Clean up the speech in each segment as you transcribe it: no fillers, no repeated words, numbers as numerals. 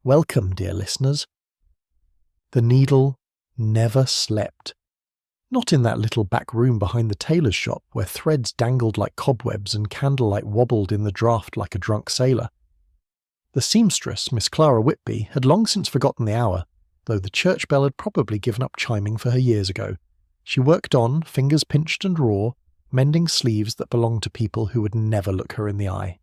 Welcome, dear listeners. The needle never slept. Not in that little back room behind the tailor's shop where threads dangled like cobwebs and candlelight wobbled in the draught like a drunk sailor. The seamstress, Miss Clara Whitby, had long since forgotten the hour, though the church bell had probably given up chiming for her years ago. She worked on, fingers pinched and raw, mending sleeves that belonged to people who would never look her in the eye.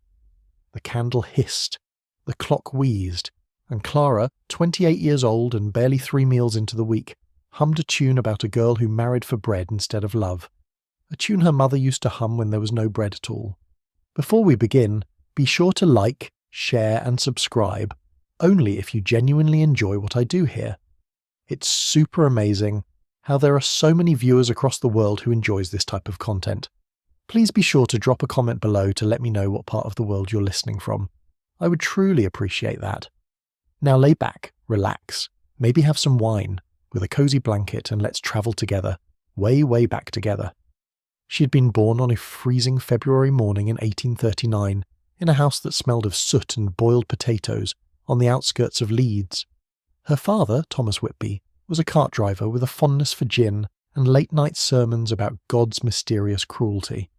The candle hissed, the clock wheezed, and Clara, 28 years old and barely 3 meals into the week, hummed a tune about a girl who married for bread instead of love, a tune her mother used to hum when there was no bread at all. Before we begin, be sure to like, share and subscribe, only if you genuinely enjoy what I do here. It's super amazing how there are so many viewers across the world who enjoys this type of content. Please be sure to drop a comment below to let me know what part of the world you're listening from. I would truly appreciate that. Now lay back, relax, maybe have some wine, with a cozy blanket, and let's travel together, way back together. She had been born on a freezing February morning in 1839, in a house that smelled of soot and boiled potatoes, on the outskirts of Leeds. Her father, Thomas Whitby, was a cart driver with a fondness for gin and late-night sermons about God's mysterious cruelty.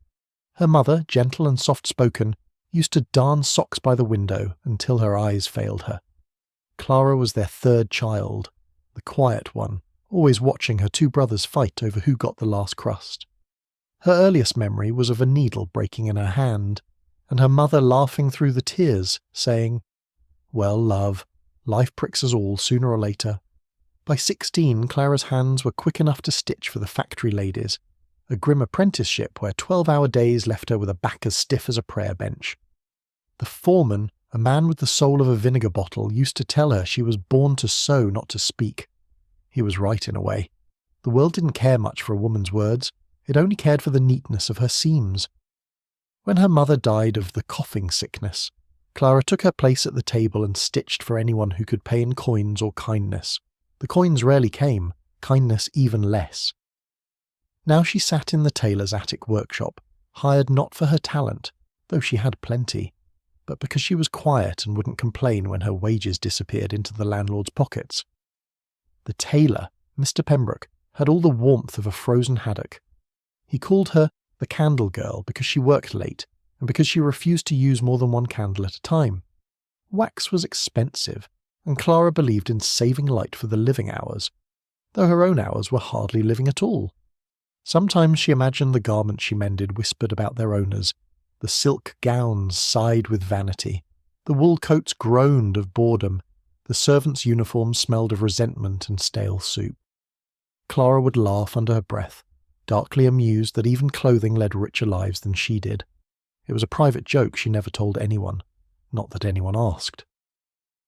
Her mother, gentle and soft-spoken, used to darn socks by the window until her eyes failed her. Clara was their third child, the quiet one, always watching her 2 brothers fight over who got the last crust. Her earliest memory was of a needle breaking in her hand, and her mother laughing through the tears, saying, "Well, love, life pricks us all sooner or later." By 16, Clara's hands were quick enough to stitch for the factory ladies, a grim apprenticeship where 12-hour days left her with a back as stiff as a prayer bench. The foreman, a man with the soul of a vinegar bottle, used to tell her she was born to sew, not to speak. He was right in a way. The world didn't care much for a woman's words, it only cared for the neatness of her seams. When her mother died of the coughing sickness, Clara took her place at the table and stitched for anyone who could pay in coins or kindness. The coins rarely came, kindness even less. Now she sat in the tailor's attic workshop, hired not for her talent, though she had plenty, but because she was quiet and wouldn't complain when her wages disappeared into the landlord's pockets. The tailor, Mr. Pembroke, had all the warmth of a frozen haddock. He called her the candle girl because she worked late, and because she refused to use more than 1 candle at a time. Wax was expensive, and Clara believed in saving light for the living hours, though her own hours were hardly living at all. Sometimes she imagined the garments she mended whispered about their owners. The silk gowns sighed with vanity, the wool coats groaned of boredom, the servants' uniforms smelled of resentment and stale soup. Clara would laugh under her breath, darkly amused that even clothing led richer lives than she did. It was a private joke she never told anyone, not that anyone asked.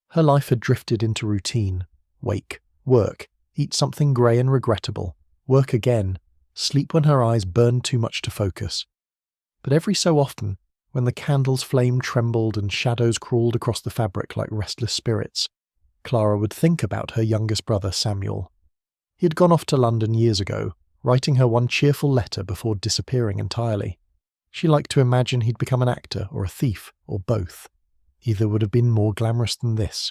Her life had drifted into routine: wake, work, eat something grey and regrettable, work again, sleep when her eyes burned too much to focus. But every so often, when the candle's flame trembled and shadows crawled across the fabric like restless spirits, Clara would think about her youngest brother Samuel. He had gone off to London years ago, writing her one cheerful letter before disappearing entirely. She liked to imagine he'd become an actor or a thief, or both. Either would have been more glamorous than this.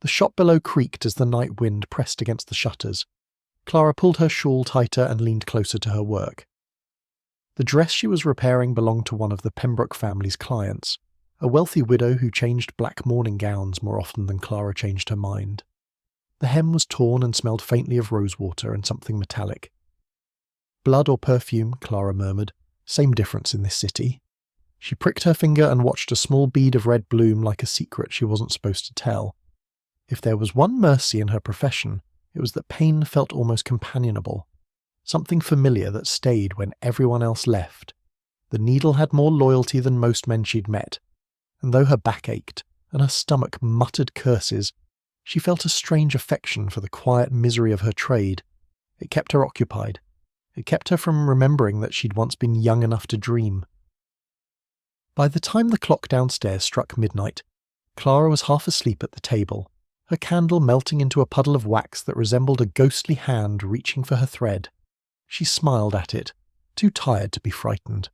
The shop below creaked as the night wind pressed against the shutters. Clara pulled her shawl tighter and leaned closer to her work. The dress she was repairing belonged to one of the Pembroke family's clients, a wealthy widow who changed black mourning gowns more often than Clara changed her mind. The hem was torn and smelled faintly of rosewater and something metallic. "Blood or perfume," Clara murmured. "Same difference in this city." She pricked her finger and watched a small bead of red bloom like a secret she wasn't supposed to tell. If there was one mercy in her profession, it was that pain felt almost companionable. Something familiar that stayed when everyone else left. The needle had more loyalty than most men she'd met, and though her back ached and her stomach muttered curses, she felt a strange affection for the quiet misery of her trade. It kept her occupied. It kept her from remembering that she'd once been young enough to dream. By the time the clock downstairs struck midnight, Clara was half asleep at the table, her candle melting into a puddle of wax that resembled a ghostly hand reaching for her thread. She smiled at it, too tired to be frightened.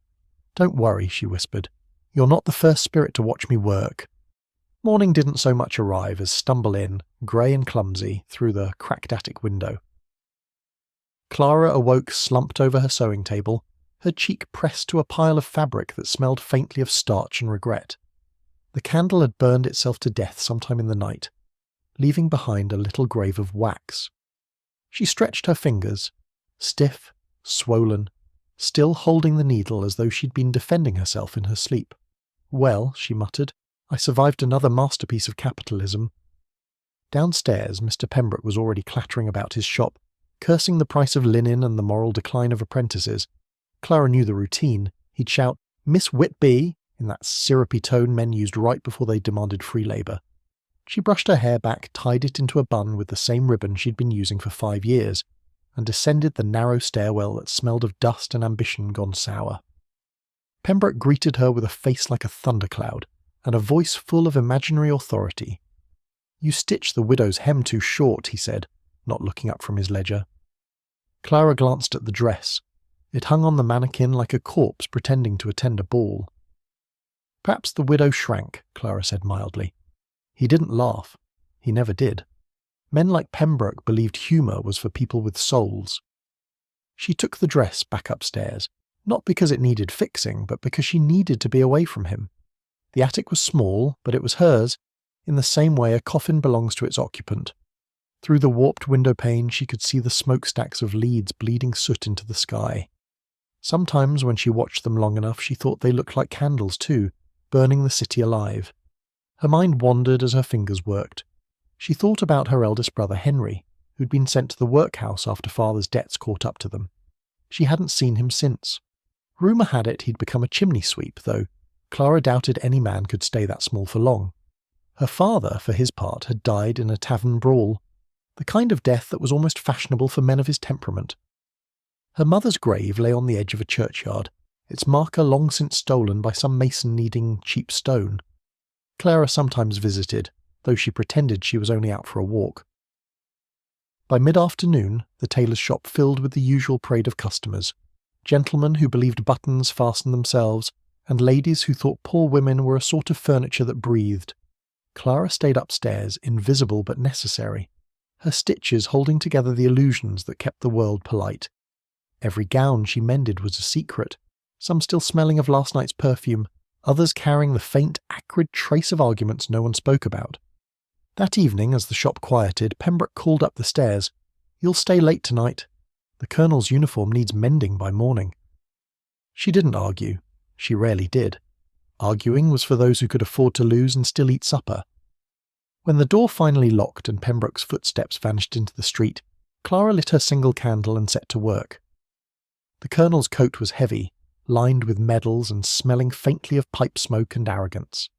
"Don't worry," she whispered. "You're not the first spirit to watch me work." Morning didn't so much arrive as stumble in, grey and clumsy, through the cracked attic window. Clara awoke slumped over her sewing table, her cheek pressed to a pile of fabric that smelled faintly of starch and regret. The candle had burned itself to death sometime in the night, leaving behind a little grave of wax. She stretched her fingers, stiff, swollen, still holding the needle as though she'd been defending herself in her sleep. "Well," she muttered, "I survived another masterpiece of capitalism." Downstairs, Mr. Pembroke was already clattering about his shop, cursing the price of linen and the moral decline of apprentices. Clara knew the routine. He'd shout, "Miss Whitby," in that syrupy tone men used right before they demanded free labour. She brushed her hair back, tied it into a bun with the same ribbon she'd been using for 5 years, and descended the narrow stairwell that smelled of dust and ambition gone sour. Pembroke greeted her with a face like a thundercloud, and a voice full of imaginary authority. "You stitched the widow's hem too short," he said, not looking up from his ledger. Clara glanced at the dress. It hung on the mannequin like a corpse pretending to attend a ball. "Perhaps the widow shrank," Clara said mildly. He didn't laugh. He never did. Men like Pembroke believed humour was for people with souls. She took the dress back upstairs, not because it needed fixing, but because she needed to be away from him. The attic was small, but it was hers, in the same way a coffin belongs to its occupant. Through the warped window pane she could see the smokestacks of leads bleeding soot into the sky. Sometimes when she watched them long enough she thought they looked like candles too, burning the city alive. Her mind wandered as her fingers worked. She thought about her eldest brother Henry, who'd been sent to the workhouse after father's debts caught up to them. She hadn't seen him since. Rumour had it he'd become a chimney sweep, though Clara doubted any man could stay that small for long. Her father, for his part, had died in a tavern brawl, the kind of death that was almost fashionable for men of his temperament. Her mother's grave lay on the edge of a churchyard, its marker long since stolen by some mason needing cheap stone. Clara sometimes visited, though she pretended she was only out for a walk. By mid-afternoon, the tailor's shop filled with the usual parade of customers, gentlemen who believed buttons fastened themselves, and ladies who thought poor women were a sort of furniture that breathed. Clara stayed upstairs, invisible but necessary, her stitches holding together the illusions that kept the world polite. Every gown she mended was a secret, some still smelling of last night's perfume, others carrying the faint, acrid trace of arguments no one spoke about. That evening, as the shop quieted, Pembroke called up the stairs, "You'll stay late tonight. The Colonel's uniform needs mending by morning." She didn't argue. She rarely did. Arguing was for those who could afford to lose and still eat supper. When the door finally locked and Pembroke's footsteps vanished into the street, Clara lit her single candle and set to work. The Colonel's coat was heavy, lined with medals and smelling faintly of pipe smoke and arrogance.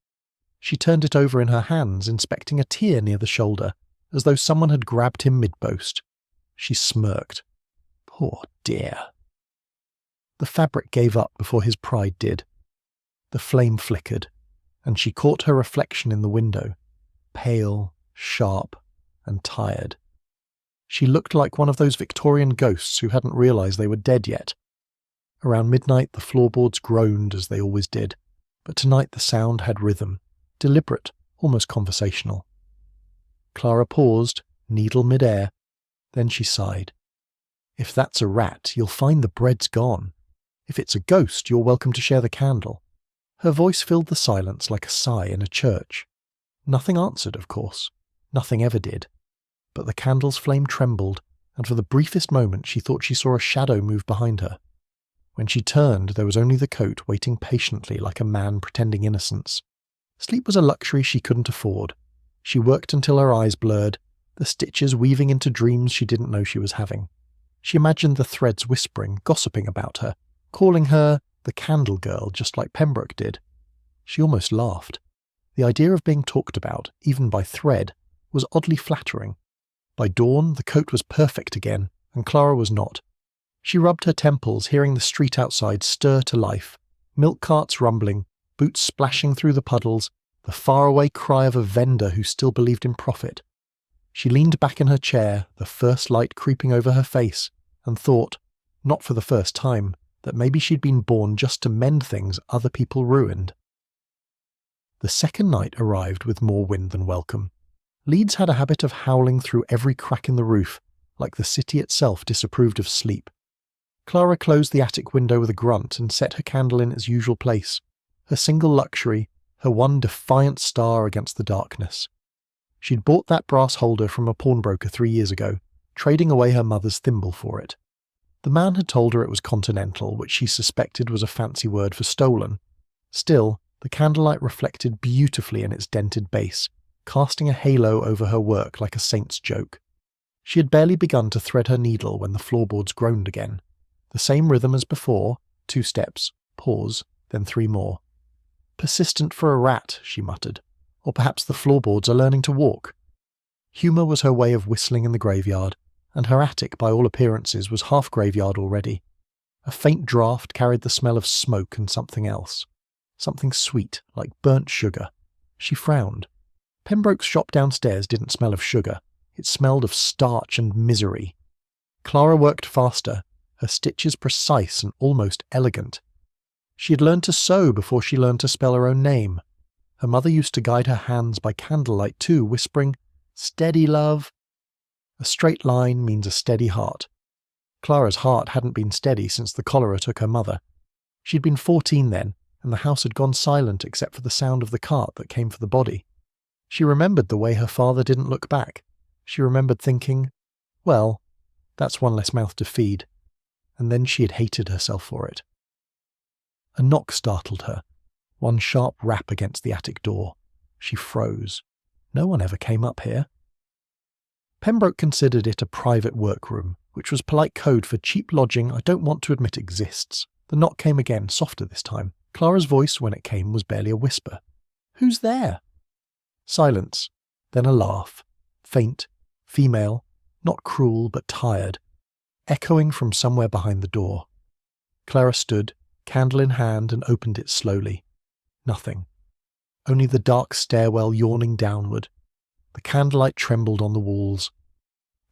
She turned it over in her hands, inspecting a tear near the shoulder, as though someone had grabbed him mid-boast. She smirked. Poor dear. The fabric gave up before his pride did. The flame flickered, and she caught her reflection in the window, pale, sharp, and tired. She looked like one of those Victorian ghosts who hadn't realised they were dead yet. Around midnight the floorboards groaned as they always did, but tonight the sound had rhythm, deliberate, almost conversational. Clara paused, needle mid-air. Then she sighed. "If that's a rat, you'll find the bread's gone. If it's a ghost, you're welcome to share the candle." Her voice filled the silence like a sigh in a church. Nothing answered, of course. Nothing ever did. But the candle's flame trembled, and for the briefest moment she thought she saw a shadow move behind her. When she turned, there was only the coat waiting patiently like a man pretending innocence. Sleep was a luxury she couldn't afford. She worked until her eyes blurred, the stitches weaving into dreams she didn't know she was having. She imagined the threads whispering, gossiping about her, calling her the candle girl just like Pembroke did. She almost laughed. The idea of being talked about, even by thread, was oddly flattering. By dawn, the coat was perfect again, and Clara was not. She rubbed her temples, hearing the street outside stir to life, milk carts rumbling, boots splashing through the puddles, the faraway cry of a vendor who still believed in profit. She leaned back in her chair, the first light creeping over her face, and thought, not for the first time, that maybe she'd been born just to mend things other people ruined. The second night arrived with more wind than welcome. Leeds had a habit of howling through every crack in the roof, like the city itself disapproved of sleep. Clara closed the attic window with a grunt and set her candle in its usual place, her single luxury, her one defiant star against the darkness. She'd bought that brass holder from a pawnbroker 3 years ago, trading away her mother's thimble for it. The man had told her it was continental, which she suspected was a fancy word for stolen. Still, the candlelight reflected beautifully in its dented base, casting a halo over her work like a saint's joke. She had barely begun to thread her needle when the floorboards groaned again. The same rhythm as before, 2 steps, pause, then 3 more. Persistent for a rat, she muttered. Or perhaps the floorboards are learning to walk. Humour was her way of whistling in the graveyard, and her attic, by all appearances, was half graveyard already. A faint draught carried the smell of smoke and something else. Something sweet, like burnt sugar. She frowned. Pembroke's shop downstairs didn't smell of sugar. It smelled of starch and misery. Clara worked faster, her stitches precise and almost elegant. She had learned to sew before she learned to spell her own name. Her mother used to guide her hands by candlelight too, whispering, "Steady, love." A straight line means a steady heart. Clara's heart hadn't been steady since the cholera took her mother. She'd been 14 then, and the house had gone silent except for the sound of the cart that came for the body. She remembered the way her father didn't look back. She remembered thinking, well, that's one less mouth to feed. And then she had hated herself for it. A knock startled her, one sharp rap against the attic door. She froze. No one ever came up here. Pembroke considered it a private workroom, which was polite code for cheap lodging I don't want to admit exists. The knock came again, softer this time. Clara's voice, when it came, was barely a whisper. "Who's there?" Silence, then a laugh. Faint, female, not cruel but tired, echoing from somewhere behind the door. Clara stood, candle in hand, and opened it slowly. Nothing. Only the dark stairwell yawning downward. The candlelight trembled on the walls.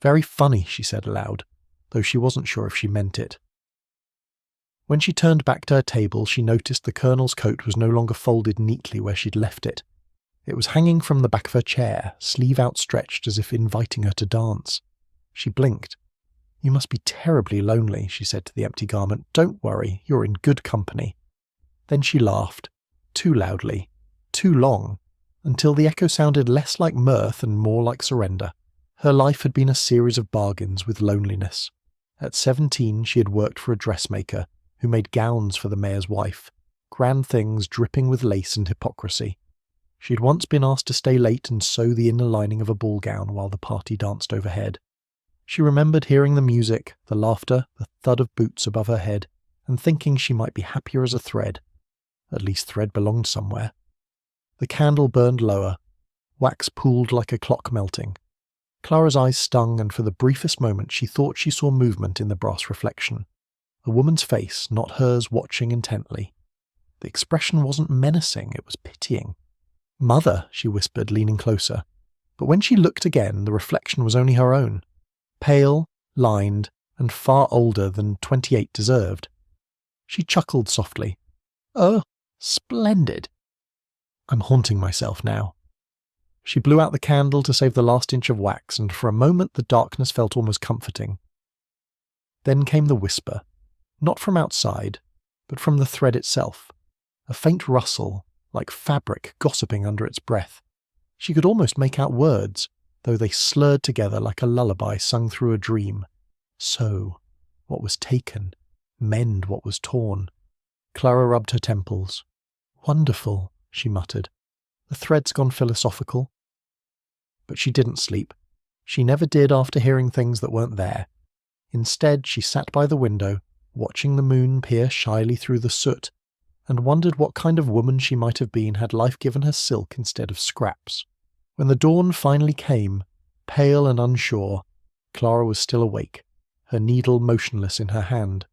"Very funny," she said aloud, though she wasn't sure if she meant it. When she turned back to her table, she noticed the Colonel's coat was no longer folded neatly where she'd left it. It was hanging from the back of her chair, sleeve outstretched as if inviting her to dance. She blinked. "You must be terribly lonely," she said to the empty garment. "Don't worry, you're in good company." Then she laughed, too loudly, too long, until the echo sounded less like mirth and more like surrender. Her life had been a series of bargains with loneliness. At 17, she had worked for a dressmaker who made gowns for the mayor's wife, grand things dripping with lace and hypocrisy. She had once been asked to stay late and sew the inner lining of a ball gown while the party danced overhead. She remembered hearing the music, the laughter, the thud of boots above her head, and thinking she might be happier as a thread. At least thread belonged somewhere. The candle burned lower. Wax pooled like a clock melting. Clara's eyes stung, and for the briefest moment she thought she saw movement in the brass reflection. A woman's face, not hers, watching intently. The expression wasn't menacing, it was pitying. "Mother," she whispered, leaning closer. But when she looked again, the reflection was only her own. Pale, lined, and far older than 28 deserved. She chuckled softly. "Oh, splendid. I'm haunting myself now." She blew out the candle to save the last inch of wax, and for a moment the darkness felt almost comforting. Then came the whisper, not from outside, but from the thread itself. A faint rustle, like fabric gossiping under its breath. She could almost make out words, though they slurred together like a lullaby sung through a dream. Sew what was taken, mend what was torn. Clara rubbed her temples. "Wonderful," she muttered. "The thread's gone philosophical." But she didn't sleep. She never did after hearing things that weren't there. Instead, she sat by the window, watching the moon peer shyly through the soot, and wondered what kind of woman she might have been had life given her silk instead of scraps. When the dawn finally came, pale and unsure, Clara was still awake, her needle motionless in her hand.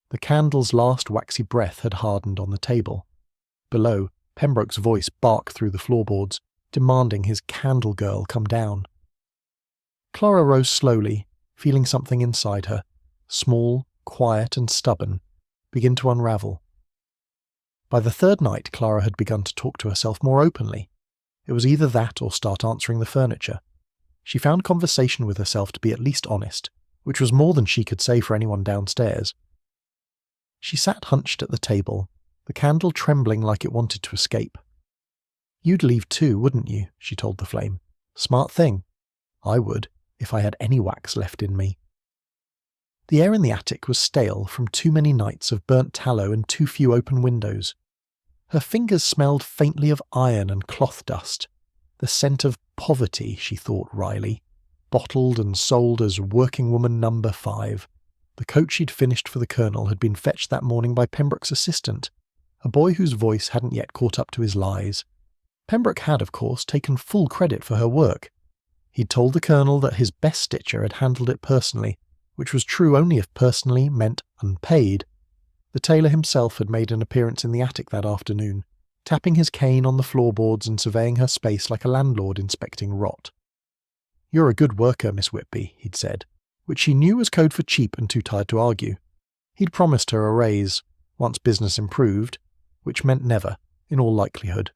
The candle's last waxy breath had hardened on the table. Below, Pembroke's voice barked through the floorboards, demanding his candle girl come down. Clara rose slowly, feeling something inside her, small, quiet and stubborn, begin to unravel. By the third night, Clara had begun to talk to herself more openly. It was either that or start answering the furniture. She found conversation with herself to be at least honest, which was more than she could say for anyone downstairs. She sat hunched at the table, the candle trembling like it wanted to escape. "You'd leave too, wouldn't you?" she told the flame. "Smart thing. I would, if I had any wax left in me." The air in the attic was stale from too many nights of burnt tallow and too few open windows. Her fingers smelled faintly of iron and cloth dust, the scent of poverty, she thought wryly, bottled and sold as working woman number 5. The coat she'd finished for the Colonel had been fetched that morning by Pembroke's assistant, a boy whose voice hadn't yet caught up to his lies. Pembroke had, of course, taken full credit for her work. He'd told the Colonel that his best stitcher had handled it personally, which was true only if personally meant unpaid. The tailor himself had made an appearance in the attic that afternoon, tapping his cane on the floorboards and surveying her space like a landlord inspecting rot. "You're a good worker, Miss Whitby," he'd said, which she knew was code for cheap and too tired to argue. He'd promised her a raise, once business improved, which meant never, in all likelihood.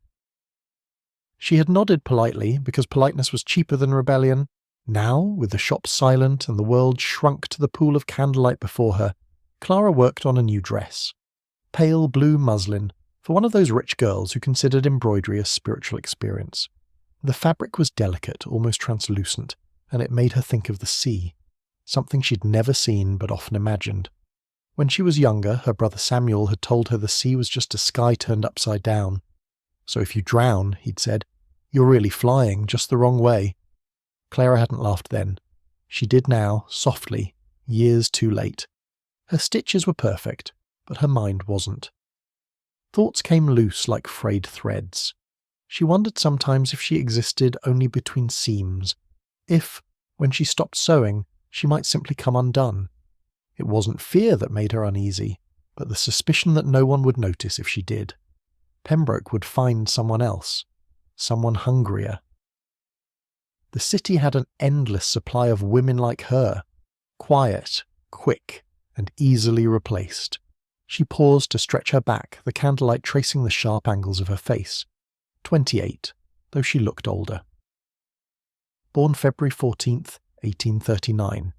She had nodded politely, because politeness was cheaper than rebellion. Now, with the shop silent and the world shrunk to the pool of candlelight before her, Clara worked on a new dress. Pale blue muslin, for one of those rich girls who considered embroidery a spiritual experience. The fabric was delicate, almost translucent, and it made her think of the sea, something she'd never seen but often imagined. When she was younger, her brother Samuel had told her the sea was just a sky turned upside down. "So if you drown," he'd said, "you're really flying, just the wrong way." Clara hadn't laughed then. She did now, softly, years too late. Her stitches were perfect, but her mind wasn't. Thoughts came loose like frayed threads. She wondered sometimes if she existed only between seams, if, when she stopped sewing, she might simply come undone. It wasn't fear that made her uneasy, but the suspicion that no one would notice if she did. Pembroke would find someone else, someone hungrier. The city had an endless supply of women like her, quiet, quick, and easily replaced. She paused to stretch her back, the candlelight tracing the sharp angles of her face. 28, though she looked older. Born February 14th, 1839,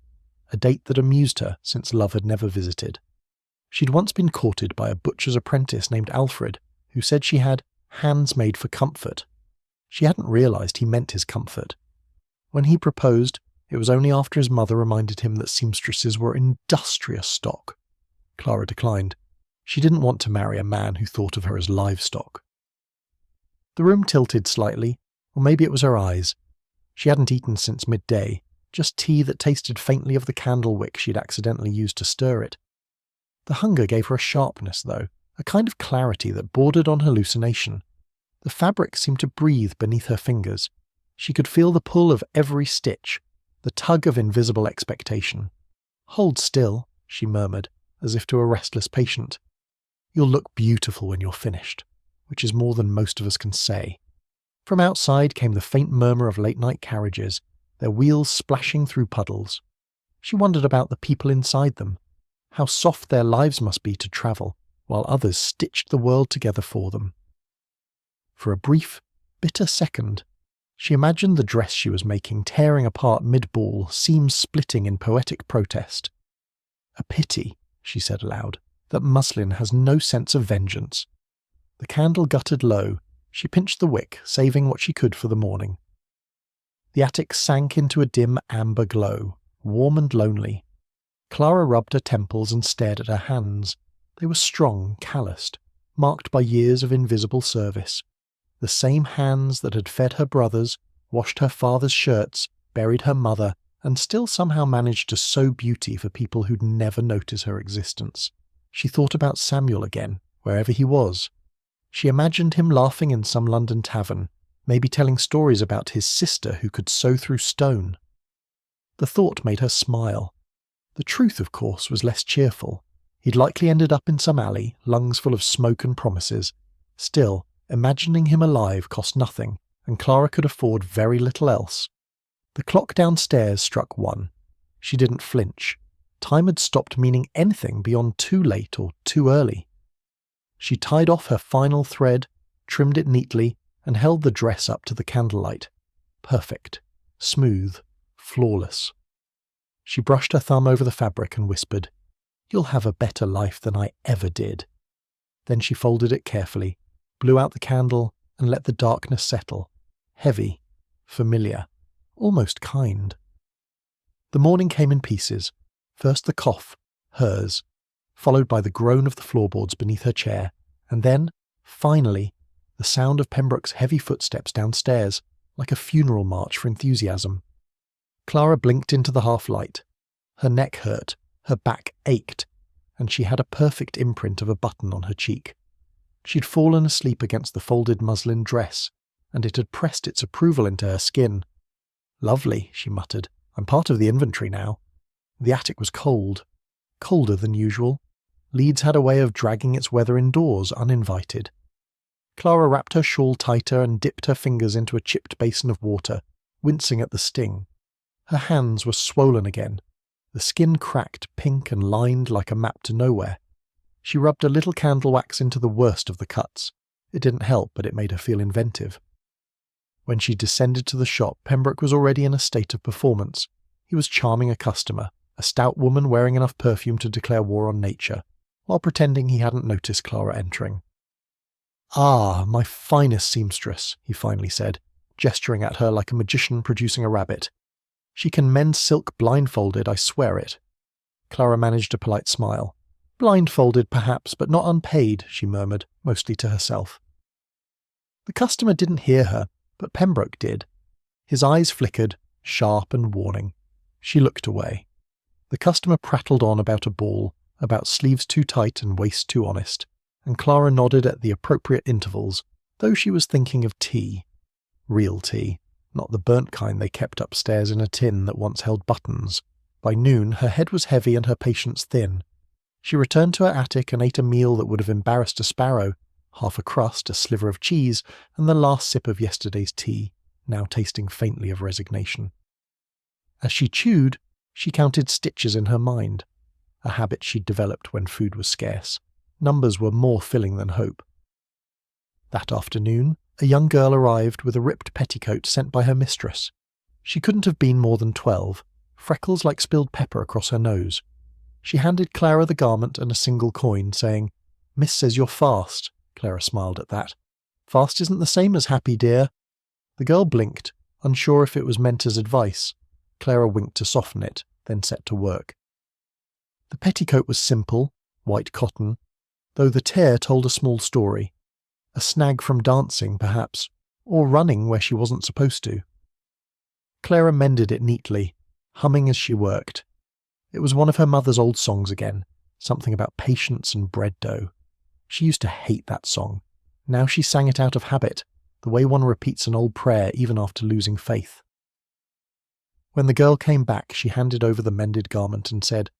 a date that amused her since love had never visited. She'd once been courted by a butcher's apprentice named Alfred, who said she had hands made for comfort. She hadn't realised he meant his comfort. When he proposed, it was only after his mother reminded him that seamstresses were industrious stock. Clara declined. She didn't want to marry a man who thought of her as livestock. The room tilted slightly, or maybe it was her eyes. She hadn't eaten since midday, just tea that tasted faintly of the candle wick she'd accidentally used to stir it. The hunger gave her a sharpness, though, a kind of clarity that bordered on hallucination. The fabric seemed to breathe beneath her fingers. She could feel the pull of every stitch, the tug of invisible expectation. "Hold still," she murmured, as if to a restless patient. "You'll look beautiful when you're finished," which is more than most of us can say. From outside came the faint murmur of late-night carriages, their wheels splashing through puddles. She wondered about the people inside them, how soft their lives must be to travel, while others stitched the world together for them. For a brief, bitter second, she imagined the dress she was making tearing apart mid-ball, seams splitting in poetic protest. "A pity," she said aloud, "that muslin has no sense of vengeance." The candle guttered low. She pinched the wick, saving what she could for the morning. The attic sank into a dim amber glow, warm and lonely. Clara rubbed her temples and stared at her hands. They were strong, calloused, marked by years of invisible service. The same hands that had fed her brothers, washed her father's shirts, buried her mother, and still somehow managed to sew beauty for people who'd never notice her existence. She thought about Samuel again, wherever he was. She imagined him laughing in some London tavern, maybe telling stories about his sister who could sew through stone. The thought made her smile. The truth, of course, was less cheerful. He'd likely ended up in some alley, lungs full of smoke and promises. Still, imagining him alive cost nothing, and Clara could afford very little else. The clock downstairs struck 1. She didn't flinch. Time had stopped meaning anything beyond too late or too early. She tied off her final thread, trimmed it neatly, and held the dress up to the candlelight. Perfect. Smooth. Flawless. She brushed her thumb over the fabric and whispered, "You'll have a better life than I ever did." Then she folded it carefully, blew out the candle, and let the darkness settle. Heavy. Familiar. Almost kind. The morning came in pieces. First the cough, hers, followed by the groan of the floorboards beneath her chair, and then, finally, the sound of Pembroke's heavy footsteps downstairs, like a funeral march for enthusiasm. Clara blinked into the half-light. Her neck hurt, her back ached, and she had a perfect imprint of a button on her cheek. She'd fallen asleep against the folded muslin dress, and it had pressed its approval into her skin. "Lovely," she muttered. "I'm part of the inventory now." The attic was cold. Colder than usual. Leeds had a way of dragging its weather indoors uninvited. Clara wrapped her shawl tighter and dipped her fingers into a chipped basin of water, wincing at the sting. Her hands were swollen again. The skin cracked, pink and lined like a map to nowhere. She rubbed a little candle wax into the worst of the cuts. It didn't help, but it made her feel inventive. When she descended to the shop, Pembroke was already in a state of performance. He was charming a customer, a stout woman wearing enough perfume to declare war on nature, while pretending he hadn't noticed Clara entering. "Ah, my finest seamstress," he finally said, gesturing at her like a magician producing a rabbit. "She can mend silk blindfolded, I swear it." Clara managed a polite smile. "Blindfolded, perhaps, but not unpaid," she murmured, mostly to herself. The customer didn't hear her, but Pembroke did. His eyes flickered, sharp and warning. She looked away. The customer prattled on about a ball, about sleeves too tight and waist too honest, and Clara nodded at the appropriate intervals, though she was thinking of tea. Real tea, not the burnt kind they kept upstairs in a tin that once held buttons. By noon, her head was heavy and her patience thin. She returned to her attic and ate a meal that would have embarrassed a sparrow, half a crust, a sliver of cheese, and the last sip of yesterday's tea, now tasting faintly of resignation. As she chewed, she counted stitches in her mind, a habit she'd developed when food was scarce. Numbers were more filling than hope. That afternoon, a young girl arrived with a ripped petticoat sent by her mistress. She couldn't have been more than 12, freckles like spilled pepper across her nose. She handed Clara the garment and a single coin, saying, "Miss says you're fast." Clara smiled at that. "Fast isn't the same as happy, dear." The girl blinked, unsure if it was meant as advice. Clara winked to soften it, then set to work. The petticoat was simple, white cotton, though the tear told a small story. A snag from dancing, perhaps, or running where she wasn't supposed to. Clara mended it neatly, humming as she worked. It was one of her mother's old songs again, something about patience and bread dough. She used to hate that song. Now she sang it out of habit, the way one repeats an old prayer even after losing faith. When the girl came back, she handed over the mended garment and said,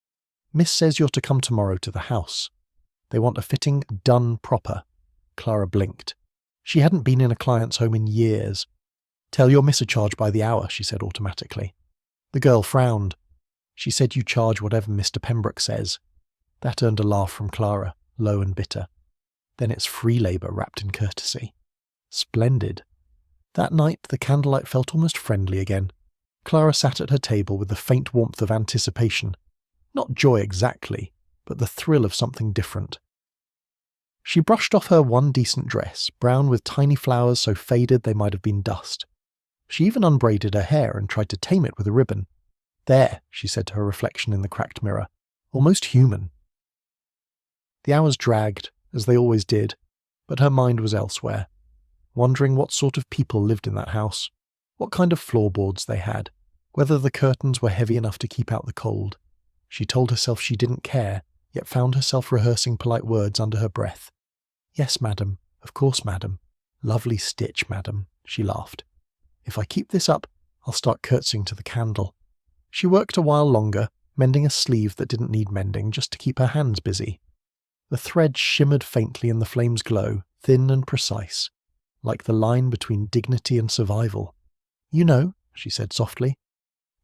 "Miss says you're to come tomorrow to the house. They want a fitting done proper." Clara blinked. She hadn't been in a client's home in years. "Tell your miss a charge by the hour," she said automatically. The girl frowned. "She said you charge whatever Mr. Pembroke says." That earned a laugh from Clara, low and bitter. Then it's free labour wrapped in courtesy. Splendid. That night the candlelight felt almost friendly again. Clara sat at her table with the faint warmth of anticipation. Not joy exactly, but the thrill of something different. She brushed off her one decent dress, brown with tiny flowers so faded they might have been dust. She even unbraided her hair and tried to tame it with a ribbon. "There," she said to her reflection in the cracked mirror. "Almost human." The hours dragged, as they always did, but her mind was elsewhere, wondering what sort of people lived in that house, what kind of floorboards they had, whether the curtains were heavy enough to keep out the cold. She told herself she didn't care, yet found herself rehearsing polite words under her breath. "Yes, madam. Of course, madam. Lovely stitch, madam," she laughed. "If I keep this up, I'll start curtsying to the candle." She worked a while longer, mending a sleeve that didn't need mending, just to keep her hands busy. The thread shimmered faintly in the flame's glow, thin and precise, like the line between dignity and survival. "You know," she said softly,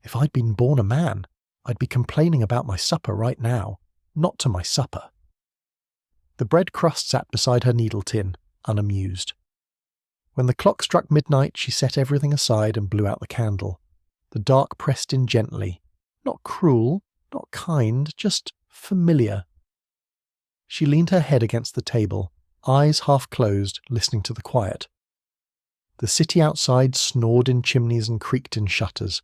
"if I'd been born a man, I'd be complaining about my supper right now, not to my supper." The bread crust sat beside her needle tin, unamused. When the clock struck midnight, she set everything aside and blew out the candle. The dark pressed in gently, not cruel, not kind, just familiar. She leaned her head against the table, eyes half closed, listening to the quiet. The city outside snored in chimneys and creaked in shutters.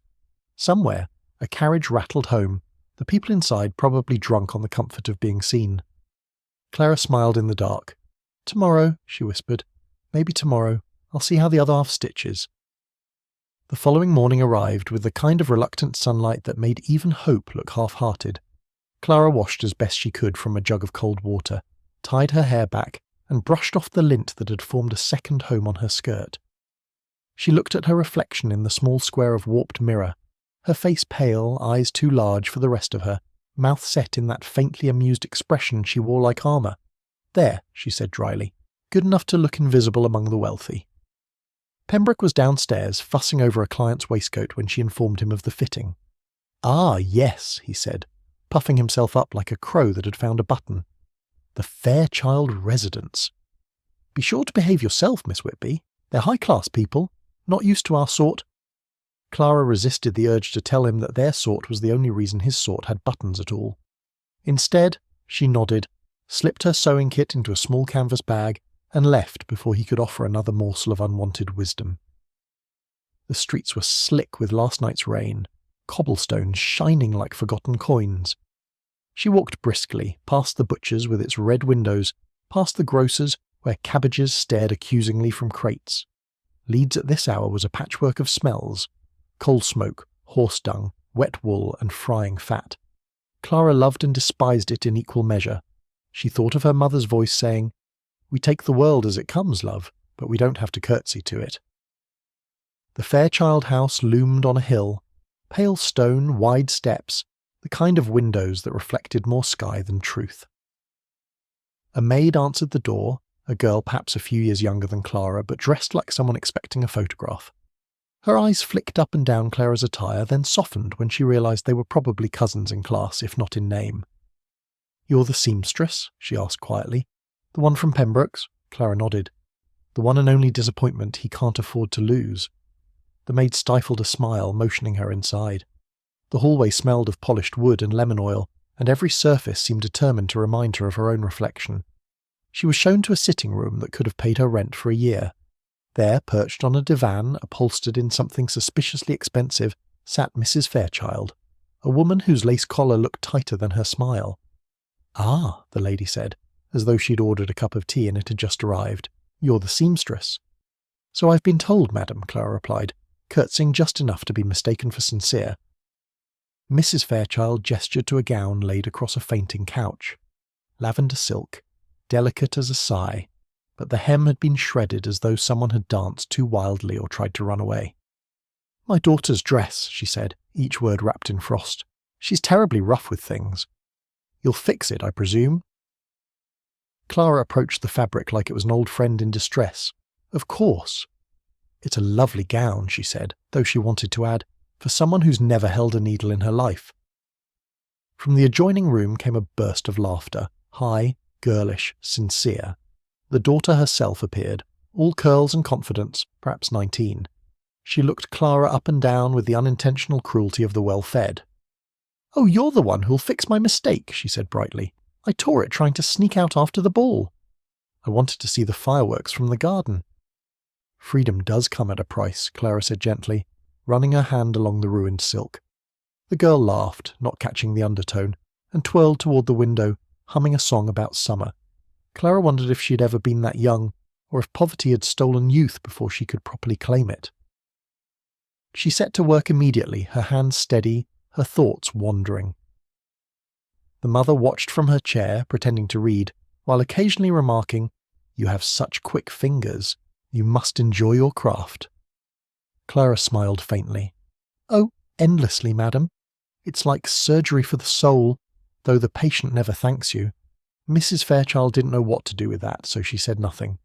Somewhere, a carriage rattled home, the people inside probably drunk on the comfort of being seen. Clara smiled in the dark. "Tomorrow," she whispered. "Maybe tomorrow. I'll see how the other half stitches." The following morning arrived with the kind of reluctant sunlight that made even hope look half-hearted. Clara washed as best she could from a jug of cold water, tied her hair back, and brushed off the lint that had formed a second home on her skirt. She looked at her reflection in the small square of warped mirror, her face pale, eyes too large for the rest of her, mouth set in that faintly amused expression she wore like armour. "There," she said dryly, "good enough to look invisible among the wealthy." Pembroke was downstairs, fussing over a client's waistcoat when she informed him of the fitting. "Ah, yes," he said, puffing himself up like a crow that had found a button. "The Fairchild residence. Be sure to behave yourself, Miss Whitby. They're high-class people, not used to our sort." Clara resisted the urge to tell him that their sort was the only reason his sort had buttons at all. Instead, she nodded, slipped her sewing kit into a small canvas bag, and left before he could offer another morsel of unwanted wisdom. The streets were slick with last night's rain, cobblestones shining like forgotten coins. She walked briskly, past the butcher's with its red windows, past the grocer's where cabbages stared accusingly from crates. Leeds at this hour was a patchwork of smells: coal smoke, horse dung, wet wool, and frying fat. Clara loved and despised it in equal measure. She thought of her mother's voice saying, "We take the world as it comes, love, but we don't have to curtsy to it." The Fairchild house loomed on a hill, pale stone, wide steps, the kind of windows that reflected more sky than truth. A maid answered the door, a girl perhaps a few years younger than Clara, but dressed like someone expecting a photograph. Her eyes flicked up and down Clara's attire, then softened when she realised they were probably cousins in class, if not in name. "You're the seamstress?" she asked quietly. "The one from Pembroke's?" Clara nodded. "The one and only disappointment he can't afford to lose." The maid stifled a smile, motioning her inside. The hallway smelled of polished wood and lemon oil, and every surface seemed determined to remind her of her own reflection. She was shown to a sitting room that could have paid her rent for a year. There, perched on a divan, upholstered in something suspiciously expensive, sat Mrs. Fairchild, a woman whose lace collar looked tighter than her smile. "Ah," the lady said, as though she'd ordered a cup of tea and it had just arrived. "You're the seamstress." "So I've been told, madam," Clara replied, curtsying just enough to be mistaken for sincere. Mrs. Fairchild gestured to a gown laid across a fainting couch. Lavender silk, delicate as a sigh, but the hem had been shredded as though someone had danced too wildly or tried to run away. "My daughter's dress," she said, each word wrapped in frost. "She's terribly rough with things. You'll fix it, I presume?" Clara approached the fabric like it was an old friend in distress. "Of course." "It's a lovely gown," she said, though she wanted to add, "for someone who's never held a needle in her life." From the adjoining room came a burst of laughter, high, girlish, sincere. The daughter herself appeared, all curls and confidence, perhaps 19. She looked Clara up and down with the unintentional cruelty of the well-fed. "Oh, you're the one who'll fix my mistake," she said brightly. "I tore it trying to sneak out after the ball. I wanted to see the fireworks from the garden." "Freedom does come at a price," Clara said gently, running her hand along the ruined silk. The girl laughed, not catching the undertone, and twirled toward the window, humming a song about summer. Clara wondered if she had ever been that young, or if poverty had stolen youth before she could properly claim it. She set to work immediately, her hands steady, her thoughts wandering. The mother watched from her chair, pretending to read, while occasionally remarking, "You have such quick fingers. You must enjoy your craft." Clara smiled faintly. "Oh, endlessly, madam. It's like surgery for the soul, though the patient never thanks you." Mrs. Fairchild didn't know what to do with that, so she said nothing.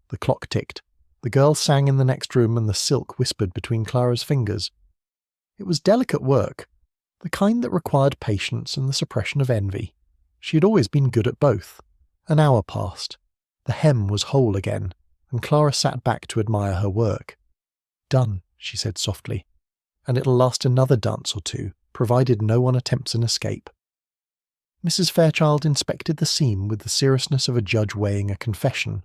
The clock ticked. The girl sang in the next room and the silk whispered between Clara's fingers. It was delicate work, the kind that required patience and the suppression of envy. She had always been good at both, An hour passed. The hem was whole again, and Clara sat back to admire her work. "Done," she said softly, "and it'll last another dance or two, provided no one attempts an escape." Mrs. Fairchild inspected the seam with the seriousness of a judge weighing a confession.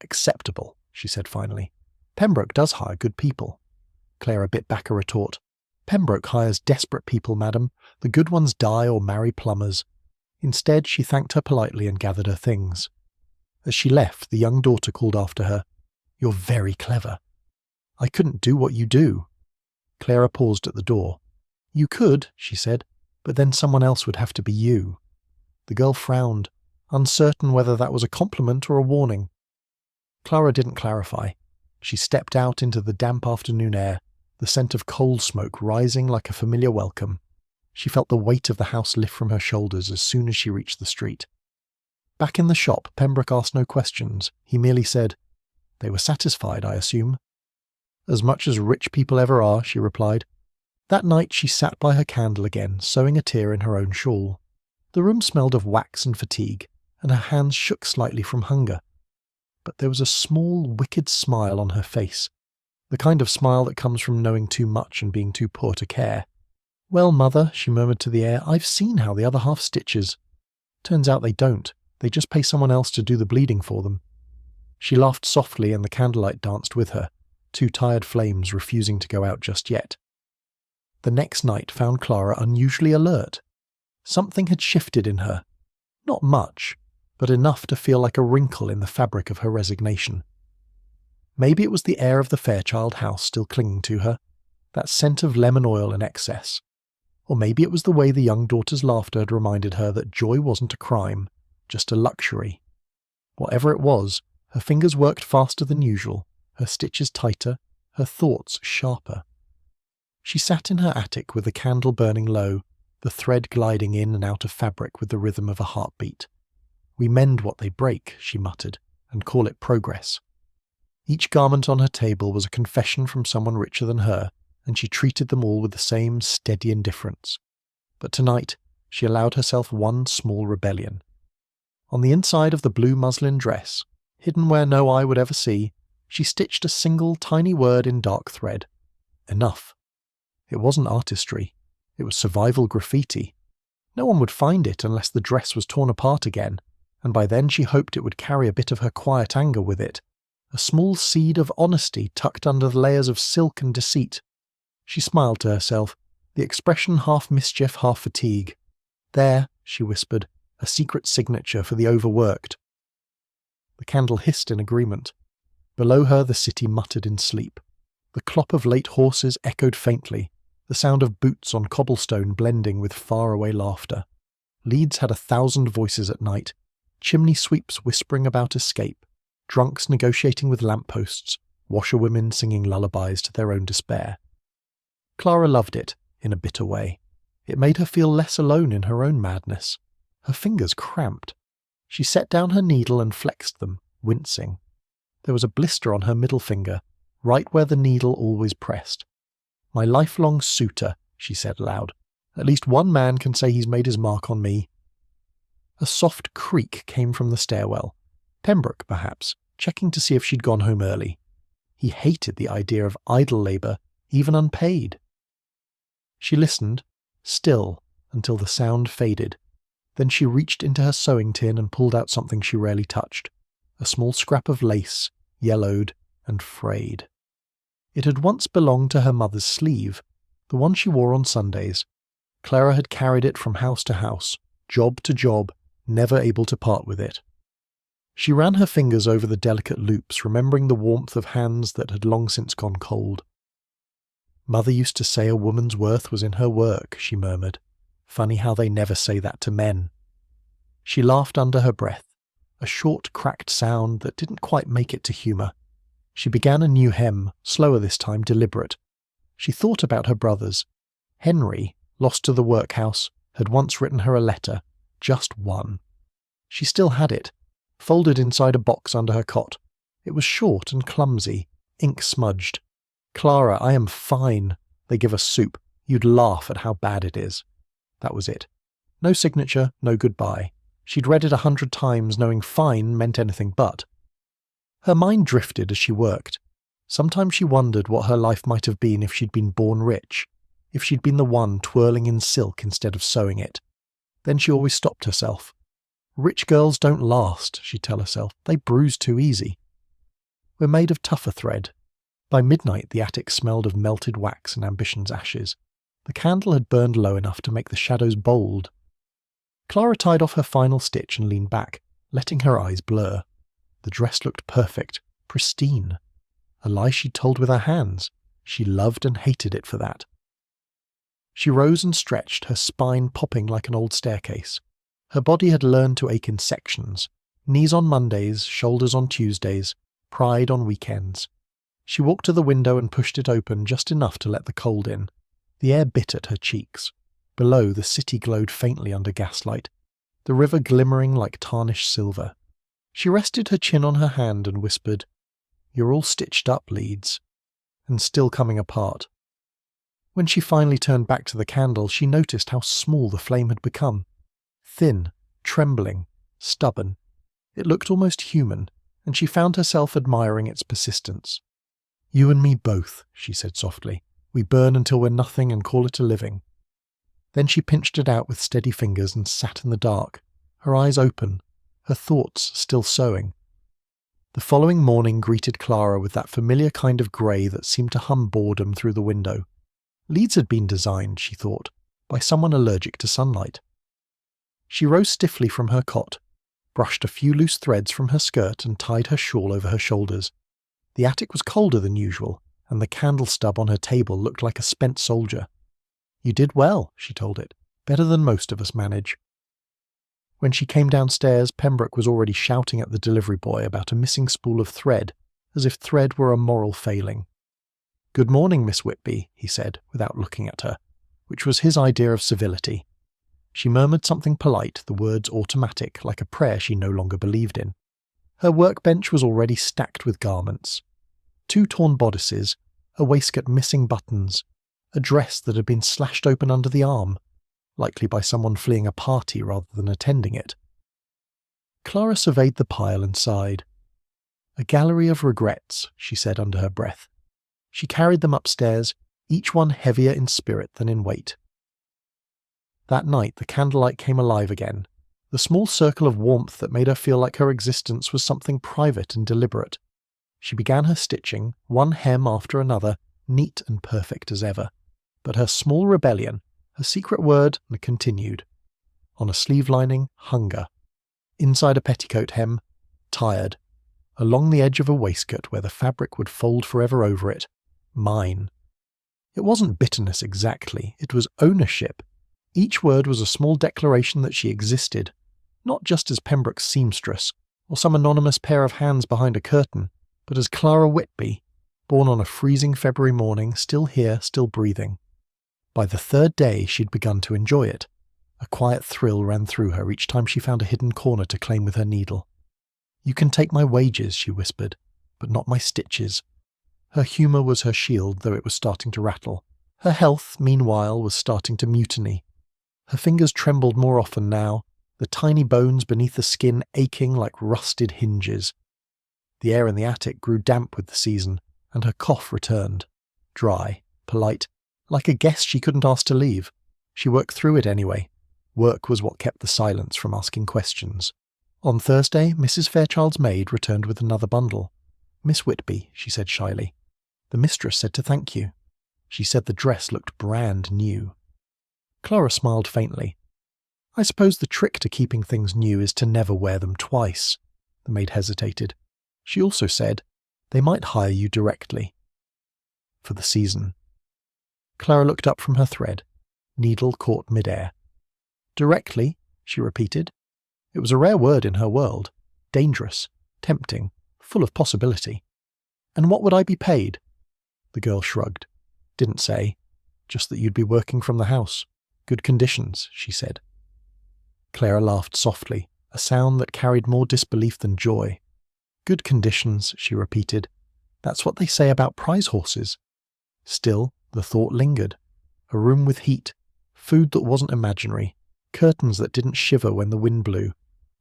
"Acceptable," she said finally. "Pembroke does hire good people." Clara bit back a retort. "Pembroke hires desperate people, madam. The good ones die or marry plumbers." Instead, she thanked her politely and gathered her things. As she left, the young daughter called after her, "You're very clever." "I couldn't do what you do." Clara paused at the door. "You could," she said, "but then someone else would have to be you." The girl frowned, uncertain whether that was a compliment or a warning. Clara didn't clarify. She stepped out into the damp afternoon air, the scent of coal smoke rising like a familiar welcome. She felt the weight of the house lift from her shoulders as soon as she reached the street. Back in the shop, Pembroke asked no questions. He merely said, "They were satisfied, I assume?" "As much as rich people ever are," she replied. That night she sat by her candle again, sewing a tear in her own shawl. The room smelled of wax and fatigue, and her hands shook slightly from hunger. But there was a small, wicked smile on her face, the kind of smile that comes from knowing too much and being too poor to care. "Well, mother," she murmured to the air, "I've seen how the other half stitches. Turns out they don't. They just pay someone else to do the bleeding for them." She laughed softly and the candlelight danced with her, two tired flames refusing to go out just yet. The next night found Clara unusually alert. Something had shifted in her. Not much, but enough to feel like a wrinkle in the fabric of her resignation. Maybe it was the air of the Fairchild house still clinging to her, that scent of lemon oil in excess. Or maybe it was the way the young daughter's laughter had reminded her that joy wasn't a crime, just a luxury. Whatever it was, her fingers worked faster than usual, her stitches tighter, her thoughts sharper. She sat in her attic with the candle burning low, the thread gliding in and out of fabric with the rhythm of a heartbeat. "We mend what they break," she muttered, "and call it progress." Each garment on her table was a confession from someone richer than her, and she treated them all with the same steady indifference. But tonight, she allowed herself one small rebellion. On the inside of the blue muslin dress, hidden where no eye would ever see, she stitched a single tiny word in dark thread. Enough. It wasn't artistry. It was survival graffiti. No one would find it unless the dress was torn apart again, and by then she hoped it would carry a bit of her quiet anger with it, a small seed of honesty tucked under the layers of silk and deceit. She smiled to herself, the expression half mischief, half fatigue. "There," she whispered, "a secret signature for the overworked." The candle hissed in agreement. Below her the city muttered in sleep. The clop of late horses echoed faintly, the sound of boots on cobblestone blending with far-away laughter. Leeds had 1,000 voices at night, chimney sweeps whispering about escape, drunks negotiating with lampposts, washerwomen singing lullabies to their own despair. Clara loved it, in a bitter way. It made her feel less alone in her own madness. Her fingers cramped. She set down her needle and flexed them, wincing. There was a blister on her middle finger, right where the needle always pressed. "My lifelong suitor," she said aloud. "At least one man can say he's made his mark on me." A soft creak came from the stairwell. Pembroke, perhaps, checking to see if she'd gone home early. He hated the idea of idle labour, even unpaid. She listened, still, until the sound faded. Then she reached into her sewing tin and pulled out something she rarely touched, a small scrap of lace, yellowed and frayed. It had once belonged to her mother's sleeve, the one she wore on Sundays. Clara had carried it from house to house, job to job, never able to part with it. She ran her fingers over the delicate loops, remembering the warmth of hands that had long since gone cold. "Mother used to say a woman's worth was in her work," she murmured. "Funny how they never say that to men." She laughed under her breath, a short, cracked sound that didn't quite make it to humour. She began a new hem, slower this time, deliberate. She thought about her brothers. Henry, lost to the workhouse, had once written her a letter, just one. She still had it, folded inside a box under her cot. It was short and clumsy, ink smudged. "Clara, I am fine. They give us soup. You'd laugh at how bad it is." That was it. No signature, no goodbye. She'd read it 100 times, knowing fine meant anything but. Her mind drifted as she worked. Sometimes she wondered what her life might have been if she'd been born rich, if she'd been the one twirling in silk instead of sewing it. Then she always stopped herself. Rich girls don't last, she'd tell herself. They bruise too easy. We're made of tougher thread. By midnight, the attic smelled of melted wax and ambition's ashes. The candle had burned low enough to make the shadows bold. Clara tied off her final stitch and leaned back, letting her eyes blur. The dress looked perfect, pristine. A lie she'd told with her hands. She loved and hated it for that. She rose and stretched, her spine popping like an old staircase. Her body had learned to ache in sections, knees on Mondays, shoulders on Tuesdays, pride on weekends. She walked to the window and pushed it open just enough to let the cold in. The air bit at her cheeks. Below, the city glowed faintly under gaslight, the river glimmering like tarnished silver. She rested her chin on her hand and whispered, "You're all stitched up, Leeds," and still coming apart. When she finally turned back to the candle, she noticed how small the flame had become. Thin, trembling, stubborn. It looked almost human, and she found herself admiring its persistence. "You and me both," she said softly. "We burn until we're nothing and call it a living." Then she pinched it out with steady fingers and sat in the dark, her eyes open, her thoughts still sewing. The following morning greeted Clara with that familiar kind of grey that seemed to hum boredom through the window. Leeds had been designed, she thought, by someone allergic to sunlight. She rose stiffly from her cot, brushed a few loose threads from her skirt and tied her shawl over her shoulders. The attic was colder than usual, and the candle stub on her table looked like a spent soldier. "You did well," she told it, "better than most of us manage." When she came downstairs, Pembroke was already shouting at the delivery boy about a missing spool of thread, as if thread were a moral failing. "Good morning, Miss Whitby," he said, without looking at her, which was his idea of civility. She murmured something polite, the words automatic, like a prayer she no longer believed in. Her workbench was already stacked with garments. 2 torn bodices, a waistcoat missing buttons, a dress that had been slashed open under the arm, likely by someone fleeing a party rather than attending it. Clara surveyed the pile and sighed. "A gallery of regrets," she said under her breath. She carried them upstairs, each one heavier in spirit than in weight. That night the candlelight came alive again, the small circle of warmth that made her feel like her existence was something private and deliberate. She began her stitching, one hem after another, neat and perfect as ever. But her small rebellion, her secret word, continued. On a sleeve lining, hunger. Inside a petticoat hem, tired. Along the edge of a waistcoat where the fabric would fold forever over it, mine. It wasn't bitterness exactly, it was ownership. Each word was a small declaration that she existed, not just as Pembroke's seamstress, or some anonymous pair of hands behind a curtain, but as Clara Whitby, born on a freezing February morning, still here, still breathing. By the 3rd day she'd begun to enjoy it. A quiet thrill ran through her each time she found a hidden corner to claim with her needle. "You can take my wages," she whispered, "but not my stitches." Her humour was her shield, though it was starting to rattle. Her health, meanwhile, was starting to mutiny. Her fingers trembled more often now, the tiny bones beneath the skin aching like rusted hinges. The air in the attic grew damp with the season, and her cough returned. Dry, polite, like a guest she couldn't ask to leave. She worked through it anyway. Work was what kept the silence from asking questions. On Thursday, Mrs. Fairchild's maid returned with another bundle. "Miss Whitby," she said shyly. "The mistress said to thank you. She said the dress looked brand new." Clara smiled faintly. "I suppose the trick to keeping things new is to never wear them twice." The maid hesitated. She also said, "They might hire you directly." For the season. Clara looked up from her thread. Needle caught mid-air. "Directly," she repeated. It was a rare word in her world. Dangerous, tempting, full of possibility. "And what would I be paid?" The girl shrugged. "Didn't say. Just that you'd be working from the house. Good conditions," she said. Clara laughed softly, a sound that carried more disbelief than joy. "Good conditions," she repeated. "That's what they say about prize horses." Still, the thought lingered. A room with heat, food that wasn't imaginary, curtains that didn't shiver when the wind blew,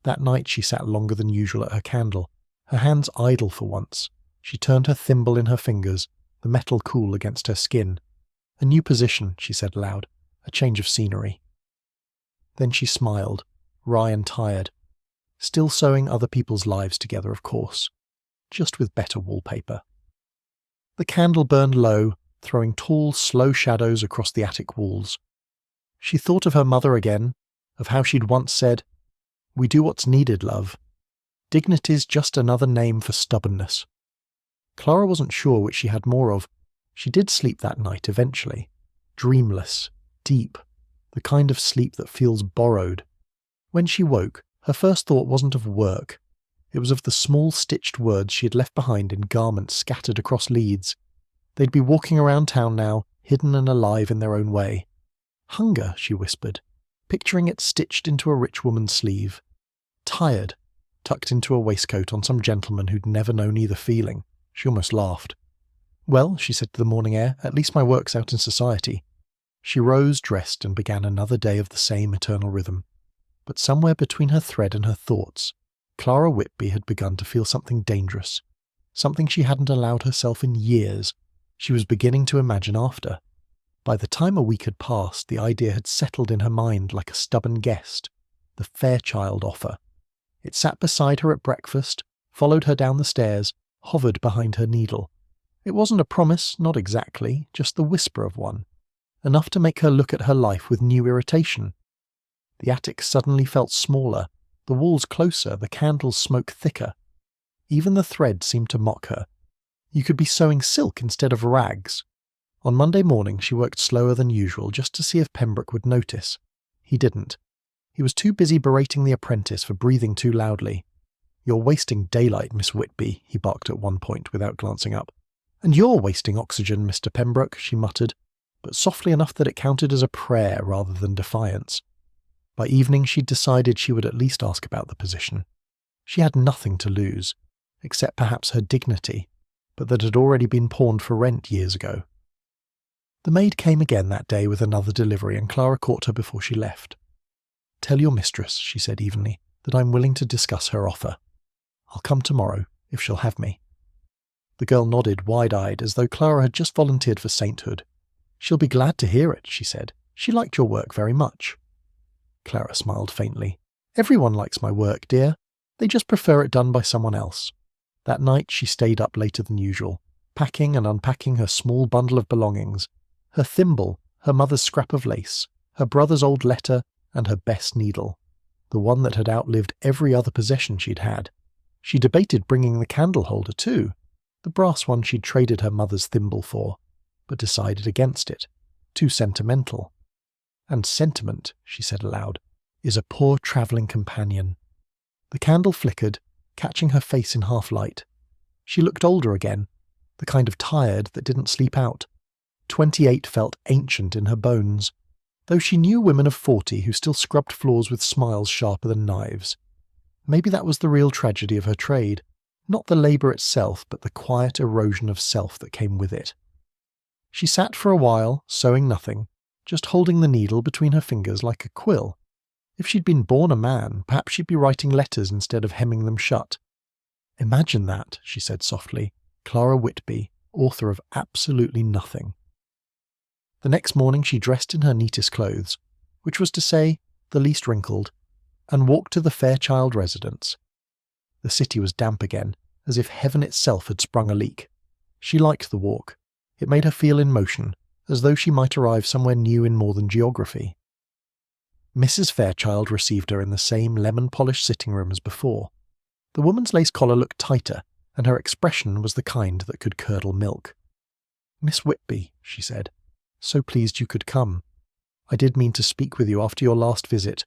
That night she sat longer than usual at her candle, her hands idle for once. She turned her thimble in her fingers, the metal cool against her skin. A new position, she said aloud, a change of scenery. Then she smiled, wry and tired. Still sewing other people's lives together, of course, just with better wallpaper. The candle burned low, throwing tall, slow shadows across the attic walls. She thought of her mother again, of how she'd once said, "We do what's needed, love. Dignity's just another name for stubbornness." Clara wasn't sure which she had more of. She did sleep that night eventually. Dreamless, deep, the kind of sleep that feels borrowed. When she woke, her first thought wasn't of work. It was of the small stitched words she had left behind in garments scattered across Leeds. They'd be walking around town now, hidden and alive in their own way. Hunger, she whispered, picturing it stitched into a rich woman's sleeve. Tired, tucked into a waistcoat on some gentleman who'd never known either feeling. She almost laughed. "Well," she said to the morning air, "at least my work's out in society." She rose, dressed, and began another day of the same eternal rhythm. But somewhere between her thread and her thoughts, Clara Whitby had begun to feel something dangerous, something she hadn't allowed herself in years. She was beginning to imagine after. By the time a week had passed, the idea had settled in her mind like a stubborn guest. The Fairchild offer. It sat beside her at breakfast, followed her down the stairs, hovered behind her needle. It wasn't a promise, not exactly, just the whisper of one. Enough to make her look at her life with new irritation. The attic suddenly felt smaller, the walls closer, the candles' smoke thicker. Even the thread seemed to mock her. You could be sewing silk instead of rags. On Monday morning she worked slower than usual just to see if Pembroke would notice. He didn't. He was too busy berating the apprentice for breathing too loudly. "You're wasting daylight, Miss Whitby," he barked at one point without glancing up. "And you're wasting oxygen, Mr. Pembroke," she muttered, but softly enough that it counted as a prayer rather than defiance. By evening she'd decided she would at least ask about the position. She had nothing to lose, except perhaps her dignity, but that had already been pawned for rent years ago. The maid came again that day with another delivery, and Clara caught her before she left. "Tell your mistress," she said evenly, "that I'm willing to discuss her offer. I'll come tomorrow, if she'll have me." The girl nodded wide-eyed, as though Clara had just volunteered for sainthood. "She'll be glad to hear it," she said. "She liked your work very much." Clara smiled faintly. "Everyone likes my work, dear. They just prefer it done by someone else." That night she stayed up later than usual, packing and unpacking her small bundle of belongings, her thimble, her mother's scrap of lace, her brother's old letter, and her best needle, the one that had outlived every other possession she'd had. She debated bringing the candle holder too, the brass one she'd traded her mother's thimble for, but decided against it. Too sentimental. "And sentiment," she said aloud, "is a poor travelling companion." The candle flickered, catching her face in half-light. She looked older again, the kind of tired that didn't sleep out. 28 felt ancient in her bones, though she knew women of 40 who still scrubbed floors with smiles sharper than knives. Maybe that was the real tragedy of her trade, not the labour itself, but the quiet erosion of self that came with it. She sat for a while, sewing nothing, just holding the needle between her fingers like a quill. If she'd been born a man, perhaps she'd be writing letters instead of hemming them shut. "Imagine that," she said softly. "Clara Whitby, author of absolutely nothing." The next morning she dressed in her neatest clothes, which was to say, the least wrinkled, and walked to the Fairchild residence. The city was damp again, as if heaven itself had sprung a leak. She liked the walk. It made her feel in motion, as though she might arrive somewhere new in more than geography. Mrs. Fairchild received her in the same lemon-polished sitting room as before. The woman's lace collar looked tighter, and her expression was the kind that could curdle milk. "Miss Whitby," she said, "so pleased you could come. I did mean to speak with you after your last visit.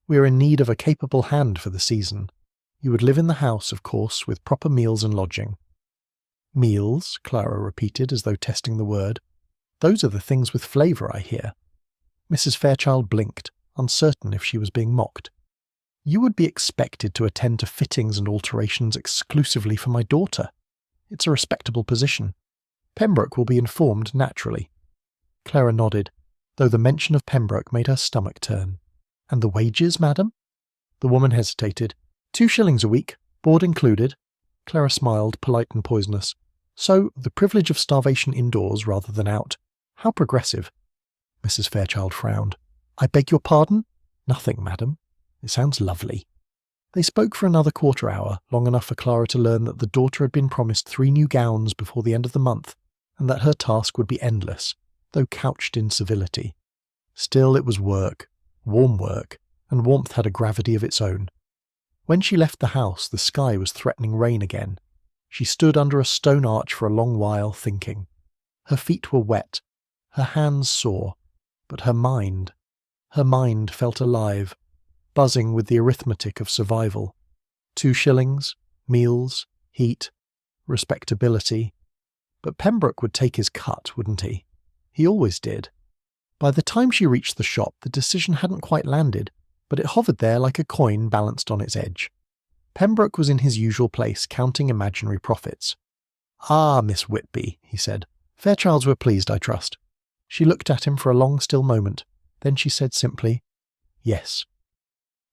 We are in need of a capable hand for the season. You would live in the house, of course, with proper meals and lodging." "Meals?" Clara repeated, as though testing the word. "Those are the things with flavour, I hear." Mrs. Fairchild blinked, uncertain if she was being mocked. "You would be expected to attend to fittings and alterations exclusively for my daughter. It's a respectable position. Pembroke will be informed naturally." Clara nodded, though the mention of Pembroke made her stomach turn. "And the wages, madam?" The woman hesitated. 2 shillings a week, board included. Clara smiled, polite and poisonous. So, the privilege of starvation indoors rather than out. How progressive. Mrs. Fairchild frowned. I beg your pardon? Nothing, madam. It sounds lovely. They spoke for another quarter hour, long enough for Clara to learn that the daughter had been promised 3 new gowns before the end of the month, and that her task would be endless, though couched in civility. Still, it was work, warm work, and warmth had a gravity of its own. When she left the house, the sky was threatening rain again. She stood under a stone arch for a long while, thinking. Her feet were wet, her hands sore, but her mind felt alive, buzzing with the arithmetic of survival. 2 shillings, meals, heat, respectability. But Pembroke would take his cut, wouldn't he? He always did. By the time she reached the shop, the decision hadn't quite landed, but it hovered there like a coin balanced on its edge. Pembroke was in his usual place, counting imaginary profits. Ah, Miss Whitby, he said. Fairchilds were pleased, I trust. She looked at him for a long still moment. Then she said simply, Yes.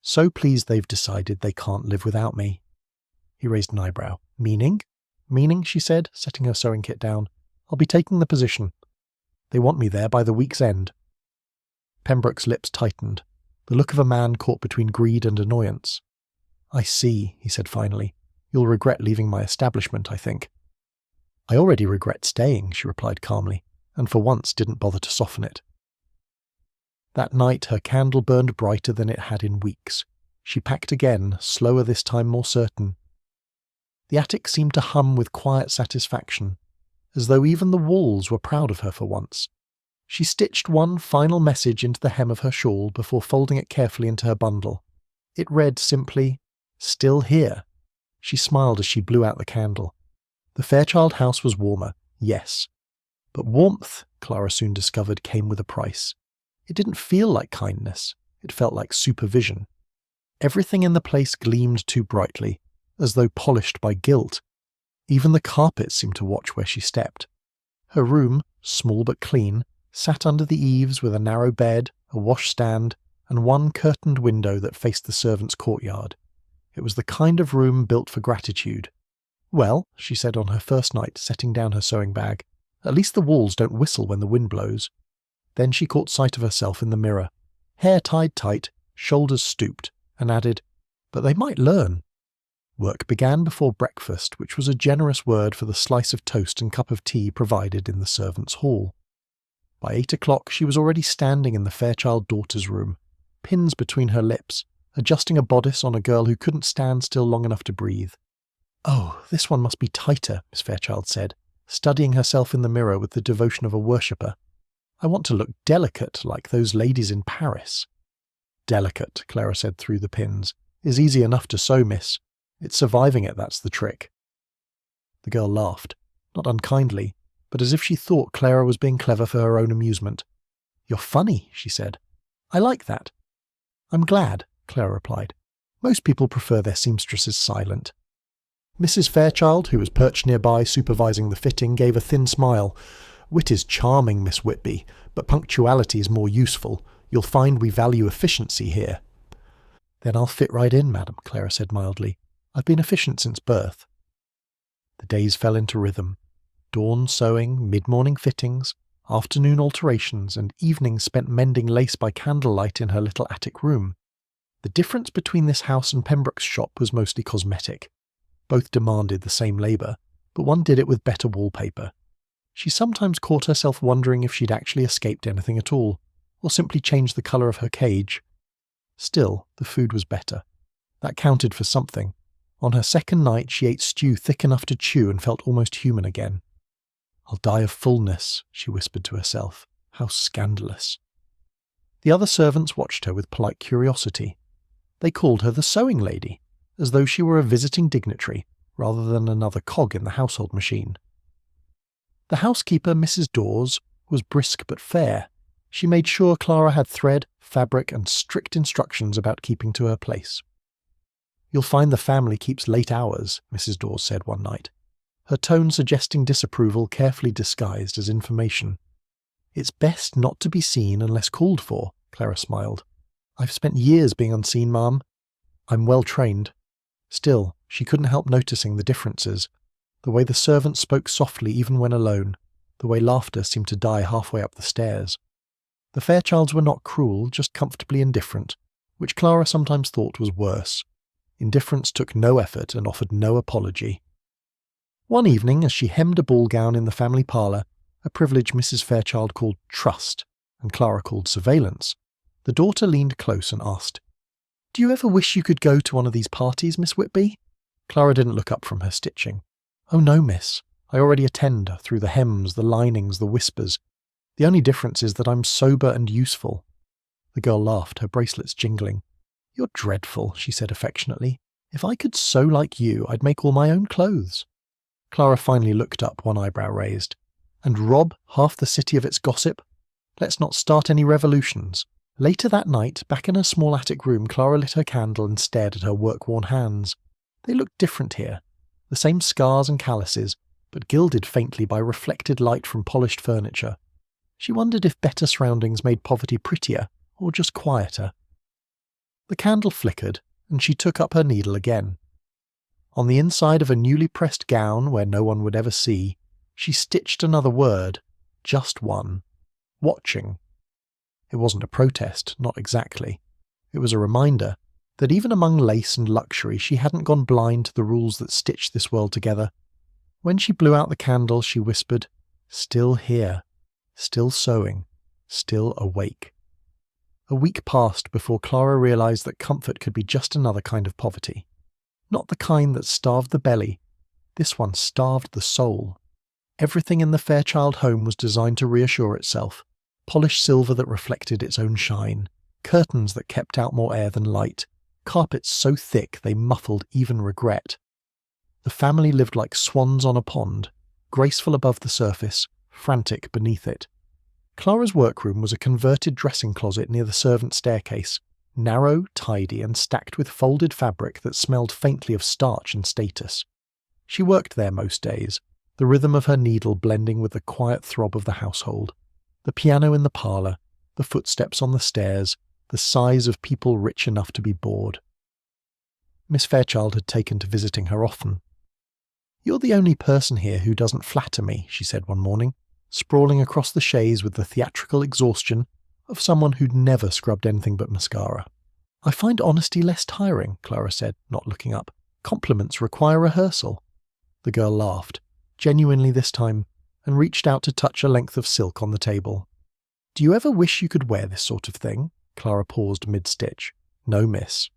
So pleased they've decided they can't live without me. He raised an eyebrow. Meaning? Meaning, she said, setting her sewing kit down. I'll be taking the position. They want me there by the week's end. Pembroke's lips tightened, the look of a man caught between greed and annoyance. I see, he said finally. You'll regret leaving my establishment, I think. I already regret staying, she replied calmly, and for once didn't bother to soften it. That night her candle burned brighter than it had in weeks. She packed again, slower this time, more certain. The attic seemed to hum with quiet satisfaction, as though even the walls were proud of her for once. She stitched one final message into the hem of her shawl before folding it carefully into her bundle. It read simply, Still here. She smiled as she blew out the candle. The Fairchild house was warmer, yes. But warmth, Clara soon discovered, came with a price. It didn't feel like kindness. It felt like supervision. Everything in the place gleamed too brightly, as though polished by guilt. Even the carpet seemed to watch where she stepped. Her room, small but clean, sat under the eaves with a narrow bed, a washstand, and one curtained window that faced the servants' courtyard. It was the kind of room built for gratitude. Well, she said on her first night, setting down her sewing bag, at least the walls don't whistle when the wind blows. Then she caught sight of herself in the mirror, hair tied tight, shoulders stooped, and added, But they might learn. Work began before breakfast, which was a generous word for the slice of toast and cup of tea provided in the servants' hall. By 8 o'clock she was already standing in the Fairchild daughter's room, pins between her lips, adjusting a bodice on a girl who couldn't stand still long enough to breathe. Oh, this one must be tighter, Miss Fairchild said, studying herself in the mirror with the devotion of a worshipper. I want to look delicate like those ladies in Paris. Delicate, Clara said through the pins, is easy enough to sew, miss. It's surviving it that's the trick. The girl laughed, not unkindly, but as if she thought Clara was being clever for her own amusement. You're funny, she said. I like that. I'm glad, Clara replied. Most people prefer their seamstresses silent. Mrs. Fairchild, who was perched nearby supervising the fitting, gave a thin smile. Wit is charming, Miss Whitby, but punctuality is more useful. You'll find we value efficiency here. Then I'll fit right in, madam, Clara said mildly. I've been efficient since birth. The days fell into rhythm. Dawn sewing, mid-morning fittings, afternoon alterations, and evenings spent mending lace by candlelight in her little attic room. The difference between this house and Pembroke's shop was mostly cosmetic. Both demanded the same labour, but one did it with better wallpaper. She sometimes caught herself wondering if she'd actually escaped anything at all, or simply changed the colour of her cage. Still, the food was better. That counted for something. On her second night she ate stew thick enough to chew and felt almost human again. I'll die of fullness, she whispered to herself. How scandalous. The other servants watched her with polite curiosity. They called her the sewing lady, as though she were a visiting dignitary, rather than another cog in the household machine. The housekeeper, Mrs. Dawes, was brisk but fair. She made sure Clara had thread, fabric, and strict instructions about keeping to her place. You'll find the family keeps late hours, Mrs. Dawes said one night, her tone suggesting disapproval carefully disguised as information. It's best not to be seen unless called for, Clara smiled. I've spent years being unseen, ma'am. I'm well trained. Still, she couldn't help noticing the differences. The way the servants spoke softly even when alone, the way laughter seemed to die halfway up the stairs. The Fairchilds were not cruel, just comfortably indifferent, which Clara sometimes thought was worse. Indifference took no effort and offered no apology. One evening, as she hemmed a ball gown in the family parlour, a privilege Mrs. Fairchild called trust, and Clara called surveillance, the daughter leaned close and asked, "Do you ever wish you could go to one of these parties, Miss Whitby?" Clara didn't look up from her stitching. "Oh no, miss. I already attend, through the hems, the linings, the whispers. The only difference is that I'm sober and useful." The girl laughed, her bracelets jingling. "You're dreadful," she said affectionately. "If I could sew like you, I'd make all my own clothes." Clara finally looked up, one eyebrow raised. "And rob half the city of its gossip? Let's not start any revolutions." Later that night, back in her small attic room, Clara lit her candle and stared at her work-worn hands. They looked different here. The same scars and calluses, but gilded faintly by reflected light from polished furniture. She wondered if better surroundings made poverty prettier, or just quieter. The candle flickered, and she took up her needle again. On the inside of a newly pressed gown, where no one would ever see, she stitched another word, just one. Watching. It wasn't a protest, not exactly. It was a reminder that even among lace and luxury she hadn't gone blind to the rules that stitched this world together. When she blew out the candle, she whispered, "Still here, still sewing, still awake." A week passed before Clara realised that comfort could be just another kind of poverty. Not the kind that starved the belly. This one starved the soul. Everything in the Fairchild home was designed to reassure itself. Polished silver that reflected its own shine, curtains that kept out more air than light, carpets so thick they muffled even regret. The family lived like swans on a pond, graceful above the surface, frantic beneath it. Clara's workroom was a converted dressing closet near the servant staircase, narrow, tidy, and stacked with folded fabric that smelled faintly of starch and status. She worked there most days, the rhythm of her needle blending with the quiet throb of the household. The piano in the parlour, the footsteps on the stairs, the sighs of people rich enough to be bored. Miss Fairchild had taken to visiting her often. "You're the only person here who doesn't flatter me," she said one morning, sprawling across the chaise with the theatrical exhaustion of someone who'd never scrubbed anything but mascara. "I find honesty less tiring," Clara said, not looking up. "Compliments require rehearsal." The girl laughed, genuinely this time, and reached out to touch a length of silk on the table. "Do you ever wish you could wear this sort of thing?" Clara paused mid-stitch. "No, miss.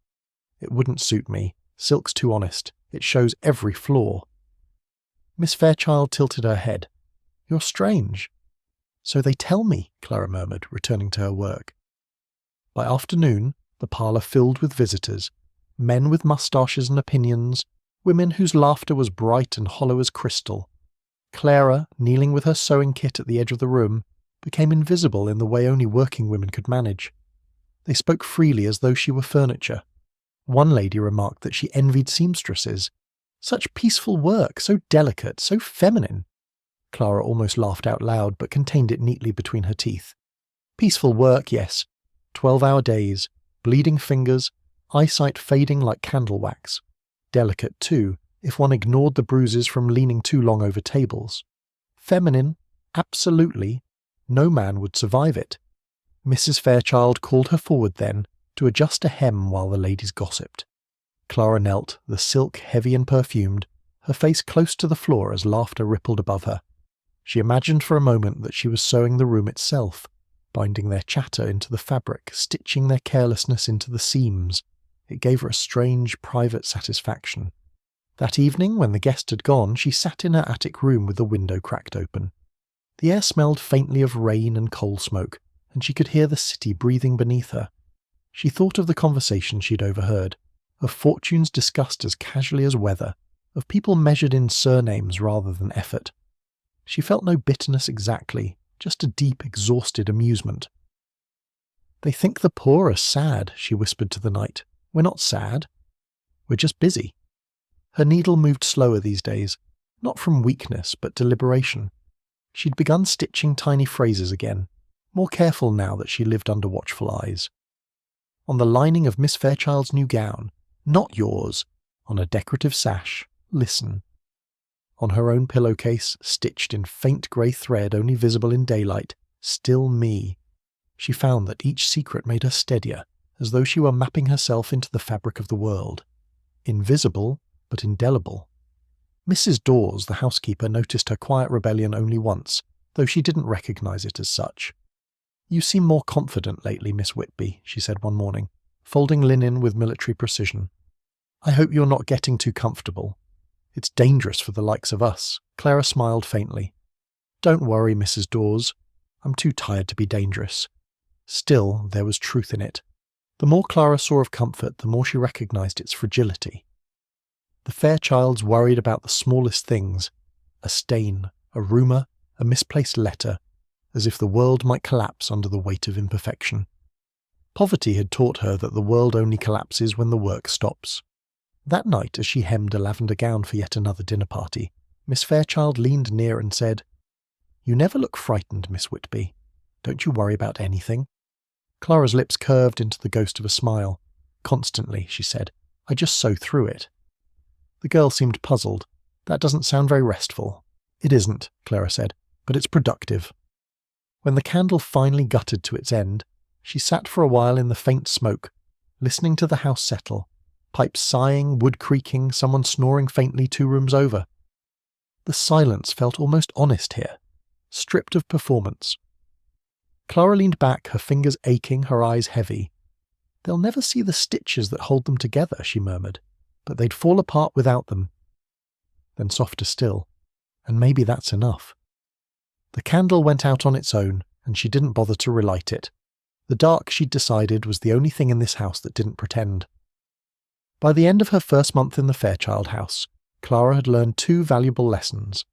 It wouldn't suit me. Silk's too honest. It shows every flaw." Miss Fairchild tilted her head. "You're strange." "So they tell me," Clara murmured, returning to her work. By afternoon, the parlour filled with visitors, men with moustaches and opinions, women whose laughter was bright and hollow as crystal. Clara, kneeling with her sewing kit at the edge of the room, became invisible in the way only working women could manage. They spoke freely as though she were furniture. One lady remarked that she envied seamstresses. Such peaceful work, so delicate, so feminine. Clara almost laughed out loud, but contained it neatly between her teeth. Peaceful work, yes. 12-hour days, bleeding fingers, eyesight fading like candle wax. Delicate, too, if one ignored the bruises from leaning too long over tables. Feminine, absolutely. No man would survive it. Mrs. Fairchild called her forward then, to adjust a hem while the ladies gossiped. Clara knelt, the silk heavy and perfumed, her face close to the floor as laughter rippled above her. She imagined for a moment that she was sewing the room itself, binding their chatter into the fabric, stitching their carelessness into the seams. It gave her a strange, private satisfaction. That evening, when the guest had gone, she sat in her attic room with the window cracked open. The air smelled faintly of rain and coal smoke, and she could hear the city breathing beneath her. She thought of the conversation she'd overheard, of fortunes discussed as casually as weather, of people measured in surnames rather than effort. She felt no bitterness exactly, just a deep, exhausted amusement. "They think the poor are sad," she whispered to the night. "We're not sad. We're just busy." Her needle moved slower these days, not from weakness but deliberation. She'd begun stitching tiny phrases again, more careful now that she lived under watchful eyes. On the lining of Miss Fairchild's new gown, Not yours. On a decorative sash, listen. On her own pillowcase, stitched in faint grey thread only visible in daylight, still me. She found that each secret made her steadier, as though she were mapping herself into the fabric of the world. Invisible, but indelible. Mrs. Dawes, the housekeeper, noticed her quiet rebellion only once, though she didn't recognise it as such. "You seem more confident lately, Miss Whitby," she said one morning, folding linen with military precision. "I hope you're not getting too comfortable. It's dangerous for the likes of us." Clara smiled faintly. "Don't worry, Mrs. Dawes. I'm too tired to be dangerous." Still, there was truth in it. The more Clara saw of comfort, the more she recognised its fragility. The Fairchilds worried about the smallest things, a stain, a rumour, a misplaced letter, as if the world might collapse under the weight of imperfection. Poverty had taught her that the world only collapses when the work stops. That night, as she hemmed a lavender gown for yet another dinner party, Miss Fairchild leaned near and said, "You never look frightened, Miss Whitby. Don't you worry about anything?" Clara's lips curved into the ghost of a smile. "Constantly," she said. "I just sew through it." The girl seemed puzzled. "That doesn't sound very restful." "It isn't," Clara said, "but it's productive." When the candle finally guttered to its end, she sat for a while in the faint smoke, listening to the house settle, pipes sighing, wood creaking, someone snoring faintly 2 rooms over. The silence felt almost honest here, stripped of performance. Clara leaned back, her fingers aching, her eyes heavy. "They'll never see the stitches that hold them together," she murmured, "but they'd fall apart without them." Then softer still, "And maybe that's enough." The candle went out on its own, and she didn't bother to relight it. The dark, she'd decided, was the only thing in this house that didn't pretend. By the end of her first month in the Fairchild house, Clara had learned 2 valuable lessons.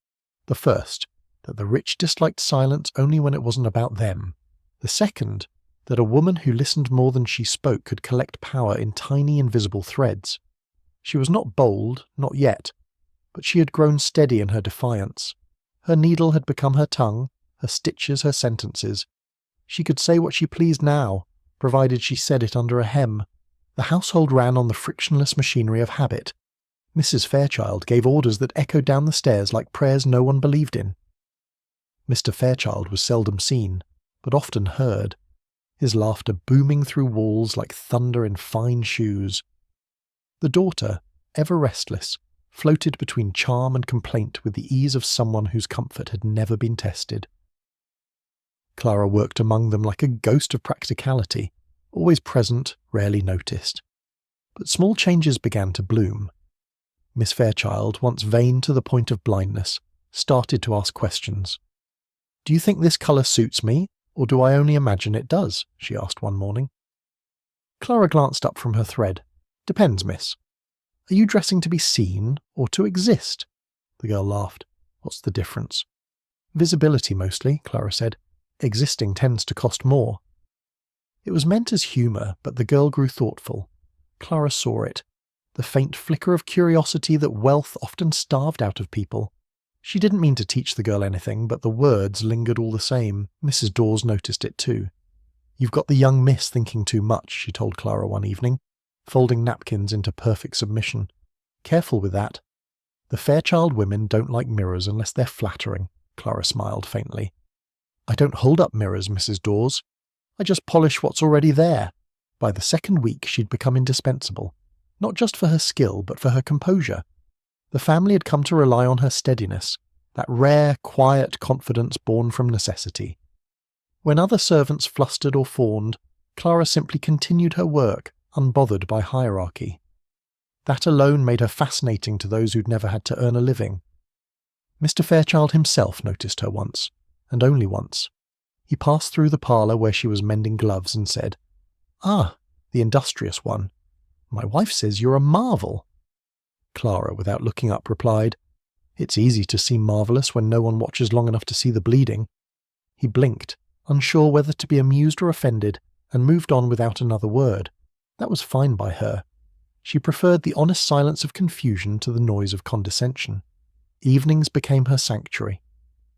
The first, that the rich disliked silence only when it wasn't about them. The second, that a woman who listened more than she spoke could collect power in tiny invisible threads. She was not bold, not yet, but she had grown steady in her defiance. Her needle had become her tongue, her stitches her sentences. She could say what she pleased now, provided she said it under a hem. The household ran on the frictionless machinery of habit. Mrs. Fairchild gave orders that echoed down the stairs like prayers no one believed in. Mr. Fairchild was seldom seen, but often heard, his laughter booming through walls like thunder in fine shoes. The daughter, ever restless, floated between charm and complaint with the ease of someone whose comfort had never been tested. Clara worked among them like a ghost of practicality, always present, rarely noticed. But small changes began to bloom. Miss Fairchild, once vain to the point of blindness, started to ask questions. "Do you think this colour suits me, or do I only imagine it does?" she asked one morning. Clara glanced up from her thread. "Depends, miss. Are you dressing to be seen, or to exist?" The girl laughed. "What's the difference?" "Visibility mostly," Clara said. "Existing tends to cost more." It was meant as humour, but the girl grew thoughtful. Clara saw it, the faint flicker of curiosity that wealth often starved out of people. She didn't mean to teach the girl anything, but the words lingered all the same. Mrs. Dawes noticed it too. "You've got the young miss thinking too much," she told Clara one evening, folding napkins into perfect submission. "Careful with that. The Fairchild women don't like mirrors unless they're flattering." Clara smiled faintly. "I don't hold up mirrors, Mrs. Dawes. I just polish what's already there." By the second week she'd become indispensable, not just for her skill, but for her composure. The family had come to rely on her steadiness, that rare, quiet confidence born from necessity. When other servants flustered or fawned, Clara simply continued her work, unbothered by hierarchy. That alone made her fascinating to those who'd never had to earn a living. Mr. Fairchild himself noticed her once, and only once. He passed through the parlour where she was mending gloves and said, "Ah, the industrious one. My wife says you're a marvel." Clara, without looking up, replied, "It's easy to seem marvellous when no one watches long enough to see the bleeding." He blinked, unsure whether to be amused or offended, and moved on without another word. That was fine by her. She preferred the honest silence of confusion to the noise of condescension. Evenings became her sanctuary.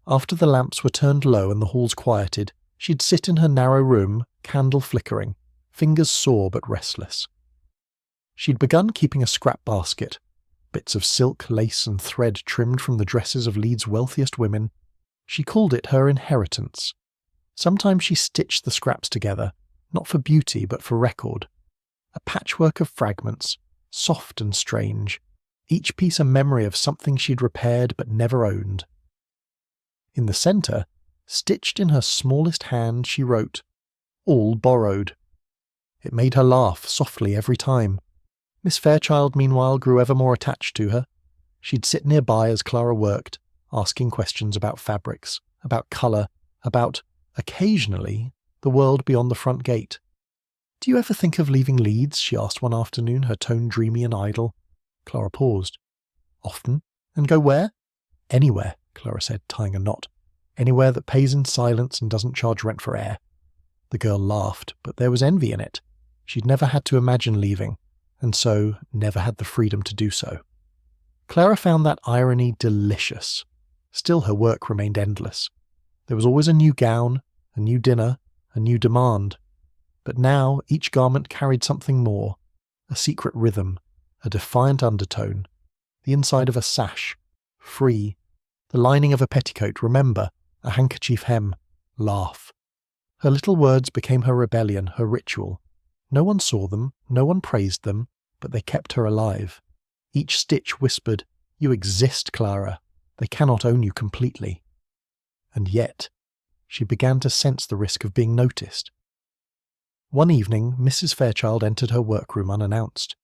After the lamps were turned low and the halls quieted, she'd sit in her narrow room, candle flickering, fingers sore but restless. She'd begun keeping a scrap basket, bits of silk, lace and thread trimmed from the dresses of Leeds' wealthiest women. She called it her inheritance. Sometimes she stitched the scraps together, not for beauty but for record. A patchwork of fragments, soft and strange, each piece a memory of something she'd repaired but never owned. In the centre, stitched in her smallest hand, she wrote, "All borrowed." It made her laugh softly every time. Miss Fairchild, meanwhile, grew ever more attached to her. She'd sit nearby as Clara worked, asking questions about fabrics, about colour, about, occasionally, the world beyond the front gate. "Do you ever think of leaving Leeds?" she asked one afternoon, her tone dreamy and idle. Clara paused. "Often. And go where?" "Anywhere," Clara said, tying a knot. "Anywhere that pays in silence and doesn't charge rent for air." The girl laughed, but there was envy in it. She'd never had to imagine leaving, and so never had the freedom to do so. Clara found that irony delicious. Still, her work remained endless. There was always a new gown, a new dinner, a new demand. But now each garment carried something more, a secret rhythm, a defiant undertone, the inside of a sash, free, the lining of a petticoat, remember, a handkerchief hem, laugh. Her little words became her rebellion, her ritual. No one saw them, no one praised them, but they kept her alive. Each stitch whispered, "You exist, Clara. They cannot own you completely." And yet, she began to sense the risk of being noticed. One evening, Mrs. Fairchild entered her workroom unannounced.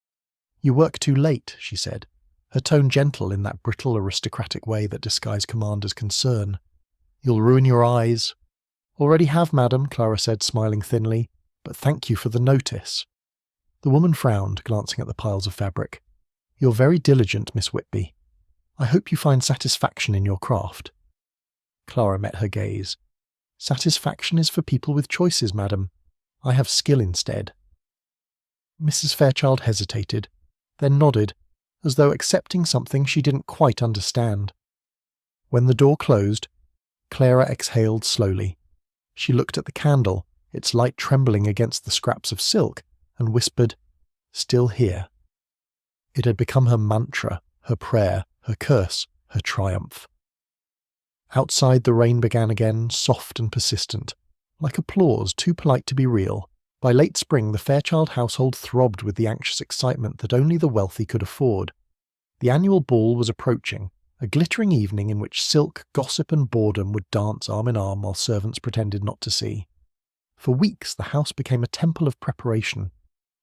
"You work too late," she said, her tone gentle in that brittle aristocratic way that disguised commander's concern. "You'll ruin your eyes." "Already have, madam," Clara said, smiling thinly, "but thank you for the notice." The woman frowned, glancing at the piles of fabric. "You're very diligent, Miss Whitby. I hope you find satisfaction in your craft." Clara met her gaze. "Satisfaction is for people with choices, madam. I have skill instead." Mrs. Fairchild hesitated, then nodded, as though accepting something she didn't quite understand. When the door closed, Clara exhaled slowly. She looked at the candle, its light trembling against the scraps of silk, and whispered, "Still here." It had become her mantra, her prayer, her curse, her triumph. Outside, the rain began again, soft and persistent, like applause too polite to be real. By late spring, the Fairchild household throbbed with the anxious excitement that only the wealthy could afford. The annual ball was approaching, a glittering evening in which silk, gossip and boredom would dance arm in arm while servants pretended not to see. For weeks the house became a temple of preparation.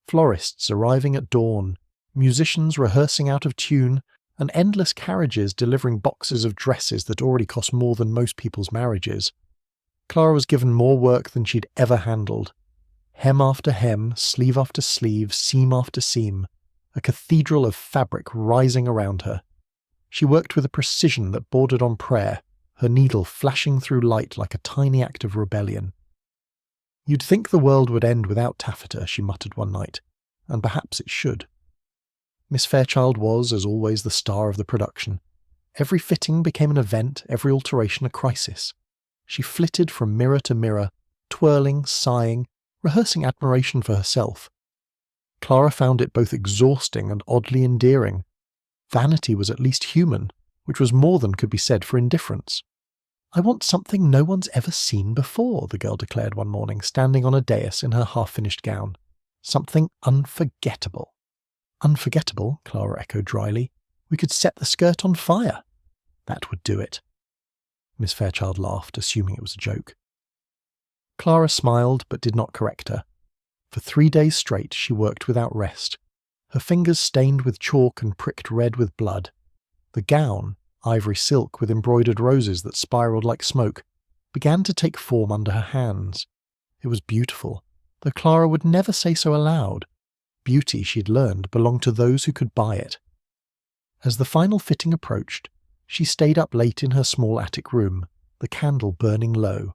Florists arriving at dawn, musicians rehearsing out of tune, and endless carriages delivering boxes of dresses that already cost more than most people's marriages. Clara was given more work than she'd ever handled. Hem after hem, sleeve after sleeve, seam after seam, a cathedral of fabric rising around her. She worked with a precision that bordered on prayer, her needle flashing through light like a tiny act of rebellion. "You'd think the world would end without taffeta," she muttered one night, "and perhaps it should." Miss Fairchild was, as always, the star of the production. Every fitting became an event, every alteration a crisis. She flitted from mirror to mirror, twirling, sighing, rehearsing admiration for herself. Clara found it both exhausting and oddly endearing. Vanity was at least human, which was more than could be said for indifference. "I want something no one's ever seen before," the girl declared one morning, standing on a dais in her half-finished gown. "Something unforgettable." "Unforgettable?" Clara echoed dryly. "We could set the skirt on fire." "That would do it." Miss Fairchild laughed, assuming it was a joke. Clara smiled, but did not correct her. For 3 days straight she worked without rest, her fingers stained with chalk and pricked red with blood. The gown, ivory silk with embroidered roses that spiraled like smoke, began to take form under her hands. It was beautiful, though Clara would never say so aloud. Beauty, she'd learned, belonged to those who could buy it. As the final fitting approached, she stayed up late in her small attic room, the candle burning low.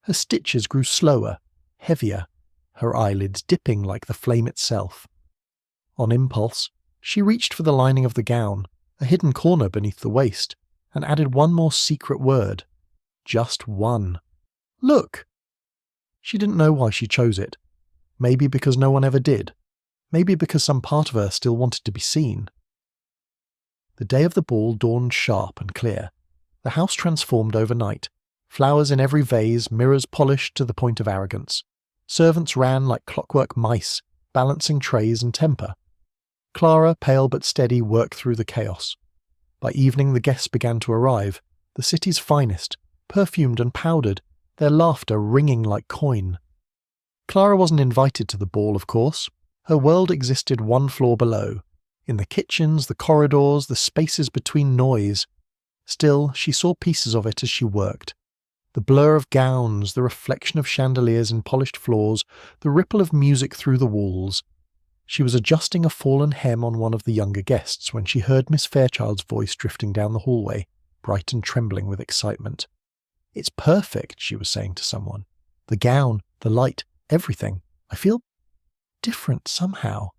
Her stitches grew slower, heavier, her eyelids dipping like the flame itself. On impulse, she reached for the lining of the gown, a hidden corner beneath the waist, and added one more secret word. Just one. "Look!" She didn't know why she chose it. Maybe because no one ever did. Maybe because some part of her still wanted to be seen. The day of the ball dawned sharp and clear. The house transformed overnight. Flowers in every vase, mirrors polished to the point of arrogance. Servants ran like clockwork mice, balancing trays and temper. Clara, pale but steady, worked through the chaos. By evening the guests began to arrive, the city's finest, perfumed and powdered, their laughter ringing like coin. Clara wasn't invited to the ball, of course. Her world existed one floor below, in the kitchens, the corridors, the spaces between noise. Still, she saw pieces of it as she worked. The blur of gowns, the reflection of chandeliers in polished floors, the ripple of music through the walls. She was adjusting a fallen hem on one of the younger guests when she heard Miss Fairchild's voice drifting down the hallway, bright and trembling with excitement. "It's perfect," she was saying to someone. "The gown, the light, everything. I feel different somehow."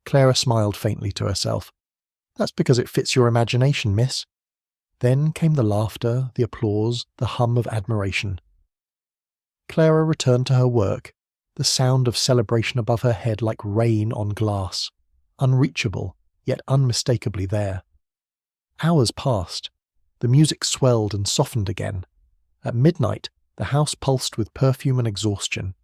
Clara smiled faintly to herself. "That's because it fits your imagination, miss." Then came the laughter, the applause, the hum of admiration. Clara returned to her work, the sound of celebration above her head like rain on glass, unreachable, yet unmistakably there. Hours passed. The music swelled and softened again. At midnight, the house pulsed with perfume and exhaustion.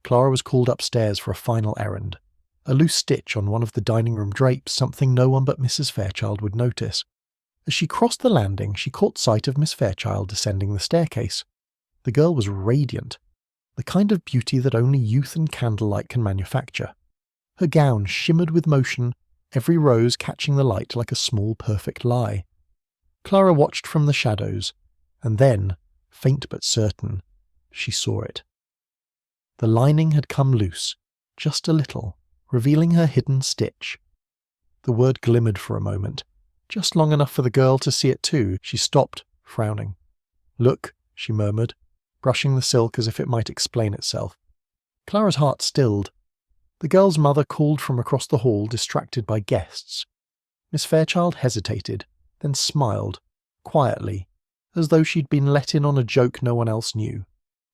Clara was called upstairs for a final errand. A loose stitch on one of the dining room drapes, something no one but Mrs. Fairchild would notice. As she crossed the landing, she caught sight of Miss Fairchild descending the staircase. The girl was radiant, the kind of beauty that only youth and candlelight can manufacture. Her gown shimmered with motion, every rose catching the light like a small perfect lie. Clara watched from the shadows, and then, faint but certain, she saw it. The lining had come loose, just a little, revealing her hidden stitch. The word glimmered for a moment, just long enough for the girl to see it too. She stopped, frowning. "Look," she murmured, brushing the silk as if it might explain itself. Clara's heart stilled. The girl's mother called from across the hall, distracted by guests. Miss Fairchild hesitated, then smiled, quietly, as though she'd been let in on a joke no one else knew.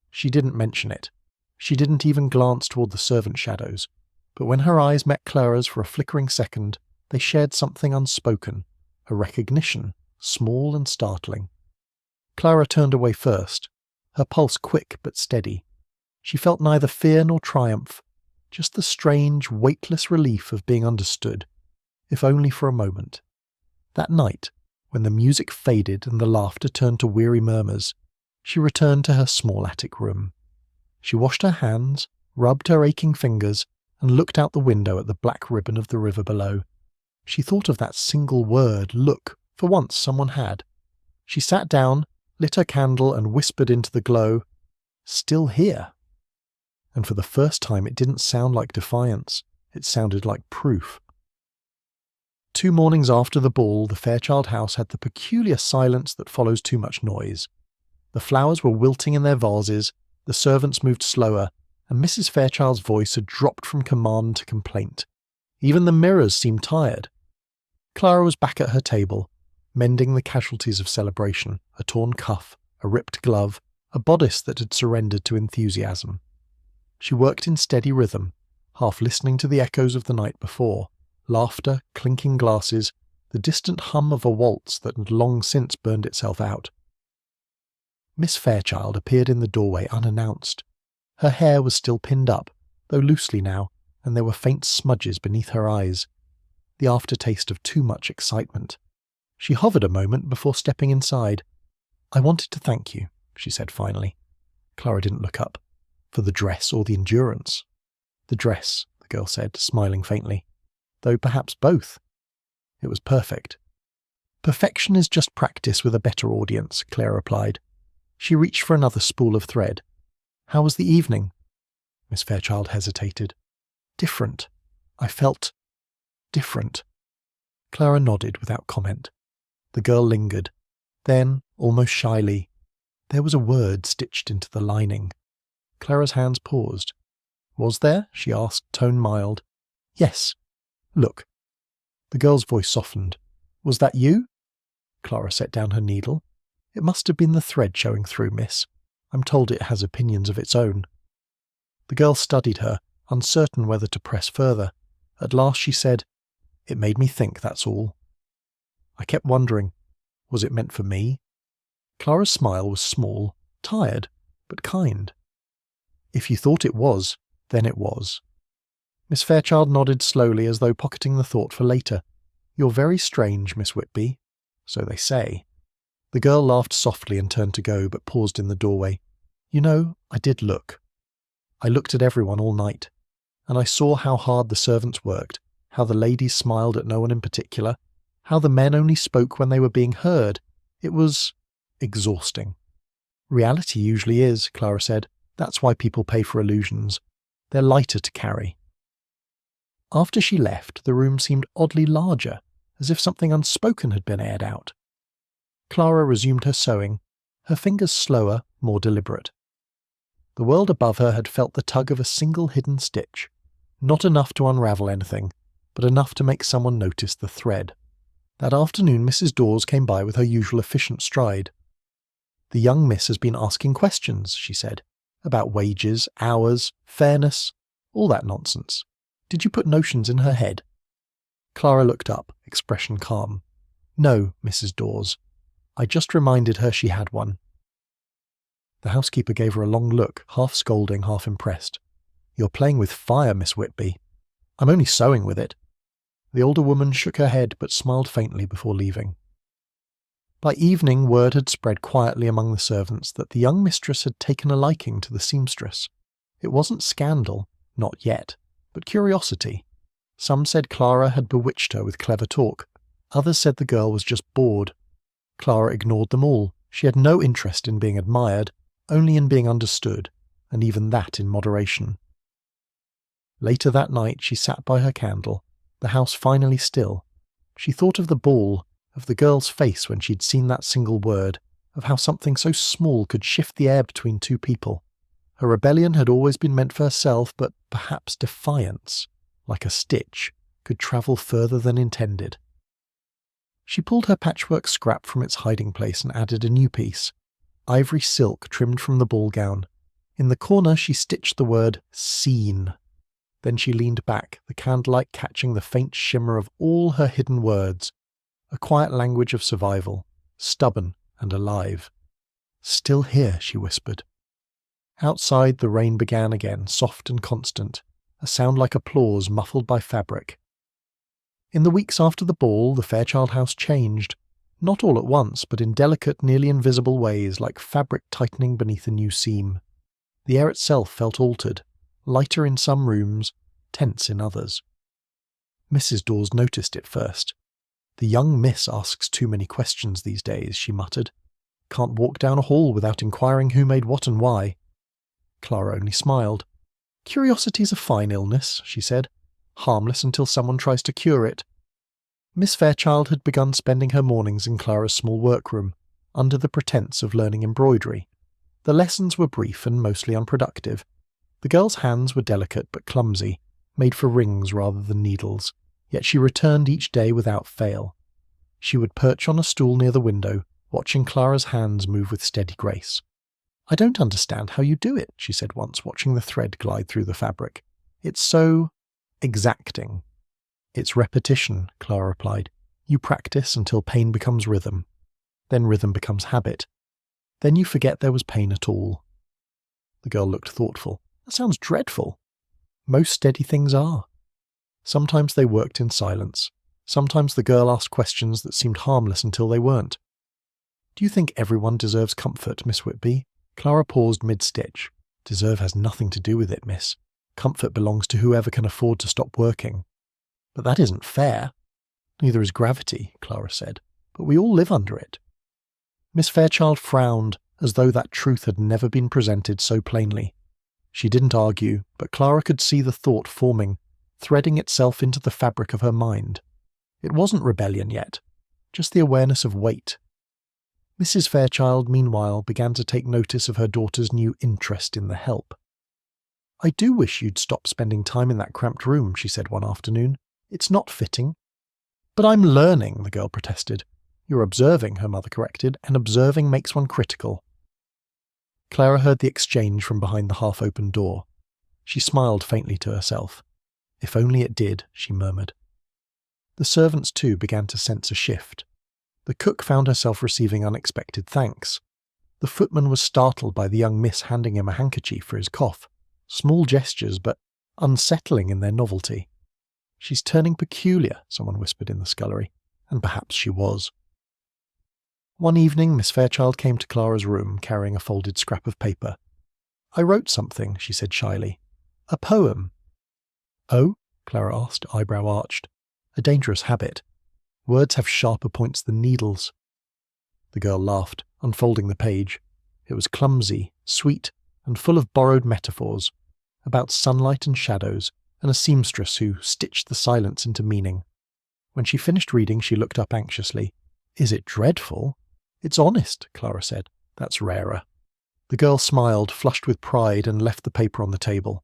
She didn't mention it. She didn't even glance toward the servant shadows. But when her eyes met Clara's for a flickering second, they shared something unspoken, a recognition, small and startling. Clara turned away first, her pulse quick but steady. She felt neither fear nor triumph, just the strange, weightless relief of being understood, if only for a moment. That night, when the music faded and the laughter turned to weary murmurs, she returned to her small attic room. She washed her hands, rubbed her aching fingers, and looked out the window at the black ribbon of the river below. She thought of that single word, look. For once someone had. She sat down, lit her candle, and whispered into the glow, "Still here." And for the first time it didn't sound like defiance. It sounded like proof. 2 mornings after the ball, the Fairchild house had the peculiar silence that follows too much noise. The flowers were wilting in their vases, the servants moved slower, and Mrs. Fairchild's voice had dropped from command to complaint. Even the mirrors seemed tired. Clara was back at her table, mending the casualties of celebration, a torn cuff, a ripped glove, a bodice that had surrendered to enthusiasm. She worked in steady rhythm, half listening to the echoes of the night before, laughter, clinking glasses, the distant hum of a waltz that had long since burned itself out. Miss Fairchild appeared in the doorway unannounced. Her hair was still pinned up, though loosely now, and there were faint smudges beneath her eyes, the aftertaste of too much excitement. She hovered a moment before stepping inside. "I wanted to thank you," she said finally. Clara didn't look up. "For the dress or the endurance?" "The dress," the girl said, smiling faintly. "Though perhaps both." It was perfect. "Perfection is just practice with a better audience," Claire replied. She reached for another spool of thread. "How was the evening?" Miss Fairchild hesitated. "Different. I felt different." Clara nodded without comment. The girl lingered. Then, almost shyly, there was a word stitched into the lining. Clara's hands paused. "Was there?" she asked, tone mild. "Yes. Look." The girl's voice softened. "Was that you?" Clara set down her needle. "It must have been the thread showing through, miss. I'm told it has opinions of its own." The girl studied her, uncertain whether to press further. At last she said, "It made me think, that's all." I kept wondering, was it meant for me? Clara's smile was small, tired, but kind. If you thought it was, then it was. Miss Fairchild nodded slowly as though pocketing the thought for later. "You're very strange, Miss Whitby." "So they say." The girl laughed softly and turned to go, but paused in the doorway. "You know, I did look. I looked at everyone all night, and I saw how hard the servants worked, how the ladies smiled at no one in particular, how the men only spoke when they were being heard. It was exhausting." "Reality usually is," Clara said. "That's why people pay for illusions. They're lighter to carry." After she left, the room seemed oddly larger, as if something unspoken had been aired out. Clara resumed her sewing, her fingers slower, more deliberate. The world above her had felt the tug of a single hidden stitch, not enough to unravel anything, but enough to make someone notice the thread. That afternoon Mrs. Dawes came by with her usual efficient stride. "The young miss has been asking questions," she said, "about wages, hours, fairness, all that nonsense. Did you put notions in her head?" Clara looked up, expression calm. "No, Mrs. Dawes. I just reminded her she had one." The housekeeper gave her a long look, half scolding, half impressed. "You're playing with fire, Miss Whitby." "I'm only sewing with it." The older woman shook her head but smiled faintly before leaving. By evening word had spread quietly among the servants that the young mistress had taken a liking to the seamstress. It wasn't scandal, not yet, but curiosity. Some said Clara had bewitched her with clever talk. Others said the girl was just bored. Clara ignored them all. She had no interest in being admired, only in being understood, and even that in moderation. Later that night she sat by her candle, the house finally still. She thought of the ball, of the girl's face when she'd seen that single word, of how something so small could shift the air between two people. Her rebellion had always been meant for herself, but perhaps defiance, like a stitch, could travel further than intended. She pulled her patchwork scrap from its hiding place and added a new piece, ivory silk trimmed from the ball gown. In the corner she stitched the word "seen." Then she leaned back, the candlelight catching the faint shimmer of all her hidden words, a quiet language of survival, stubborn and alive. "Still here," she whispered. Outside the rain began again, soft and constant, a sound like applause muffled by fabric. In the weeks after the ball, the Fairchild house changed, not all at once, but in delicate, nearly invisible ways, like fabric tightening beneath a new seam. The air itself felt altered, lighter in some rooms, tense in others. Mrs. Dawes noticed it first. "The young miss asks too many questions these days," she muttered. "Can't walk down a hall without inquiring who made what and why." Clara only smiled. "Curiosity's a fine illness," she said. "Harmless until someone tries to cure it." Miss Fairchild had begun spending her mornings in Clara's small workroom, under the pretence of learning embroidery. The lessons were brief and mostly unproductive. The girl's hands were delicate but clumsy, made for rings rather than needles, yet she returned each day without fail. She would perch on a stool near the window, watching Clara's hands move with steady grace. "I don't understand how you do it," she said once, watching the thread glide through the fabric. "It's so exacting." "It's repetition," Clara replied. "You practice until pain becomes rhythm. Then rhythm becomes habit. Then you forget there was pain at all." The girl looked thoughtful. "That sounds dreadful." "Most steady things are." Sometimes they worked in silence. Sometimes the girl asked questions that seemed harmless until they weren't. "Do you think everyone deserves comfort, Miss Whitby?" Clara paused mid-stitch. "Deserve has nothing to do with it, miss. Comfort belongs to whoever can afford to stop working." "But that isn't fair." "Neither is gravity," Clara said. "But we all live under it." Miss Fairchild frowned, as though that truth had never been presented so plainly. She didn't argue, but Clara could see the thought forming, threading itself into the fabric of her mind. It wasn't rebellion yet, just the awareness of weight. Mrs. Fairchild, meanwhile, began to take notice of her daughter's new interest in the help. "I do wish you'd stop spending time in that cramped room," she said one afternoon. "It's not fitting." "But I'm learning," the girl protested. "You're observing," her mother corrected, "and observing makes one critical." Clara heard the exchange from behind the half-open door. She smiled faintly to herself. If only it did, she murmured. The servants too began to sense a shift. The cook found herself receiving unexpected thanks. The footman was startled by the young miss handing him a handkerchief for his cough. Small gestures, but unsettling in their novelty. "She's turning peculiar," someone whispered in the scullery, and perhaps she was. One evening Miss Fairchild came to Clara's room carrying a folded scrap of paper. "I wrote something," she said shyly. "A poem." "Oh?" Clara asked, eyebrow arched. A dangerous habit. Words have sharper points than needles. The girl laughed, unfolding the page. It was clumsy, sweet, and full of borrowed metaphors, about sunlight and shadows, and a seamstress who stitched the silence into meaning. When she finished reading, she looked up anxiously. "Is it dreadful?" "It's honest," Clara said. "That's rarer." The girl smiled, flushed with pride, and left the paper on the table.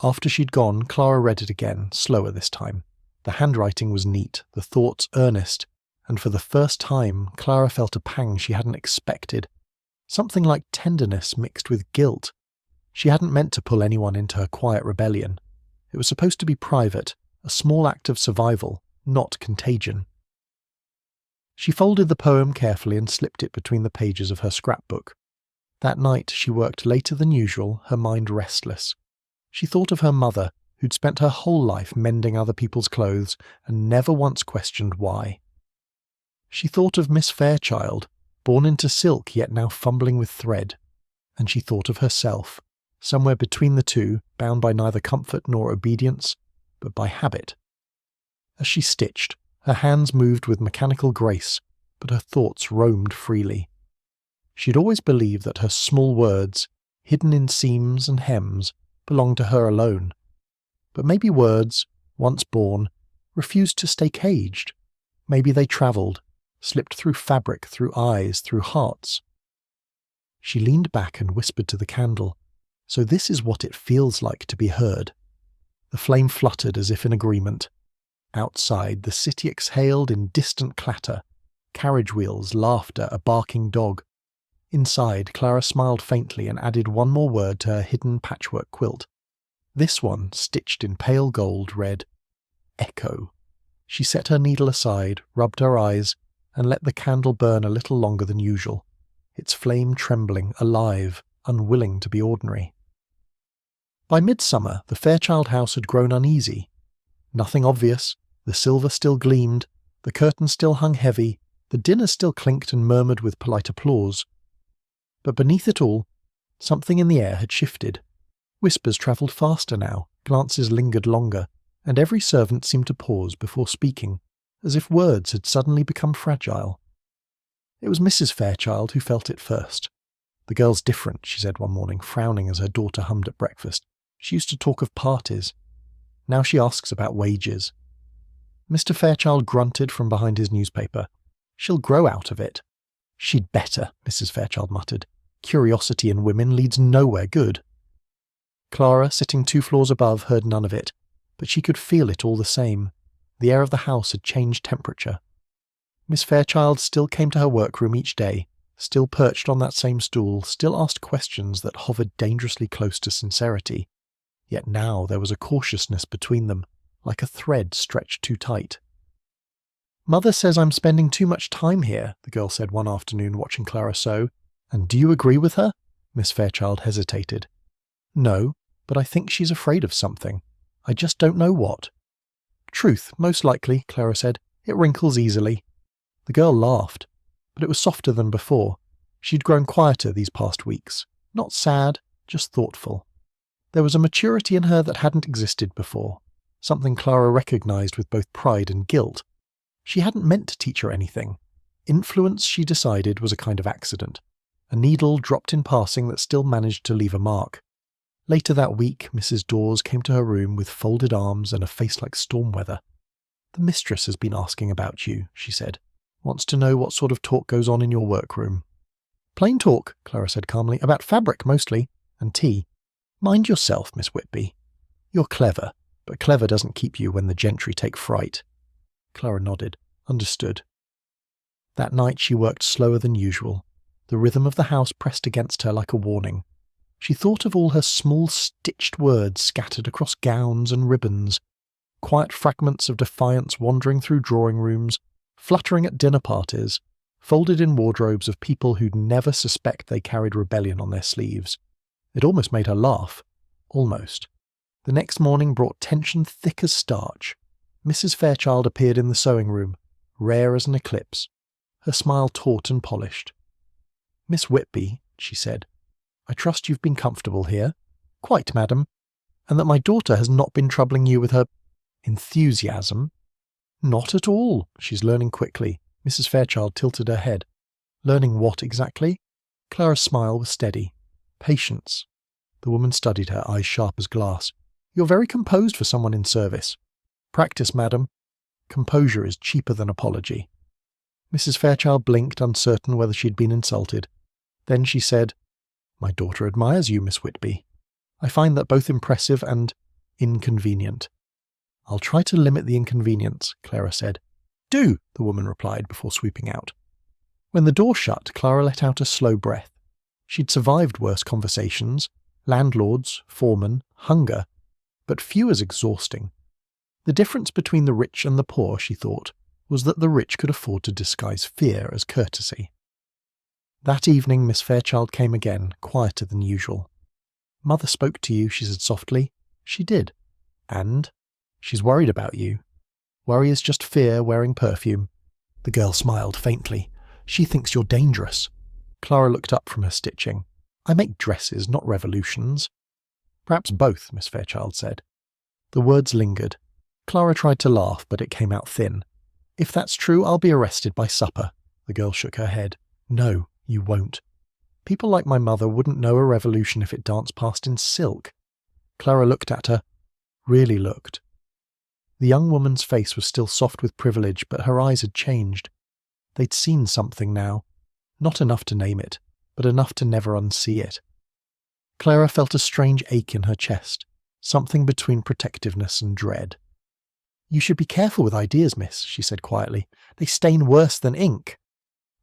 After she'd gone, Clara read it again, slower this time. The handwriting was neat, the thoughts earnest, and for the first time Clara felt a pang she hadn't expected. Something like tenderness mixed with guilt. She hadn't meant to pull anyone into her quiet rebellion. It was supposed to be private, a small act of survival, not contagion. She folded the poem carefully and slipped it between the pages of her scrapbook. That night she worked later than usual, her mind restless. She thought of her mother, who'd spent her whole life mending other people's clothes and never once questioned why. She thought of Miss Fairchild, born into silk yet now fumbling with thread. And she thought of herself, somewhere between the two, bound by neither comfort nor obedience, but by habit. As she stitched, her hands moved with mechanical grace, but her thoughts roamed freely. She'd always believed that her small words, hidden in seams and hems, belonged to her alone. But maybe words, once born, refused to stay caged. Maybe they travelled, slipped through fabric, through eyes, through hearts. She leaned back and whispered to the candle, "So this is what it feels like to be heard." The flame fluttered as if in agreement. Outside, the city exhaled in distant clatter, carriage wheels, laughter, a barking dog. Inside, Clara smiled faintly and added one more word to her hidden patchwork quilt. This one, stitched in pale gold, read, "Echo." She set her needle aside, rubbed her eyes, and let the candle burn a little longer than usual, its flame trembling, alive, unwilling to be ordinary. By midsummer, the Fairchild house had grown uneasy. Nothing obvious, the silver still gleamed, the curtains still hung heavy, the dinner still clinked and murmured with polite applause. But beneath it all, something in the air had shifted. Whispers travelled faster now, glances lingered longer, and every servant seemed to pause before speaking, as if words had suddenly become fragile. It was Mrs. Fairchild who felt it first. "The girl's different," she said one morning, frowning as her daughter hummed at breakfast. "She used to talk of parties. Now she asks about wages." Mr. Fairchild grunted from behind his newspaper. "She'll grow out of it." "She'd better," Mrs. Fairchild muttered. "Curiosity in women leads nowhere good." Clara, sitting 2 floors above, heard none of it, but she could feel it all the same. The air of the house had changed temperature. Miss Fairchild still came to her workroom each day, still perched on that same stool, still asked questions that hovered dangerously close to sincerity. Yet now there was a cautiousness between them, like a thread stretched too tight. "Mother says I'm spending too much time here," the girl said one afternoon watching Clara sew. "And do you agree with her?" Miss Fairchild hesitated. "No, but I think she's afraid of something. I just don't know what." "Truth, most likely," Clara said. "It wrinkles easily." The girl laughed, but it was softer than before. She'd grown quieter these past weeks. Not sad, just thoughtful. There was a maturity in her that hadn't existed before, something Clara recognised with both pride and guilt. She hadn't meant to teach her anything. Influence, she decided, was a kind of accident. A needle dropped in passing that still managed to leave a mark. Later that week, Mrs. Dawes came to her room with folded arms and a face like storm weather. "The mistress has been asking about you," she said. "Wants to know what sort of talk goes on in your workroom." "Plain talk," Clara said calmly, "about fabric mostly, and tea. Mind yourself, Miss Whitby. You're clever, but clever doesn't keep you when the gentry take fright." Clara nodded, understood. That night she worked slower than usual. The rhythm of the house pressed against her like a warning. She thought of all her small stitched words scattered across gowns and ribbons, quiet fragments of defiance wandering through drawing rooms, fluttering at dinner parties, folded in wardrobes of people who'd never suspect they carried rebellion on their sleeves. It almost made her laugh. Almost. The next morning brought tension thick as starch. Mrs. Fairchild appeared in the sewing room, rare as an eclipse, her smile taut and polished. "Miss Whitby," she said, "I trust you've been comfortable here?" "Quite, madam. And that my daughter has not been troubling you with her enthusiasm?" "Not at all. She's learning quickly." Mrs. Fairchild tilted her head. "Learning what exactly?" Clara's smile was steady. "Patience." The woman studied her, eyes sharp as glass. "You're very composed for someone in service." "Practice, madam. Composure is cheaper than apology." Mrs. Fairchild blinked, uncertain whether she'd been insulted. Then she said, "My daughter admires you, Miss Whitby. I find that both impressive and inconvenient." "I'll try to limit the inconvenience," Clara said. "Do," the woman replied before sweeping out. When the door shut, Clara let out a slow breath. She'd survived worse conversations, landlords, foremen, hunger, but few as exhausting. The difference between the rich and the poor, she thought, was that the rich could afford to disguise fear as courtesy. That evening Miss Fairchild came again, quieter than usual. "Mother spoke to you," she said softly. "She did. And? She's worried about you. Worry is just fear wearing perfume." The girl smiled faintly. "She thinks you're dangerous." Clara looked up from her stitching. "I make dresses, not revolutions." "Perhaps both," Miss Fairchild said. The words lingered. Clara tried to laugh, but it came out thin. "If that's true, I'll be arrested by supper." The girl shook her head. "No, you won't. People like my mother wouldn't know a revolution if it danced past in silk." Clara looked at her. Really looked. The young woman's face was still soft with privilege, but her eyes had changed. They'd seen something now. Not enough to name it, but enough to never unsee it. Clara felt a strange ache in her chest, something between protectiveness and dread. "You should be careful with ideas, miss," she said quietly. "They stain worse than ink."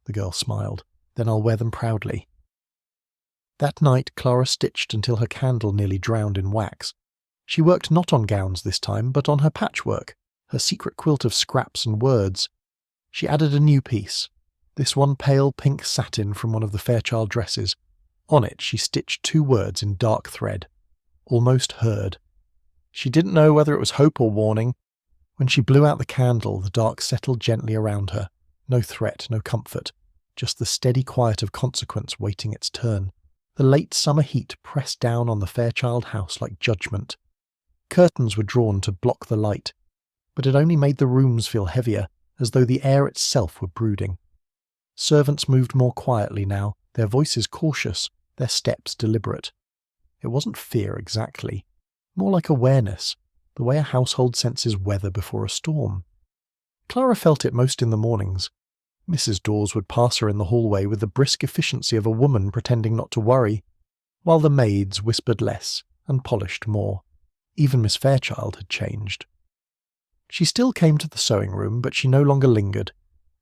The girl smiled. "Then I'll wear them proudly." That night Clara stitched until her candle nearly drowned in wax. She worked not on gowns this time, but on her patchwork, her secret quilt of scraps and words. She added a new piece, this one pale pink satin from one of the Fairchild dresses. On it she stitched 2 words in dark thread. Almost heard. She didn't know whether it was hope or warning. When she blew out the candle, the dark settled gently around her. No threat, no comfort, just the steady quiet of consequence waiting its turn. The late summer heat pressed down on the Fairchild house like judgment. Curtains were drawn to block the light, but it only made the rooms feel heavier, as though the air itself were brooding. Servants moved more quietly now, their voices cautious, their steps deliberate. It wasn't fear exactly, more like awareness, the way a household senses weather before a storm. Clara felt it most in the mornings. Mrs. Dawes would pass her in the hallway with the brisk efficiency of a woman pretending not to worry, while the maids whispered less and polished more. Even Miss Fairchild had changed. She still came to the sewing room, but she no longer lingered.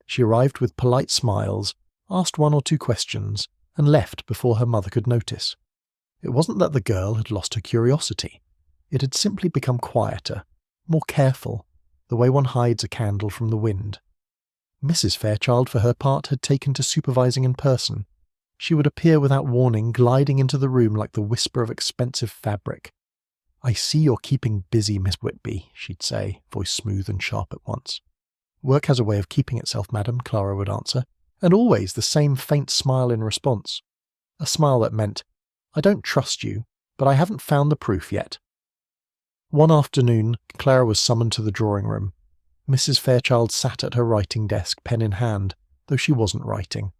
She arrived with polite smiles, asked 1 or 2 questions, and left before her mother could notice. It wasn't that the girl had lost her curiosity. It had simply become quieter, more careful, the way one hides a candle from the wind. Mrs. Fairchild, for her part, had taken to supervising in person. She would appear without warning, gliding into the room like the whisper of expensive fabric. "I see you're keeping busy, Miss Whitby," she'd say, voice smooth and sharp at once. "Work has a way of keeping itself, madam," Clara would answer, and always the same faint smile in response. A smile that meant, "I don't trust you, but I haven't found the proof yet." One afternoon, Clara was summoned to the drawing room. Mrs. Fairchild sat at her writing desk, pen in hand, though she wasn't writing.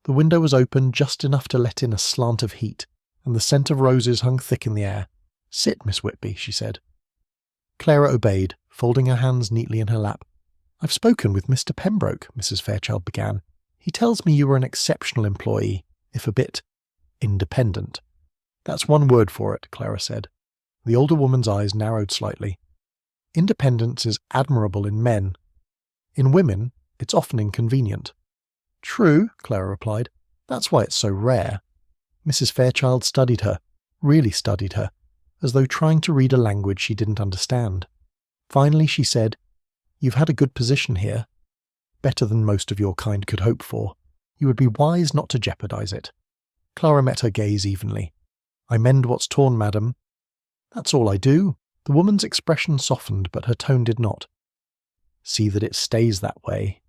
The window was open just enough to let in a slant of heat, and the scent of roses hung thick in the air. "Sit, Miss Whitby," she said. Clara obeyed, folding her hands neatly in her lap. "I've spoken with Mr. Pembroke," Mrs. Fairchild began. "He tells me you were an exceptional employee, if a bit independent." "That's one word for it," Clara said. The older woman's eyes narrowed slightly. "Independence is admirable in men. In women, it's often inconvenient." "True," Clara replied. "That's why it's so rare." Mrs. Fairchild studied her, really studied her, as though trying to read a language she didn't understand. Finally she said, "You've had a good position here. Better than most of your kind could hope for. You would be wise not to jeopardize it." Clara met her gaze evenly. "I mend what's torn, madam." "That's all I do." The woman's expression softened, but her tone did not. "See that it stays that way."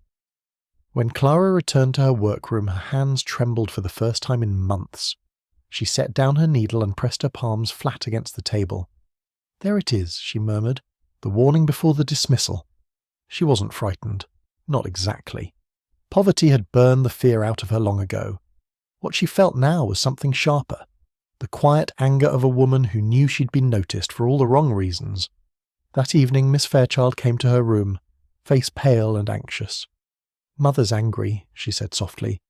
When Clara returned to her workroom, her hands trembled for the first time in months. She set down her needle and pressed her palms flat against the table. "There it is," she murmured. "The warning before the dismissal." She wasn't frightened. Not exactly. Poverty had burned the fear out of her long ago. What she felt now was something sharper. The quiet anger of a woman who knew she'd been noticed for all the wrong reasons. That evening Miss Fairchild came to her room, face pale and anxious. "Mother's angry," she said softly.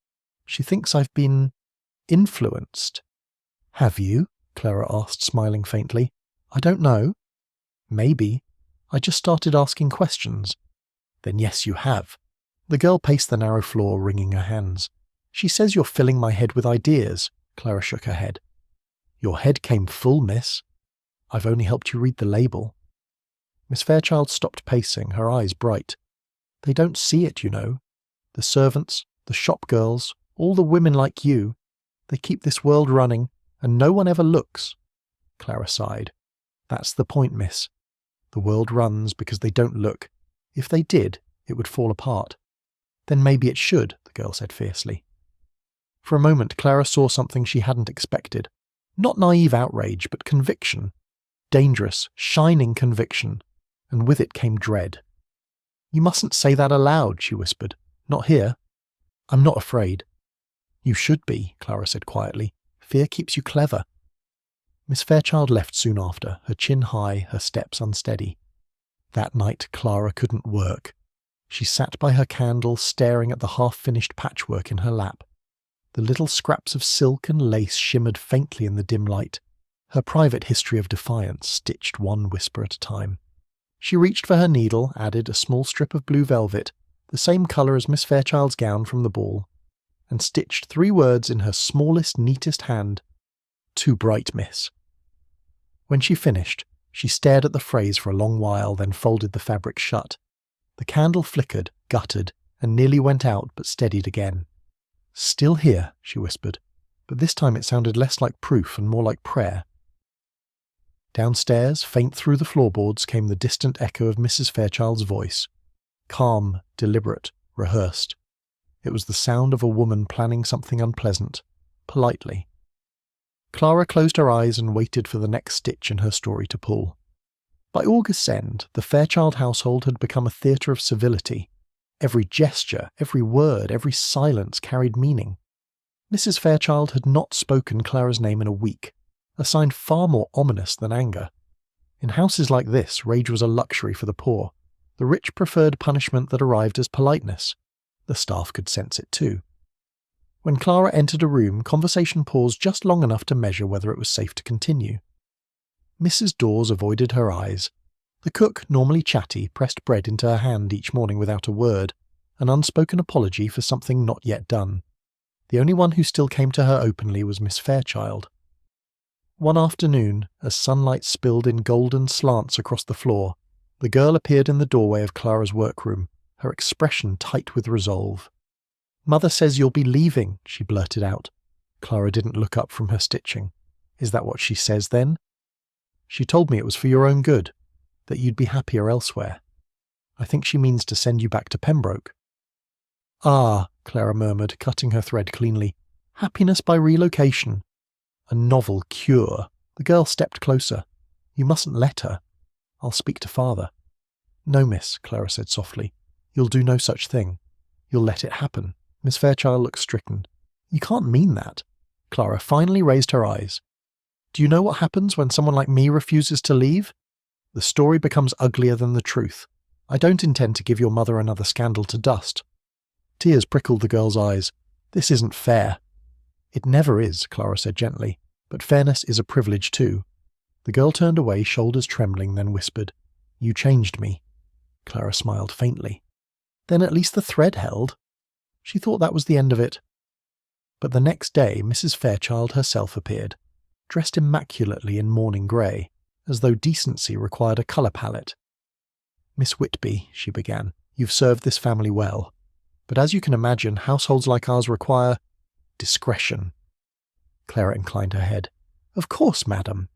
"She thinks I've been influenced." "Have you?" Clara asked, smiling faintly. "I don't know." "Maybe. I just started asking questions." "Then yes, you have." The girl paced the narrow floor, wringing her hands. "She says you're filling my head with ideas." Clara shook her head. "Your head came full, miss." "I've only helped you read the label." Miss Fairchild stopped pacing, her eyes bright. "They don't see it, you know. The servants, the shop girls, all the women like you. They keep this world running, and no one ever looks." Clara sighed. "That's the point, miss. The world runs because they don't look. If they did, it would fall apart." "Then maybe it should," the girl said fiercely. For a moment Clara saw something she hadn't expected. Not naive outrage, but conviction. Dangerous, shining conviction. And with it came dread. "You mustn't say that aloud," she whispered. "Not here." "I'm not afraid." "You should be," Clara said quietly. "Fear keeps you clever." Miss Fairchild left soon after, her chin high, her steps unsteady. That night Clara couldn't work. She sat by her candle, staring at the half-finished patchwork in her lap. The little scraps of silk and lace shimmered faintly in the dim light. Her private history of defiance stitched one whisper at a time. She reached for her needle, added a small strip of blue velvet, the same colour as Miss Fairchild's gown from the ball, and stitched 3 words in her smallest, neatest hand. "Too bright, miss." When she finished, she stared at the phrase for a long while, then folded the fabric shut. The candle flickered, guttered, and nearly went out, but steadied again. "Still here," she whispered, but this time it sounded less like proof and more like prayer. Downstairs, faint through the floorboards, came the distant echo of Mrs. Fairchild's voice. Calm, deliberate, rehearsed. It was the sound of a woman planning something unpleasant, politely. Clara closed her eyes and waited for the next stitch in her story to pull. By August's end, the Fairchild household had become a theatre of civility. Every gesture, every word, every silence carried meaning. Mrs. Fairchild had not spoken Clara's name in a week, a sign far more ominous than anger. In houses like this, rage was a luxury for the poor. The rich preferred punishment that arrived as politeness. The staff could sense it too. When Clara entered a room, conversation paused just long enough to measure whether it was safe to continue. Mrs. Dawes avoided her eyes. The cook, normally chatty, pressed bread into her hand each morning without a word, an unspoken apology for something not yet done. The only one who still came to her openly was Miss Fairchild. One afternoon, as sunlight spilled in golden slants across the floor, the girl appeared in the doorway of Clara's workroom, her expression tight with resolve. "Mother says you'll be leaving," she blurted out. Clara didn't look up from her stitching. "Is that what she says, then?" "She told me it was for your own good, that you'd be happier elsewhere. I think she means to send you back to Pembroke." "Ah," Clara murmured, cutting her thread cleanly. "Happiness by relocation. A novel cure." The girl stepped closer. "You mustn't let her. I'll speak to father." "No, miss," Clara said softly. "You'll do no such thing. You'll let it happen." Miss Fairchild looked stricken. "You can't mean that." Clara finally raised her eyes. "Do you know what happens when someone like me refuses to leave? The story becomes uglier than the truth. I don't intend to give your mother another scandal to dust." Tears prickled the girl's eyes. "This isn't fair." "It never is," Clara said gently, "but fairness is a privilege too." The girl turned away, shoulders trembling, then whispered, "You changed me." Clara smiled faintly. "Then at least the thread held." She thought that was the end of it. But the next day Mrs. Fairchild herself appeared, dressed immaculately in mourning grey, as though decency required a colour palette. "Miss Whitby," she began, "you've served this family well. But as you can imagine, households like ours require discretion." Clara inclined her head. "Of course, madam."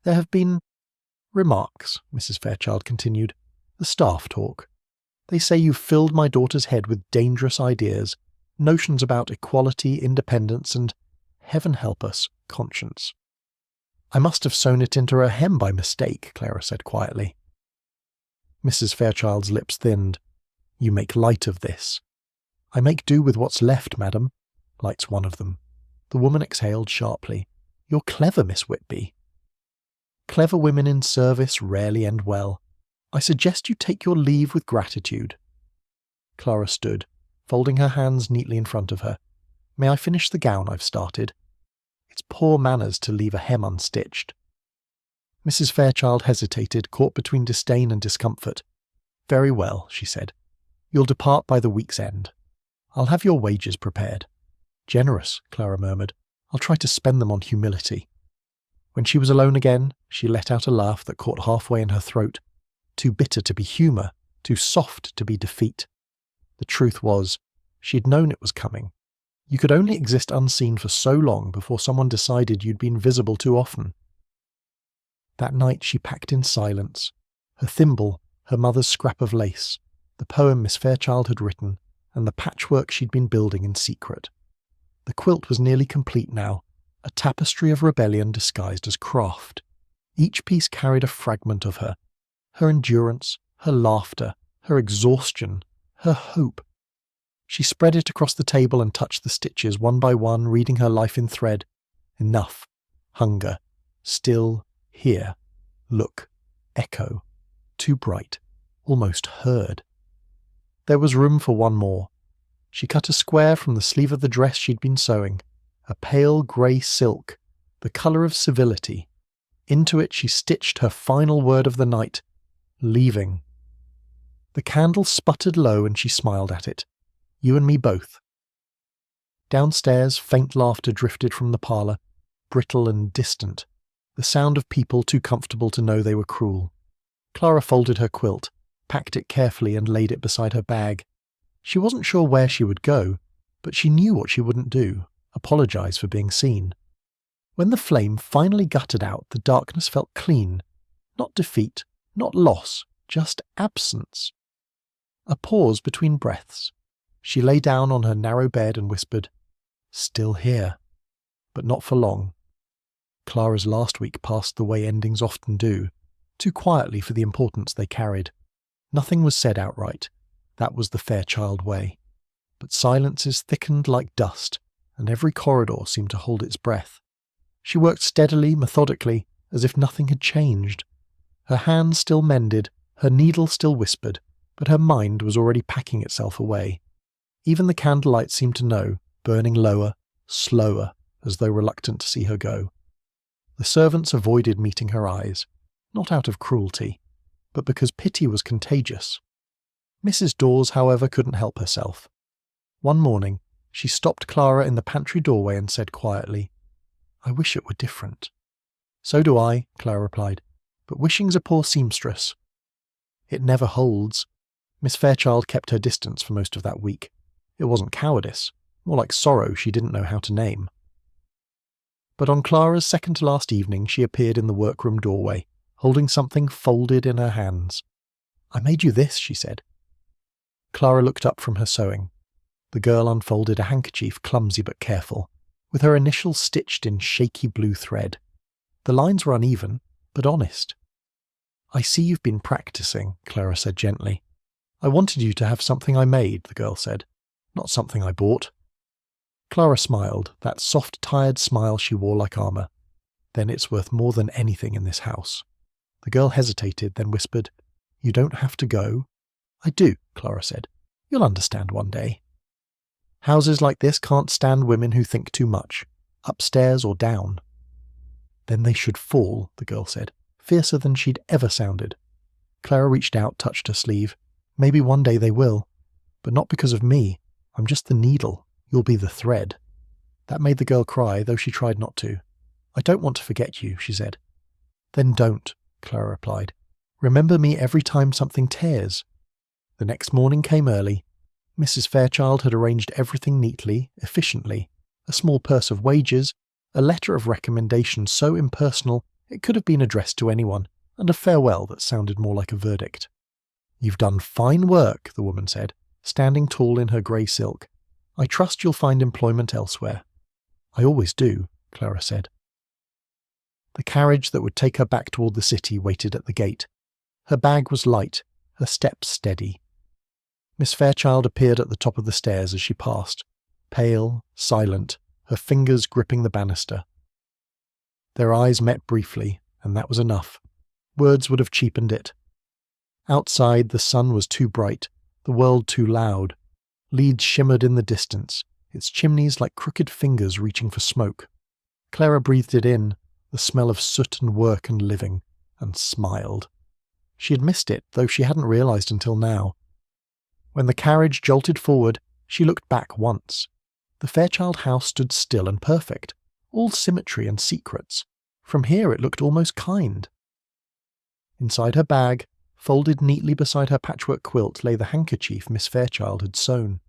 "There have been remarks," Mrs. Fairchild continued. "The staff talk. They say you've filled my daughter's head with dangerous ideas, notions about equality, independence, and, heaven help us, conscience." "I must have sewn it into her hem by mistake," Clara said quietly. Mrs. Fairchild's lips thinned. "You make light of this." "I make do with what's left, madam." "Light's one of them." The woman exhaled sharply. "You're clever, Miss Whitby." "Clever women in service rarely end well. I suggest you take your leave with gratitude." Clara stood, folding her hands neatly in front of her. "May I finish the gown I've started? It's poor manners to leave a hem unstitched." Mrs. Fairchild hesitated, caught between disdain and discomfort. "Very well," she said. "You'll depart by the week's end. I'll have your wages prepared." "Generous," Clara murmured. "I'll try to spend them on humility." When she was alone again, she let out a laugh that caught halfway in her throat. Too bitter to be humour, too soft to be defeat. The truth was, she'd known it was coming. You could only exist unseen for so long before someone decided you'd been visible too often. That night she packed in silence. Her thimble, her mother's scrap of lace, the poem Miss Fairchild had written, and the patchwork she'd been building in secret. The quilt was nearly complete now, a tapestry of rebellion disguised as craft. Each piece carried a fragment of her endurance, her laughter, her exhaustion, her hope. She spread it across the table and touched the stitches one by one, reading her life in thread. Enough. Hunger. Still. Here. Look. Echo. Too bright. Almost heard. There was room for one more. She cut a square from the sleeve of the dress she'd been sewing, a pale grey silk, the colour of civility. Into it she stitched her final word of the night, leaving. The candle sputtered low and she smiled at it. "You and me both." Downstairs, faint laughter drifted from the parlour, brittle and distant, the sound of people too comfortable to know they were cruel. Clara folded her quilt, packed it carefully and laid it beside her bag. She wasn't sure where she would go, but she knew what she wouldn't do: apologise for being seen. When the flame finally guttered out, the darkness felt clean. Not defeat, not loss, just absence. A pause between breaths. She lay down on her narrow bed and whispered, "Still here." But not for long. Clara's last week passed the way endings often do, too quietly for the importance they carried. Nothing was said outright. That was the Fairchild way. But silences thickened like dust, and every corridor seemed to hold its breath. She worked steadily, methodically, as if nothing had changed. Her hands still mended, her needle still whispered, but her mind was already packing itself away. Even the candlelight seemed to know, burning lower, slower, as though reluctant to see her go. The servants avoided meeting her eyes, not out of cruelty, but because pity was contagious. Mrs. Dawes, however, couldn't help herself. One morning, she stopped Clara in the pantry doorway and said quietly, "I wish it were different." "So do I," Clara replied, "but wishing's a poor seamstress." "It never holds." Miss Fairchild kept her distance for most of that week. It wasn't cowardice, more like sorrow she didn't know how to name. But on Clara's second-to-last evening she appeared in the workroom doorway, holding something folded in her hands. "I made you this," she said. Clara looked up from her sewing. The girl unfolded a handkerchief, clumsy but careful, with her initials stitched in shaky blue thread. The lines were uneven, but honest. "I see you've been practicing," Clara said gently. "I wanted you to have something I made," the girl said, "not something I bought." Clara smiled, that soft, tired smile she wore like armour. "Then it's worth more than anything in this house." The girl hesitated, then whispered, "You don't have to go." "I do," Clara said. "You'll understand one day. Houses like this can't stand women who think too much, upstairs or down." "Then they should fall," the girl said, fiercer than she'd ever sounded. Clara reached out, touched her sleeve. "Maybe one day they will. But not because of me. I'm just the needle. You'll be the thread." That made the girl cry, though she tried not to. "I don't want to forget you," she said. "Then don't," Clara replied. Remember me every time something tears." The next morning came early. Mrs. Fairchild had arranged everything neatly, efficiently. A small purse of wages, a letter of recommendation so impersonal it could have been addressed to anyone, and a farewell that sounded more like a verdict. "You've done fine work," the woman said, standing tall in her grey silk. "I trust you'll find employment elsewhere." "I always do," Clara said. The carriage that would take her back toward the city waited at the gate. Her bag was light, her steps steady. Miss Fairchild appeared at the top of the stairs as she passed, pale, silent, her fingers gripping the banister. Their eyes met briefly, and that was enough. Words would have cheapened it. Outside, the sun was too bright, the world too loud. Leeds shimmered in the distance, its chimneys like crooked fingers reaching for smoke. Clara breathed it in, the smell of soot and work and living, and smiled. She had missed it, though she hadn't realised until now. When the carriage jolted forward, she looked back once. The Fairchild house stood still and perfect, all symmetry and secrets. From here it looked almost kind. Inside her bag, folded neatly beside her patchwork quilt, lay the handkerchief Miss Fairchild had sewn.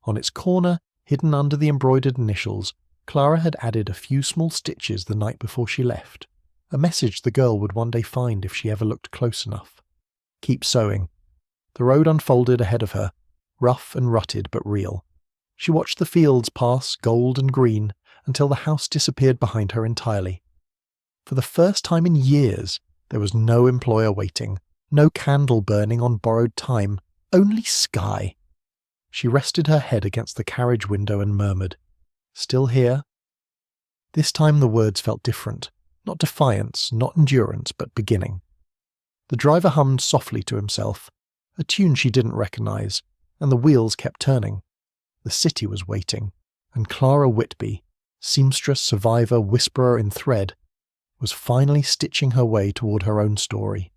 On its corner, hidden under the embroidered initials, Clara had added a few small stitches the night before she left, a message the girl would one day find if she ever looked close enough. Keep sewing. The road unfolded ahead of her, rough and rutted but real. She watched the fields pass, gold and green, until the house disappeared behind her entirely. For the first time in years, there was no employer waiting, no candle burning on borrowed time, only sky. She rested her head against the carriage window and murmured, "Still here?" This time the words felt different, not defiance, not endurance, but beginning. The driver hummed softly to himself, a tune she didn't recognise, and the wheels kept turning. The city was waiting, and Clara Whitby, seamstress, survivor, whisperer in thread, was finally stitching her way toward her own story.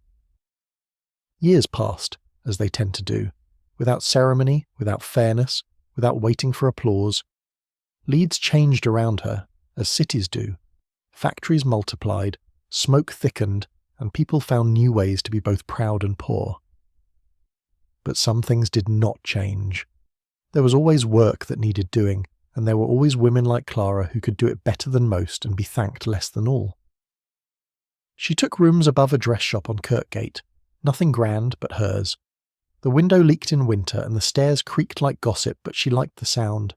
Years passed, as they tend to do, without ceremony, without fairness, without waiting for applause. Leeds changed around her, as cities do. Factories multiplied, smoke thickened, and people found new ways to be both proud and poor. But some things did not change. There was always work that needed doing, and there were always women like Clara who could do it better than most and be thanked less than all. She took rooms above a dress shop on Kirkgate, nothing grand but hers. The window leaked in winter and the stairs creaked like gossip, but she liked the sound.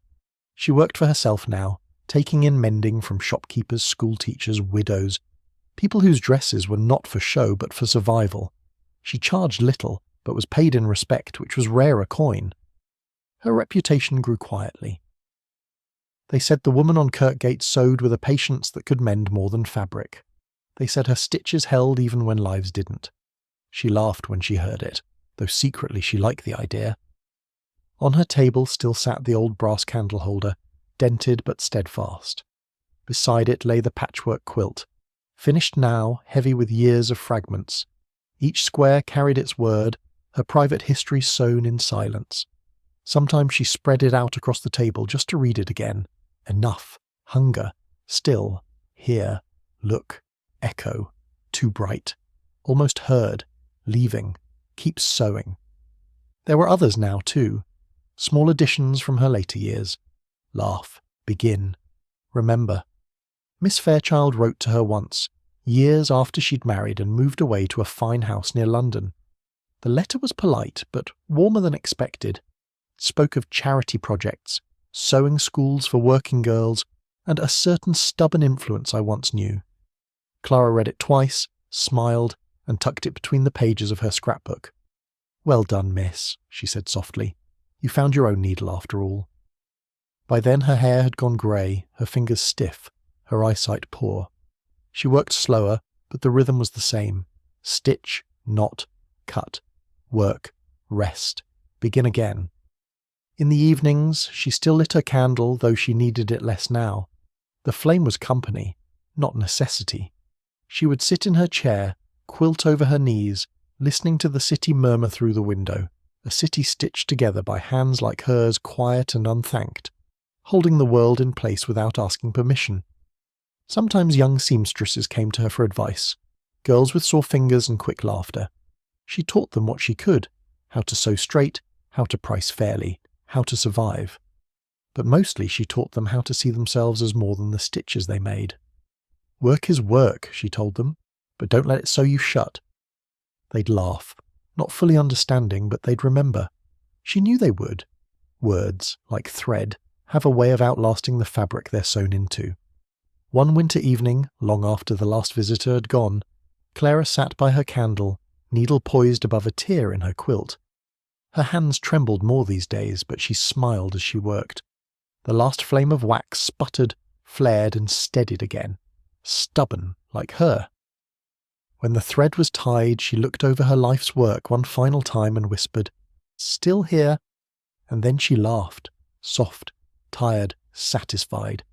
She worked for herself now, taking in mending from shopkeepers, schoolteachers, widows, people whose dresses were not for show but for survival. She charged little, but was paid in respect, which was rare a coin. Her reputation grew quietly. They said the woman on Kirkgate sewed with a patience that could mend more than fabric. They said her stitches held even when lives didn't. She laughed when she heard it, though secretly she liked the idea. On her table still sat the old brass candle holder, dented but steadfast. Beside it lay the patchwork quilt, finished now, heavy with years of fragments. Each square carried its word, her private history sewn in silence. Sometimes she spread it out across the table just to read it again. Enough. Hunger. Still. Hear. Look. Echo. Too bright. Almost heard. Leaving. Keep sewing. There were others now, too. Small additions from her later years. Laugh. Begin. Remember. Miss Fairchild wrote to her once, years after she'd married and moved away to a fine house near London. The letter was polite, but warmer than expected. It spoke of charity projects, sewing schools for working girls, and a certain stubborn influence I once knew. Clara read it twice, smiled, and tucked it between the pages of her scrapbook. "Well done, miss," she said softly. "You found your own needle after all." By then her hair had gone grey, her fingers stiff, her eyesight poor. She worked slower, but the rhythm was the same. Stitch, knot, cut, work, rest, begin again. In the evenings, she still lit her candle, though she needed it less now. The flame was company, not necessity. She would sit in her chair, quilt over her knees, listening to the city murmur through the window, a city stitched together by hands like hers, quiet and unthanked, holding the world in place without asking permission. Sometimes young seamstresses came to her for advice, girls with sore fingers and quick laughter. She taught them what she could: how to sew straight, how to price fairly, how to survive. But mostly she taught them how to see themselves as more than the stitches they made. Work is work, she told them, but don't let it sew you shut. They'd laugh, not fully understanding, but they'd remember. She knew they would. Words, like thread, have a way of outlasting the fabric they're sewn into. One winter evening, long after the last visitor had gone, Clara sat by her candle, needle poised above a tear in her quilt. Her hands trembled more these days, but she smiled as she worked. The last flame of wax sputtered, flared, and steadied again, stubborn like her. When the thread was tied, she looked over her life's work one final time and whispered, "Still here?" And then she laughed, soft, tired, satisfied.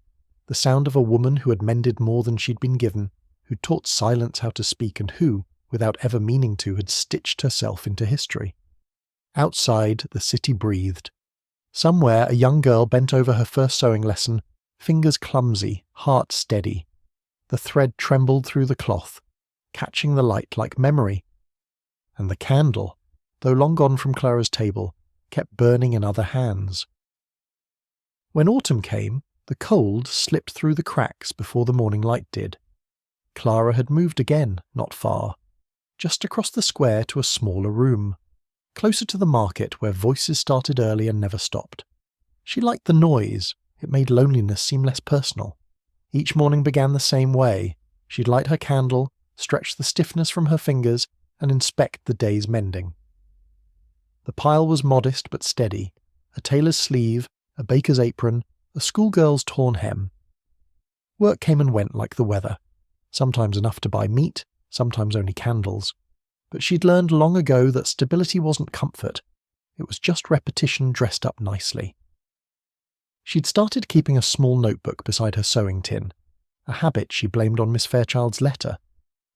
The sound of a woman who had mended more than she'd been given, who taught silence how to speak, and who, without ever meaning to, had stitched herself into history. Outside, the city breathed. Somewhere, a young girl bent over her first sewing lesson, fingers clumsy, heart steady. The thread trembled through the cloth, catching the light like memory. And the candle, though long gone from Clara's table, kept burning in other hands. When autumn came, the cold slipped through the cracks before the morning light did. Clara had moved again, not far, just across the square to a smaller room, closer to the market where voices started early and never stopped. She liked the noise. It made loneliness seem less personal. Each morning began the same way. She'd light her candle, stretch the stiffness from her fingers, and inspect the day's mending. The pile was modest but steady: a tailor's sleeve, a baker's apron, a schoolgirl's torn hem. Work came and went like the weather, sometimes enough to buy meat, sometimes only candles. But she'd learned long ago that stability wasn't comfort. It was just repetition dressed up nicely. She'd started keeping a small notebook beside her sewing tin, a habit she blamed on Miss Fairchild's letter.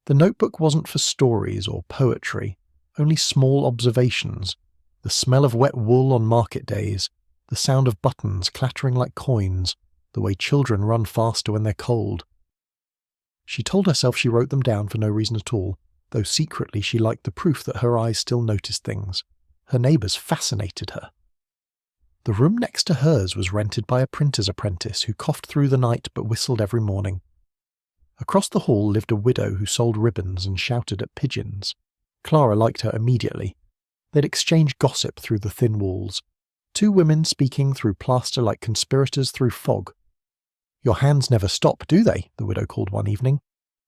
The notebook wasn't for stories or poetry, only small observations: the smell of wet wool on market days, the sound of buttons clattering like coins, the way children run faster when they're cold. She told herself she wrote them down for no reason at all, though secretly she liked the proof that her eyes still noticed things. Her neighbours fascinated her. The room next to hers was rented by a printer's apprentice who coughed through the night but whistled every morning. Across the hall lived a widow who sold ribbons and shouted at pigeons. Clara liked her immediately. They'd exchange gossip through the thin walls, two women speaking through plaster like conspirators through fog. "Your hands never stop, do they?" the widow called one evening.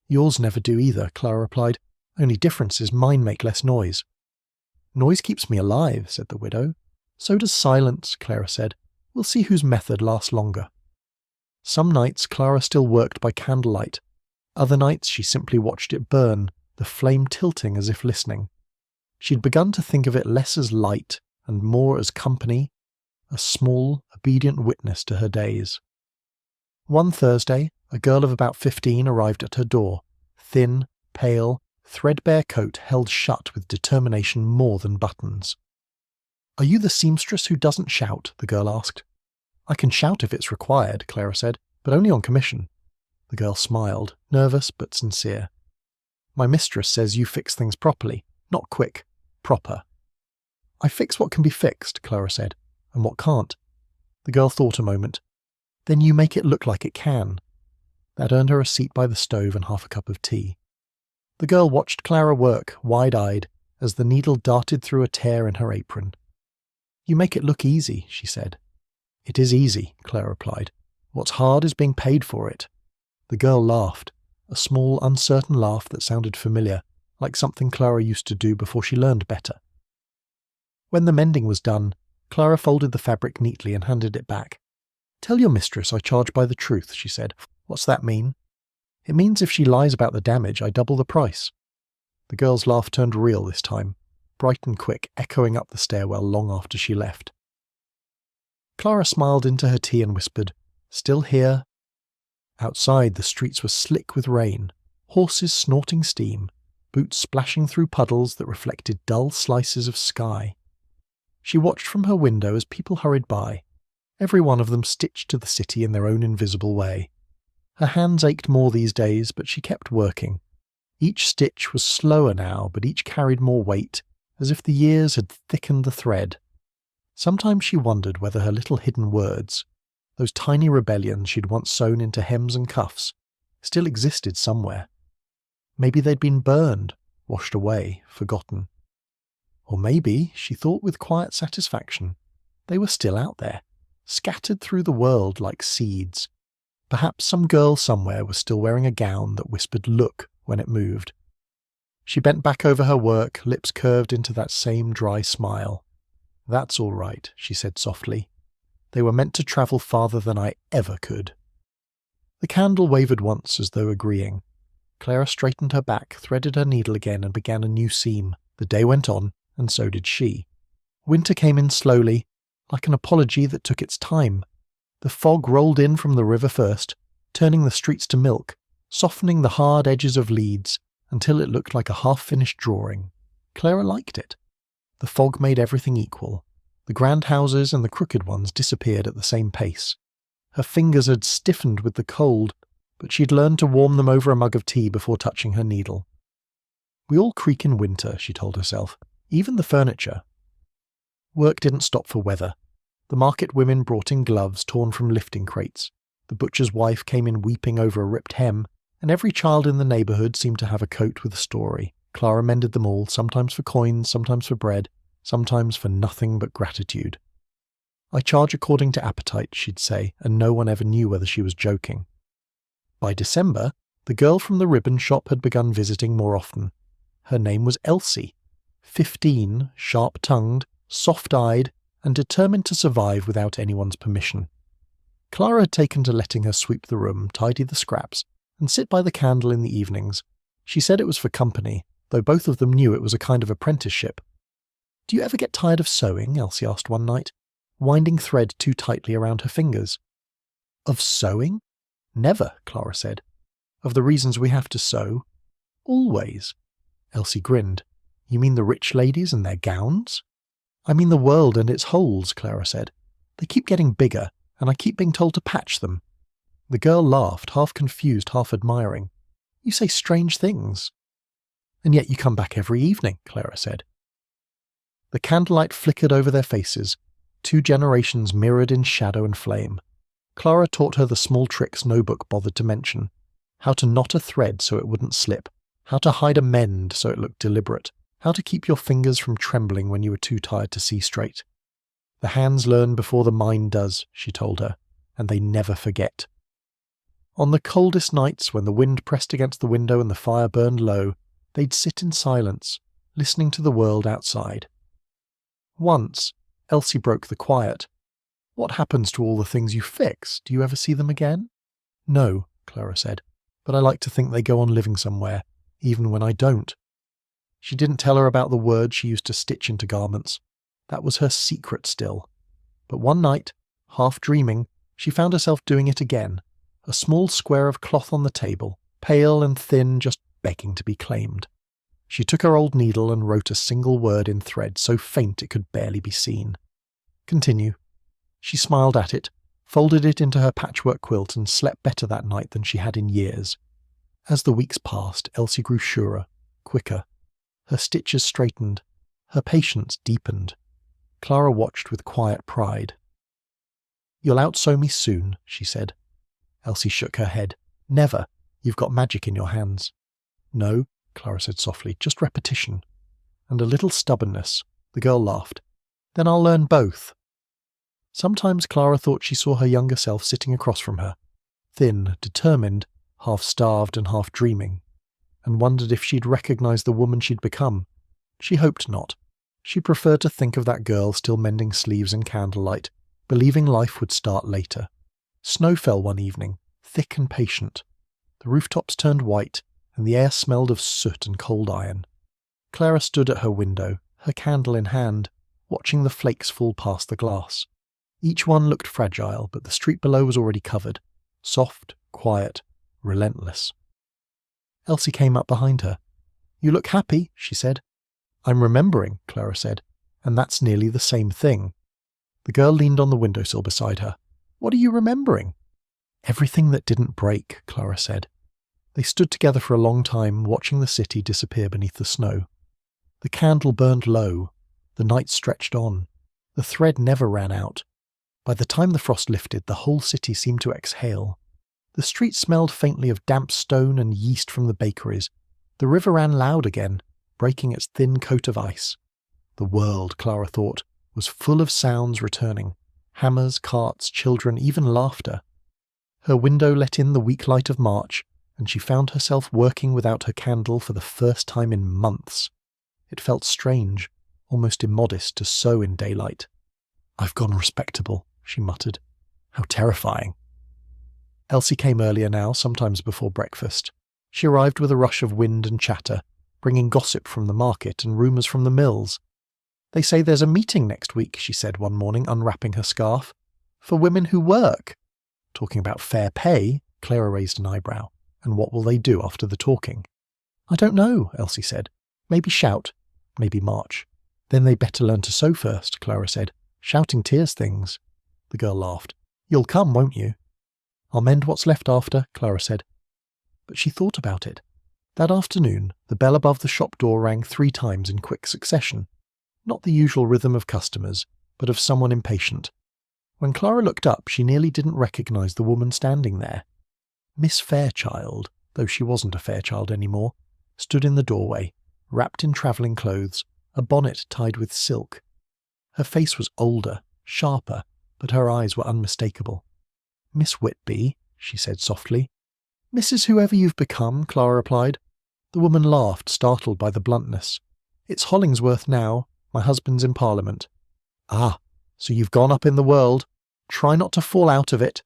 "Yours never do either," Clara replied. "Only difference is mine make less noise." "Noise keeps me alive," said the widow. "So does silence," Clara said. "We'll see whose method lasts longer." Some nights Clara still worked by candlelight. Other nights she simply watched it burn, the flame tilting as if listening. She'd begun to think of it less as light and more as company, a small, obedient witness to her days. One Thursday, a girl of about 15 arrived at her door, thin, pale, threadbare coat held shut with determination more than buttons. "Are you the seamstress who doesn't shout?" the girl asked. "I can shout if it's required," Clara said, "but only on commission." The girl smiled, nervous but sincere. "My mistress says you fix things properly, not quick, proper." "I fix what can be fixed," Clara said, "and what can't." The girl thought a moment. "Then you make it look like it can." That earned her a seat by the stove and half a cup of tea. The girl watched Clara work, wide-eyed, as the needle darted through a tear in her apron. "You make it look easy," she said. "It is easy," Clara replied. "What's hard is being paid for it." The girl laughed, a small, uncertain laugh that sounded familiar, like something Clara used to do before she learned better. When the mending was done, Clara folded the fabric neatly and handed it back. "Tell your mistress I charge by the truth," she said. "What's that mean?" "It means if she lies about the damage, I double the price." The girl's laugh turned real this time, bright and quick, echoing up the stairwell long after she left. Clara smiled into her tea and whispered, "Still here?" Outside, the streets were slick with rain, horses snorting steam, boots splashing through puddles that reflected dull slices of sky. She watched from her window as people hurried by, every one of them stitched to the city in their own invisible way. Her hands ached more these days, but she kept working. Each stitch was slower now, but each carried more weight, as if the years had thickened the thread. Sometimes she wondered whether her little hidden words, those tiny rebellions she'd once sewn into hems and cuffs, still existed somewhere. Maybe they'd been burned, washed away, forgotten. Or maybe, she thought with quiet satisfaction, they were still out there, scattered through the world like seeds. Perhaps some girl somewhere was still wearing a gown that whispered "look" when it moved. She bent back over her work, lips curved into that same dry smile. "That's all right," she said softly. "They were meant to travel farther than I ever could." The candle wavered once as though agreeing. Clara straightened her back, threaded her needle again and began a new seam. The day went on, and so did she. Winter came in slowly, like an apology that took its time. The fog rolled in from the river first, turning the streets to milk, softening the hard edges of leads, until it looked like a half-finished drawing. Clara liked it. The fog made everything equal. The grand houses and the crooked ones disappeared at the same pace. Her fingers had stiffened with the cold, but she'd learned to warm them over a mug of tea before touching her needle. "We all creak in winter," she told herself, "even the furniture." Work didn't stop for weather. The market women brought in gloves torn from lifting crates. The butcher's wife came in weeping over a ripped hem, and every child in the neighbourhood seemed to have a coat with a story. Clara mended them all, sometimes for coins, sometimes for bread, sometimes for nothing but gratitude. "I charge according to appetite," she'd say, and no one ever knew whether she was joking. By December, the girl from the ribbon shop had begun visiting more often. Her name was Elsie. 15, sharp-tongued, soft-eyed, and determined to survive without anyone's permission. Clara had taken to letting her sweep the room, tidy the scraps, and sit by the candle in the evenings. She said it was for company, though both of them knew it was a kind of apprenticeship. "Do you ever get tired of sewing?" Elsie asked one night, winding thread too tightly around her fingers. "Of sewing? Never," Clara said. "Of the reasons we have to sew? Always." Elsie grinned. "You mean the rich ladies and their gowns?" "I mean the world and its holes," Clara said. "They keep getting bigger, and I keep being told to patch them." The girl laughed, half confused, half admiring. "You say strange things." "And yet you come back every evening," Clara said. The candlelight flickered over their faces, 2 generations mirrored in shadow and flame. Clara taught her the small tricks no book bothered to mention. How to knot a thread so it wouldn't slip, how to hide a mend so it looked deliberate, how to keep your fingers from trembling when you were too tired to see straight. "The hands learn before the mind does," she told her, "and they never forget." On the coldest nights, when the wind pressed against the window and the fire burned low, they'd sit in silence, listening to the world outside. Once, Elsie broke the quiet. "What happens to all the things you fix? Do you ever see them again?" "No," Clara said, "but I like to think they go on living somewhere, even when I don't." She didn't tell her about the words she used to stitch into garments. That was her secret still. But one night, half dreaming, she found herself doing it again, a small square of cloth on the table, pale and thin, just begging to be claimed. She took her old needle and wrote a single word in thread so faint it could barely be seen. "Continue." She smiled at it, folded it into her patchwork quilt and slept better that night than she had in years. As the weeks passed, Elsie grew surer, quicker. Her stitches straightened. Her patience deepened. Clara watched with quiet pride. "You'll outsew me soon," she said. Elsie shook her head. "Never. You've got magic in your hands." "No," Clara said softly, "just repetition." "And a little stubbornness." The girl laughed. "Then I'll learn both." Sometimes Clara thought she saw her younger self sitting across from her, thin, determined, half-starved and half-dreaming, and wondered if she'd recognise the woman she'd become. She hoped not. She preferred to think of that girl still mending sleeves in candlelight, believing life would start later. Snow fell one evening, thick and patient. The rooftops turned white, and the air smelled of soot and cold iron. Clara stood at her window, her candle in hand, watching the flakes fall past the glass. Each one looked fragile, but the street below was already covered. Soft, quiet, relentless. Elsie came up behind her. "You look happy," she said. "I'm remembering," Clara said, "and that's nearly the same thing." The girl leaned on the windowsill beside her. "What are you remembering?" "Everything that didn't break," Clara said. They stood together for a long time, watching the city disappear beneath the snow. The candle burned low. The night stretched on. The thread never ran out. By the time the frost lifted, the whole city seemed to exhale. The street smelled faintly of damp stone and yeast from the bakeries. The river ran loud again, breaking its thin coat of ice. The world, Clara thought, was full of sounds returning. Hammers, carts, children, even laughter. Her window let in the weak light of March, and she found herself working without her candle for the first time in months. It felt strange, almost immodest to sew in daylight. "I've gone respectable," she muttered. "How terrifying." Elsie came earlier now, sometimes before breakfast. She arrived with a rush of wind and chatter, bringing gossip from the market and rumours from the mills. "They say there's a meeting next week," she said one morning, unwrapping her scarf. "For women who work." "Talking about fair pay?" Clara raised an eyebrow. "And what will they do after the talking?" "I don't know," Elsie said. "Maybe shout. Maybe march." "Then they'd better learn to sew first," Clara said. "Shouting tears things." The girl laughed. "You'll come, won't you?" "I'll mend what's left after," Clara said. But she thought about it. That afternoon, the bell above the shop door rang 3 times in quick succession. Not the usual rhythm of customers, but of someone impatient. When Clara looked up, she nearly didn't recognise the woman standing there. Miss Fairchild, though she wasn't a Fairchild anymore, stood in the doorway, wrapped in travelling clothes, a bonnet tied with silk. Her face was older, sharper, but her eyes were unmistakable. "Miss Whitby," she said softly. "Mrs. Whoever you've become," Clara replied. The woman laughed, startled by the bluntness. "It's Hollingsworth now. My husband's in Parliament." "Ah, so you've gone up in the world. Try not to fall out of it."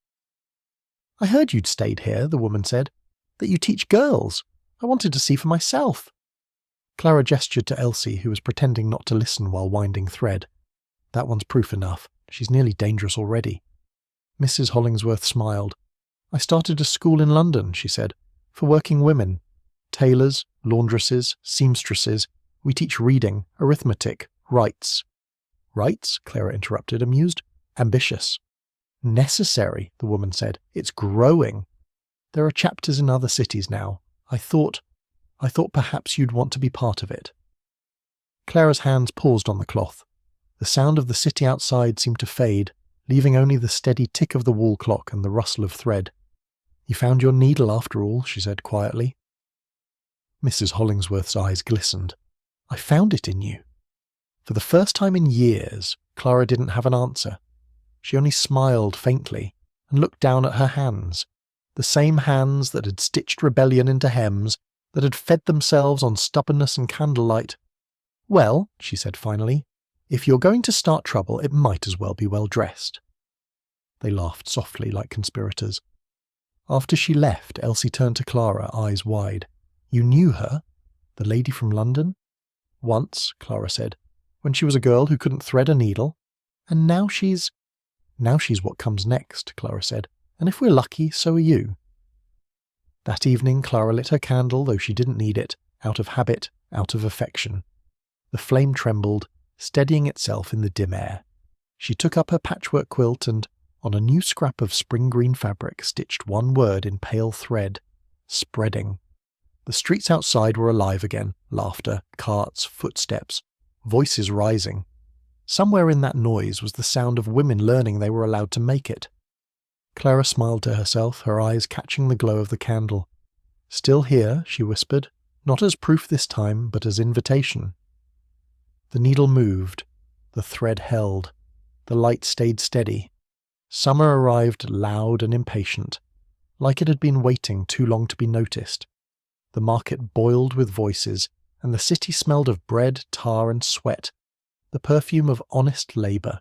"I heard you'd stayed here," the woman said. "That you teach girls. I wanted to see for myself." Clara gestured to Elsie, who was pretending not to listen while winding thread. "That one's proof enough. She's nearly dangerous already." Mrs. Hollingsworth smiled. "I started a school in London," she said, "for working women. Tailors, laundresses, seamstresses. We teach reading, arithmetic, rights." "Rights?" Clara interrupted, amused. "Ambitious." "Necessary," the woman said. "It's growing. There are chapters in other cities now. I thought perhaps you'd want to be part of it." Clara's hands paused on the cloth. The sound of the city outside seemed to fade, leaving only the steady tick of the wall clock and the rustle of thread. "You found your needle after all," she said quietly. Mrs. Hollingsworth's eyes glistened. "I found it in you." For the first time in years, Clara didn't have an answer. She only smiled faintly and looked down at her hands, the same hands that had stitched rebellion into hems, that had fed themselves on stubbornness and candlelight. "Well," she said finally, "if you're going to start trouble, it might as well be well dressed." They laughed softly like conspirators. After she left, Elsie turned to Clara, eyes wide. "You knew her? The lady from London?" "Once," Clara said, "when she was a girl who couldn't thread a needle. And now she's what comes next," Clara said. "And if we're lucky, so are you." That evening Clara lit her candle, though she didn't need it, out of habit, out of affection. The flame trembled, steadying itself in the dim air. She took up her patchwork quilt and, on a new scrap of spring-green fabric, stitched one word in pale thread: spreading. The streets outside were alive again, laughter, carts, footsteps, voices rising. Somewhere in that noise was the sound of women learning they were allowed to make it. Clara smiled to herself, her eyes catching the glow of the candle. "Still here," she whispered, "not as proof this time, but as invitation." The needle moved. The thread held. The light stayed steady. Summer arrived loud and impatient, like it had been waiting too long to be noticed. The market boiled with voices, and the city smelled of bread, tar, and sweat, the perfume of honest labour.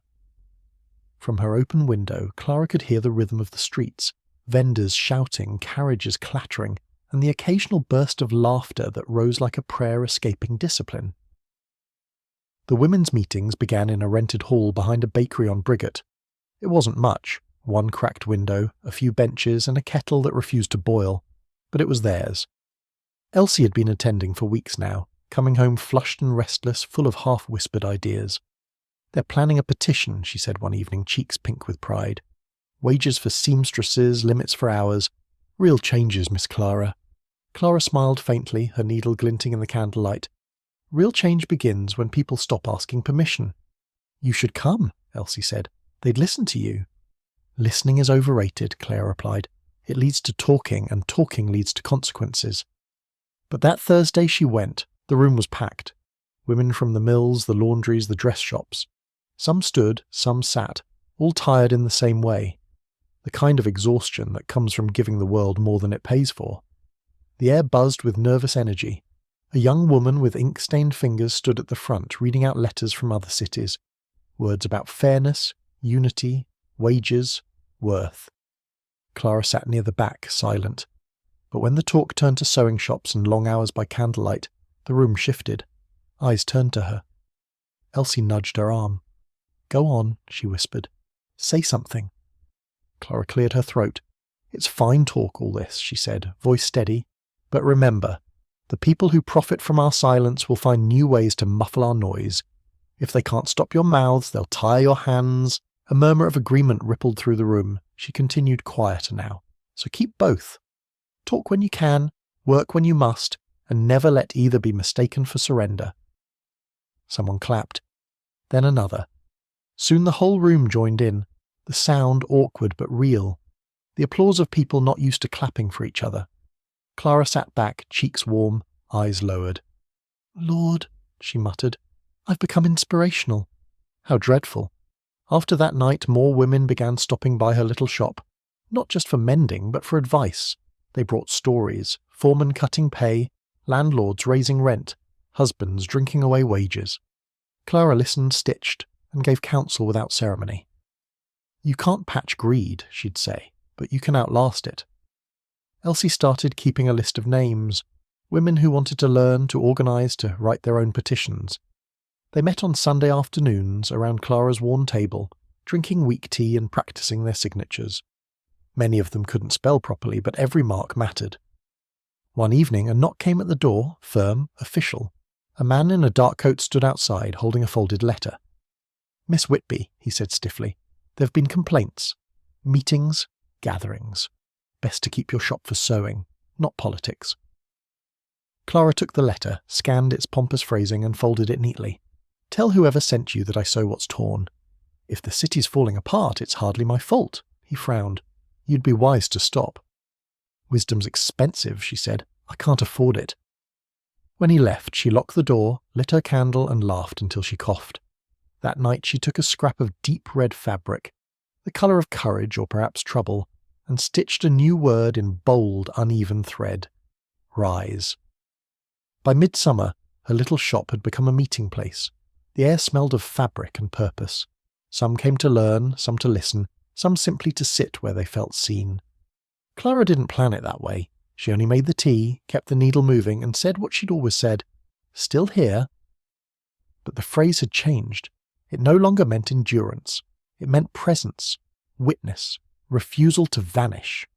From her open window, Clara could hear the rhythm of the streets, vendors shouting, carriages clattering, and the occasional burst of laughter that rose like a prayer escaping discipline. The women's meetings began in a rented hall behind a bakery on Briggate. It wasn't much, one cracked window, a few benches, and a kettle that refused to boil, but it was theirs. Elsie had been attending for weeks now, coming home flushed and restless, full of half-whispered ideas. "They're planning a petition," she said one evening, cheeks pink with pride. "Wages for seamstresses, limits for hours. Real changes, Miss Clara." Clara smiled faintly, her needle glinting in the candlelight. Real change begins when people stop asking permission. You should come, Elsie said. They'd listen to you. Listening is overrated, Claire replied. It leads to talking, and talking leads to consequences. But that Thursday she went. The room was packed. Women from the mills, the laundries, the dress shops. Some stood, some sat, all tired in the same way. The kind of exhaustion that comes from giving the world more than it pays for. The air buzzed with nervous energy. A young woman with ink-stained fingers stood at the front, reading out letters from other cities. Words about fairness, unity, wages, worth. Clara sat near the back, silent. But when the talk turned to sewing shops and long hours by candlelight, the room shifted. Eyes turned to her. Elsie nudged her arm. Go on, she whispered. Say something. Clara cleared her throat. It's fine talk, all this, she said, voice steady. But remember, the people who profit from our silence will find new ways to muffle our noise. If they can't stop your mouths, they'll tie your hands. A murmur of agreement rippled through the room. She continued quieter now. So keep both. Talk when you can, work when you must, and never let either be mistaken for surrender. Someone clapped. Then another. Soon the whole room joined in, the sound awkward but real, the applause of people not used to clapping for each other. Clara sat back, cheeks warm, eyes lowered. Lord, she muttered, I've become inspirational. How dreadful. After that night, more women began stopping by her little shop, not just for mending, but for advice. They brought stories, foremen cutting pay, landlords raising rent, husbands drinking away wages. Clara listened stitched, and gave counsel without ceremony. You can't patch greed, she'd say, but you can outlast it. Elsie started keeping a list of names, women who wanted to learn, to organise, to write their own petitions. They met on Sunday afternoons around Clara's worn table, drinking weak tea and practising their signatures. Many of them couldn't spell properly, but every mark mattered. One evening a knock came at the door, firm, official. A man in a dark coat stood outside, holding a folded letter. Miss Whitby, he said stiffly, there have been complaints. Meetings, gatherings. Best to keep your shop for sewing, not politics. Clara took the letter, scanned its pompous phrasing and folded it neatly. Tell whoever sent you that I sew what's torn. If the city's falling apart, it's hardly my fault, he frowned. You'd be wise to stop. Wisdom's expensive, she said. I can't afford it. When he left, she locked the door, lit her candle and laughed until she coughed. That night she took a scrap of deep red fabric, the colour of courage or perhaps trouble, and stitched a new word in bold, uneven thread. Rise. By midsummer, her little shop had become a meeting place. The air smelled of fabric and purpose. Some came to learn, some to listen, some simply to sit where they felt seen. Clara didn't plan it that way. She only made the tea, kept the needle moving, and said what she'd always said, "Still here?" But the phrase had changed. It no longer meant endurance. It meant presence, witness, refusal to vanish.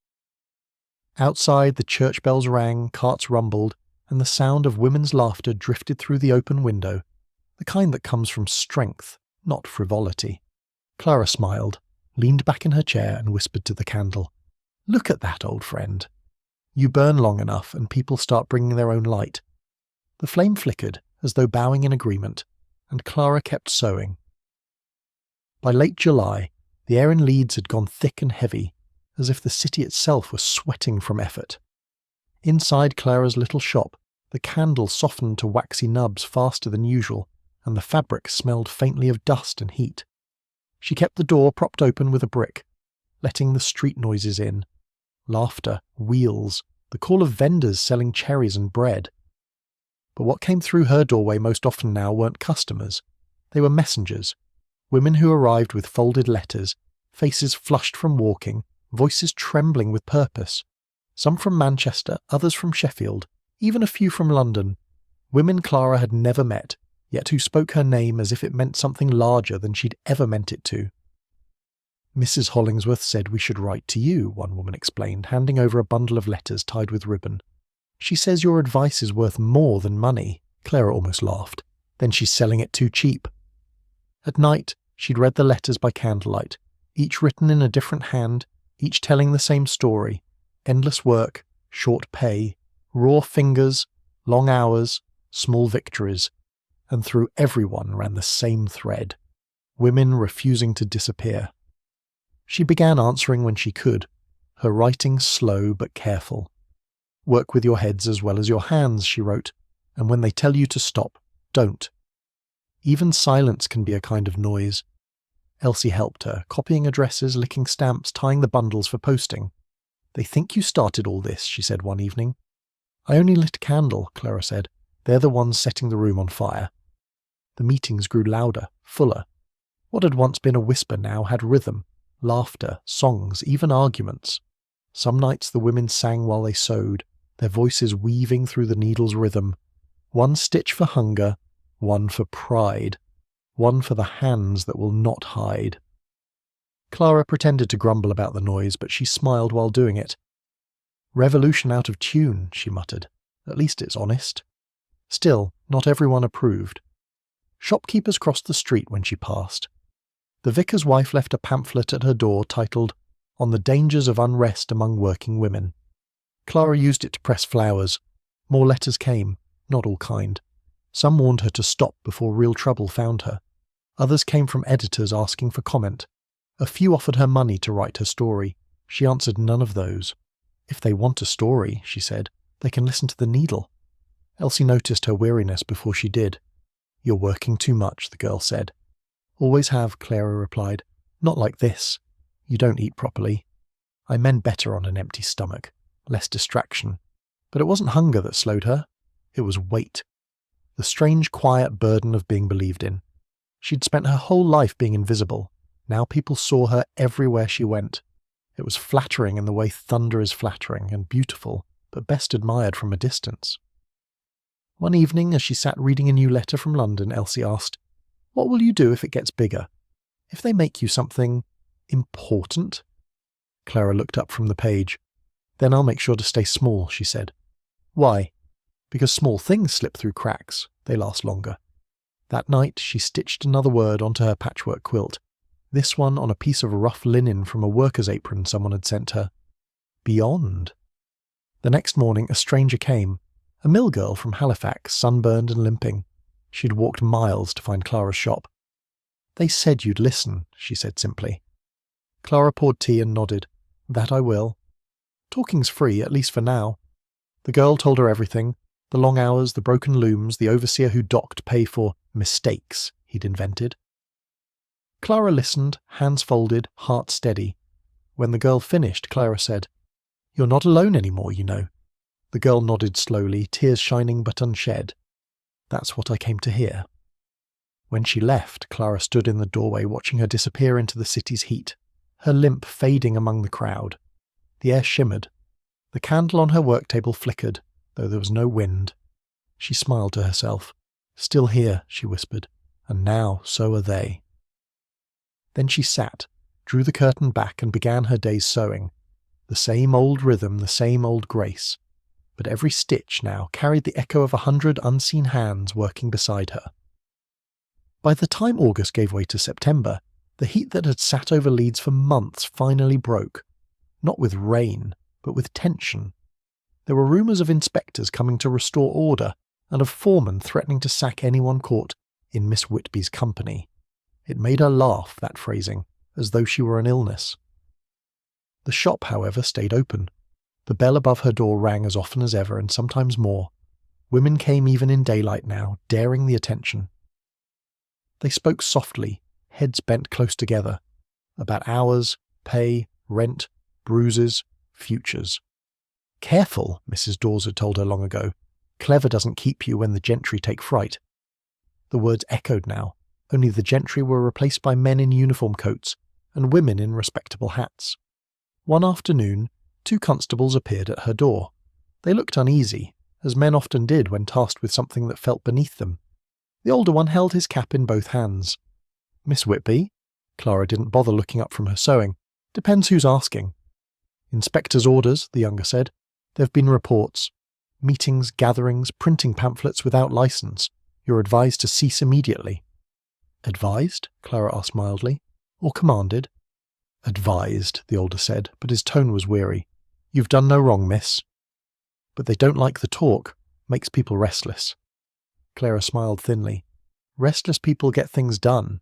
Outside, the church bells rang, carts rumbled, and the sound of women's laughter drifted through the open window, the kind that comes from strength, not frivolity. Clara smiled, leaned back in her chair and whispered to the candle, "Look at that, old friend. You burn long enough and people start bringing their own light." The flame flickered, as though bowing in agreement, and Clara kept sewing. By late July, the air in Leeds had gone thick and heavy, as if the city itself was sweating from effort. Inside Clara's little shop, the candle softened to waxy nubs faster than usual, and the fabric smelled faintly of dust and heat. She kept the door propped open with a brick, letting the street noises in. Laughter, wheels, the call of vendors selling cherries and bread. But what came through her doorway most often now weren't customers. They were messengers, women who arrived with folded letters, faces flushed from walking, voices trembling with purpose. Some from Manchester, others from Sheffield, even a few from London. Women Clara had never met, yet who spoke her name as if it meant something larger than she'd ever meant it to. "Mrs. Hollingsworth said we should write to you," one woman explained, handing over a bundle of letters tied with ribbon. "She says your advice is worth more than money." Clara almost laughed. "Then she's selling it too cheap." At night, she'd read the letters by candlelight, each written in a different hand, each telling the same story: endless work, short pay, Raw fingers, long hours, small victories, and through everyone ran the same thread: women refusing to disappear. She began answering when she could, her writing slow but careful. "Work with your heads as well as your hands," she wrote, "and when they tell you to stop, don't. Even silence can be a kind of noise." Elsie helped her, copying addresses, licking stamps, tying the bundles for posting. "They think you started all this," she said one evening. "I only lit a candle," Clara said. "They're the ones setting the room on fire." The meetings grew louder, fuller. What had once been a whisper now had rhythm, laughter, songs, even arguments. Some nights the women sang while they sewed, their voices weaving through the needle's rhythm. One stitch for hunger, one for pride, one for the hands that will not hide. Clara pretended to grumble about the noise, but she smiled while doing it. "Revolution out of tune," she muttered. "At least it's honest." Still, not everyone approved. Shopkeepers crossed the street when she passed. The vicar's wife left a pamphlet at her door titled, "On the Dangers of Unrest Among Working Women." Clara used it to press flowers. More letters came, not all kind. Some warned her to stop before real trouble found her. Others came from editors asking for comment. A few offered her money to write her story. She answered none of those. "If they want a story," she said, "they can listen to the needle." Elsie noticed her weariness before she did. "You're working too much," the girl said. "Always have," Clara replied. "Not like this. You don't eat properly." I meant better on an empty stomach. Less distraction. But it wasn't hunger that slowed her. It was weight. The strange, quiet burden of being believed in. She'd spent her whole life being invisible. Now people saw her everywhere she went. It was flattering in the way thunder is flattering and beautiful, but best admired from a distance. One evening, as she sat reading a new letter from London, Elsie asked, "What will you do if it gets bigger? If they make you something important?" Clara looked up from the page. "Then I'll make sure to stay small," she said. "Why?" "Because small things slip through cracks. They last longer." That night she stitched another word onto her patchwork quilt, this one on a piece of rough linen from a worker's apron someone had sent her. Beyond. The next morning a stranger came, a mill girl from Halifax, sunburned and limping. She'd walked miles to find Clara's shop. "They said you'd listen," she said simply. Clara poured tea and nodded. "That I will. Talking's free, at least for now." The girl told her everything. The long hours, the broken looms, the overseer who docked pay for mistakes he'd invented. Clara listened, hands folded, heart steady. When the girl finished, Clara said, "You're not alone anymore, you know." The girl nodded slowly, tears shining but unshed. "That's what I came to hear." When she left, Clara stood in the doorway watching her disappear into the city's heat, her limp fading among the crowd. The air shimmered. The candle on her work table flickered, though there was no wind. She smiled to herself. "Still here," she whispered, "and now so are they." Then she sat, drew the curtain back and began her day's sewing. The same old rhythm, the same old grace. But every stitch now carried the echo of 100 unseen hands working beside her. By the time August gave way to September, the heat that had sat over Leeds for months finally broke. Not with rain, but with tension. There were rumours of inspectors coming to restore order, and of foremen threatening to sack anyone caught in Miss Whitby's company. It made her laugh, that phrasing, as though she were an illness. The shop, however, stayed open. The bell above her door rang as often as ever, and sometimes more. Women came even in daylight now, daring the attention. They spoke softly, heads bent close together, about hours, pay, rent, bruises, futures. "Careful," Mrs. Dawes had told her long ago. "Clever doesn't keep you when the gentry take fright." The words echoed now, only the gentry were replaced by men in uniform coats and women in respectable hats. One afternoon, 2 constables appeared at her door. They looked uneasy, as men often did when tasked with something that felt beneath them. The older one held his cap in both hands. "Miss Whitby?" Clara didn't bother looking up from her sewing. "Depends who's asking." "Inspector's orders," the younger said. "There have been reports. Meetings, gatherings, printing pamphlets without licence. You're advised to cease immediately." "Advised?" Clara asked mildly. "Or commanded?" "Advised," the older said, but his tone was weary. "You've done no wrong, miss." But they don't like the talk. Makes people restless. Clara smiled thinly. Restless people get things done.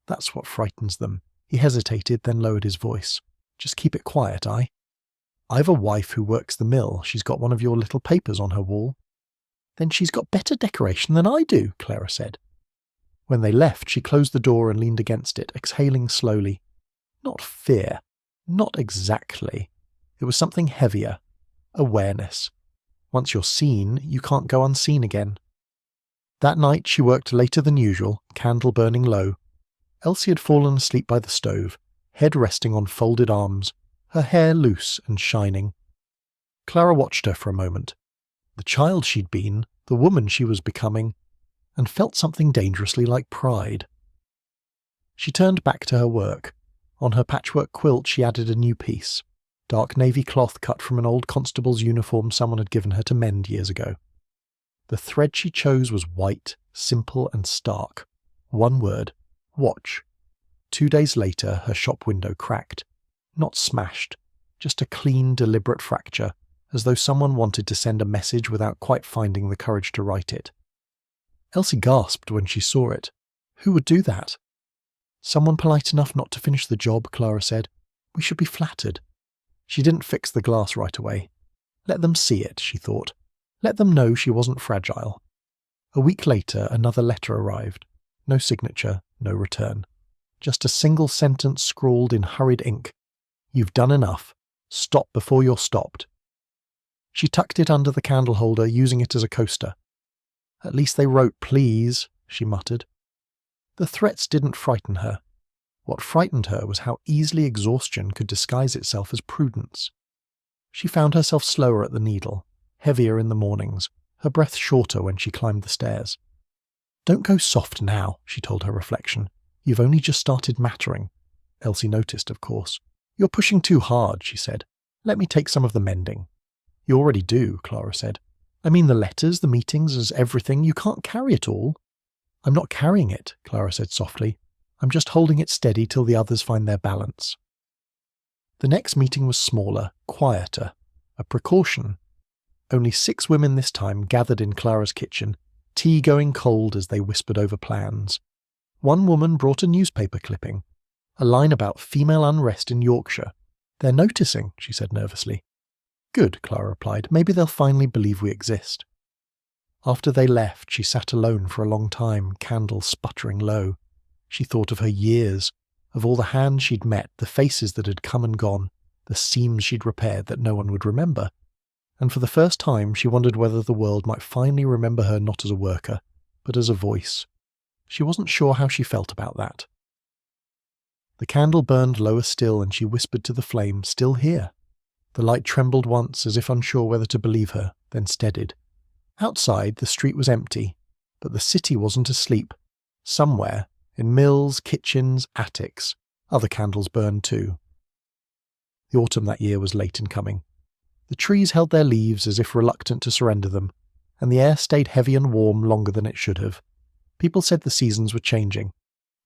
That's what frightens them. He hesitated, then lowered his voice. Just keep it quiet, I've a wife who works the mill. She's got one of your little papers on her wall. Then she's got better decoration than I do, Clara said. When they left, she closed the door and leaned against it, exhaling slowly. Not fear. Not exactly. It was something heavier. Awareness. Once you're seen, you can't go unseen again. That night she worked later than usual, candle burning low. Elsie had fallen asleep by the stove, head resting on folded arms, her hair loose and shining. Clara watched her for a moment. The child she'd been, the woman she was becoming, and felt something dangerously like pride. She turned back to her work. On her patchwork quilt she added a new piece, dark navy cloth cut from an old constable's uniform someone had given her to mend years ago. The thread she chose was white, simple and stark. One word, watch. 2 days later her shop window cracked. Not smashed, just a clean, deliberate fracture, as though someone wanted to send a message without quite finding the courage to write it. Elsie gasped when she saw it. Who would do that? Someone polite enough not to finish the job, Clara said. We should be flattered. She didn't fix the glass right away. Let them see it, she thought. Let them know she wasn't fragile. A week later, another letter arrived. No signature, no return. Just a single sentence scrawled in hurried ink. You've done enough. Stop before you're stopped. She tucked it under the candle holder, using it as a coaster. At least they wrote please, she muttered. The threats didn't frighten her. What frightened her was how easily exhaustion could disguise itself as prudence. She found herself slower at the needle, heavier in the mornings, her breath shorter when she climbed the stairs. Don't go soft now, she told her reflection. You've only just started mattering. Elsie noticed, of course. You're pushing too hard, she said. Let me take some of the mending. You already do, Clara said. I mean the letters, the meetings, as everything. You can't carry it all. I'm not carrying it, Clara said softly. I'm just holding it steady till the others find their balance. The next meeting was smaller, quieter, a precaution. Only 6 women this time gathered in Clara's kitchen, tea going cold as they whispered over plans. One woman brought a newspaper clipping, a line about female unrest in Yorkshire. They're noticing, she said nervously. Good, Clara replied. Maybe they'll finally believe we exist. After they left, she sat alone for a long time, candles sputtering low. She thought of her years, of all the hands she'd met, the faces that had come and gone, the seams she'd repaired that no one would remember. And for the first time she wondered whether the world might finally remember her not as a worker, but as a voice. She wasn't sure how she felt about that. The candle burned lower still, and she whispered to the flame, still here. The light trembled once, as if unsure whether to believe her, then steadied. Outside, the street was empty, but the city wasn't asleep. Somewhere, in mills, kitchens, attics, other candles burned too. The autumn that year was late in coming. The trees held their leaves as if reluctant to surrender them, and the air stayed heavy and warm longer than it should have. People said the seasons were changing.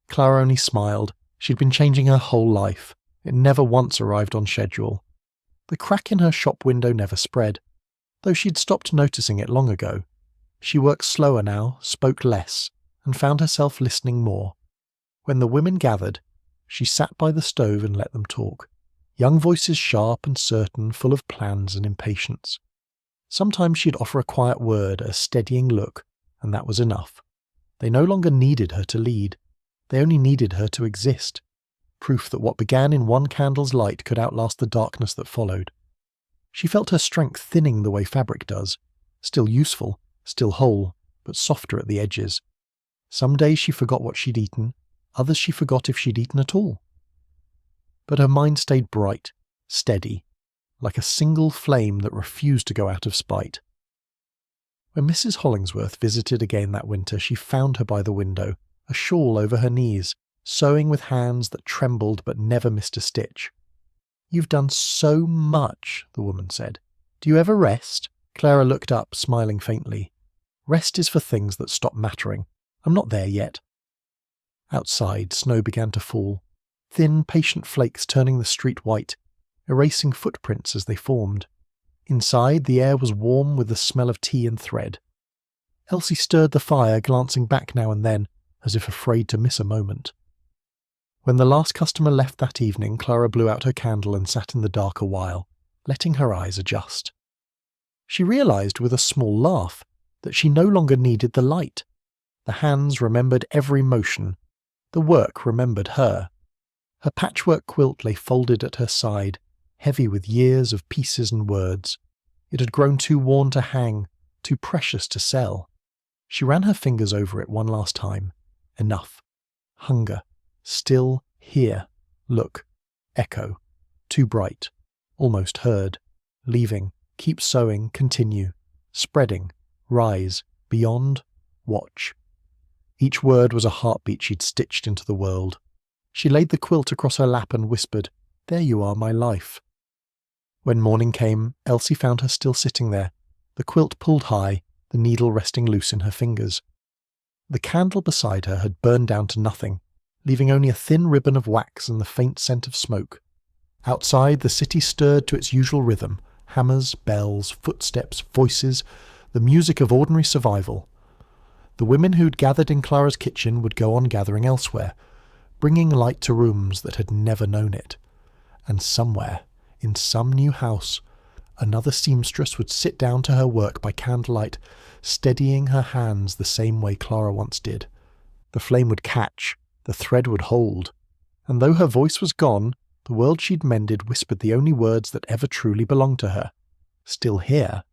Clara only smiled. She'd been changing her whole life. It never once arrived on schedule. The crack in her shop window never spread, though she'd stopped noticing it long ago. She worked slower now, spoke less, and found herself listening more. When the women gathered, she sat by the stove and let them talk. Young voices sharp and certain, full of plans and impatience. Sometimes she'd offer a quiet word, a steadying look, and that was enough. They no longer needed her to lead. They only needed her to exist. Proof that what began in one candle's light could outlast the darkness that followed. She felt her strength thinning the way fabric does. Still useful, still whole, but softer at the edges. Some days she forgot what she'd eaten, others she forgot if she'd eaten at all. But her mind stayed bright, steady, like a single flame that refused to go out of spite. When Mrs. Hollingsworth visited again that winter, she found her by the window, a shawl over her knees, sewing with hands that trembled but never missed a stitch. "You've done so much," the woman said. "Do you ever rest?" Clara looked up, smiling faintly. "Rest is for things that stop mattering. I'm not there yet." Outside, snow began to fall, thin, patient flakes turning the street white, erasing footprints as they formed. Inside, the air was warm with the smell of tea and thread. Elsie stirred the fire, glancing back now and then, as if afraid to miss a moment. When the last customer left that evening, Clara blew out her candle and sat in the dark a while, letting her eyes adjust. She realised with a small laugh that she no longer needed the light. The hands remembered every motion. The work remembered her. Her patchwork quilt lay folded at her side, heavy with years of pieces and words. It had grown too worn to hang, too precious to sell. She ran her fingers over it one last time. Enough. Hunger. Still, here. Look. Echo. Too bright. Almost heard. Leaving. Keep sewing. Continue. Spreading. Rise. Beyond. Watch. Each word was a heartbeat she'd stitched into the world. She laid the quilt across her lap and whispered, "There you are, my life." When morning came, Elsie found her still sitting there, the quilt pulled high, the needle resting loose in her fingers. The candle beside her had burned down to nothing, leaving only a thin ribbon of wax and the faint scent of smoke. Outside, the city stirred to its usual rhythm, hammers, bells, footsteps, voices, the music of ordinary survival. The women who'd gathered in Clara's kitchen would go on gathering elsewhere, bringing light to rooms that had never known it. And somewhere, in some new house, another seamstress would sit down to her work by candlelight, steadying her hands the same way Clara once did. The flame would catch, the thread would hold, and though her voice was gone, the world she'd mended whispered the only words that ever truly belonged to her. Still here,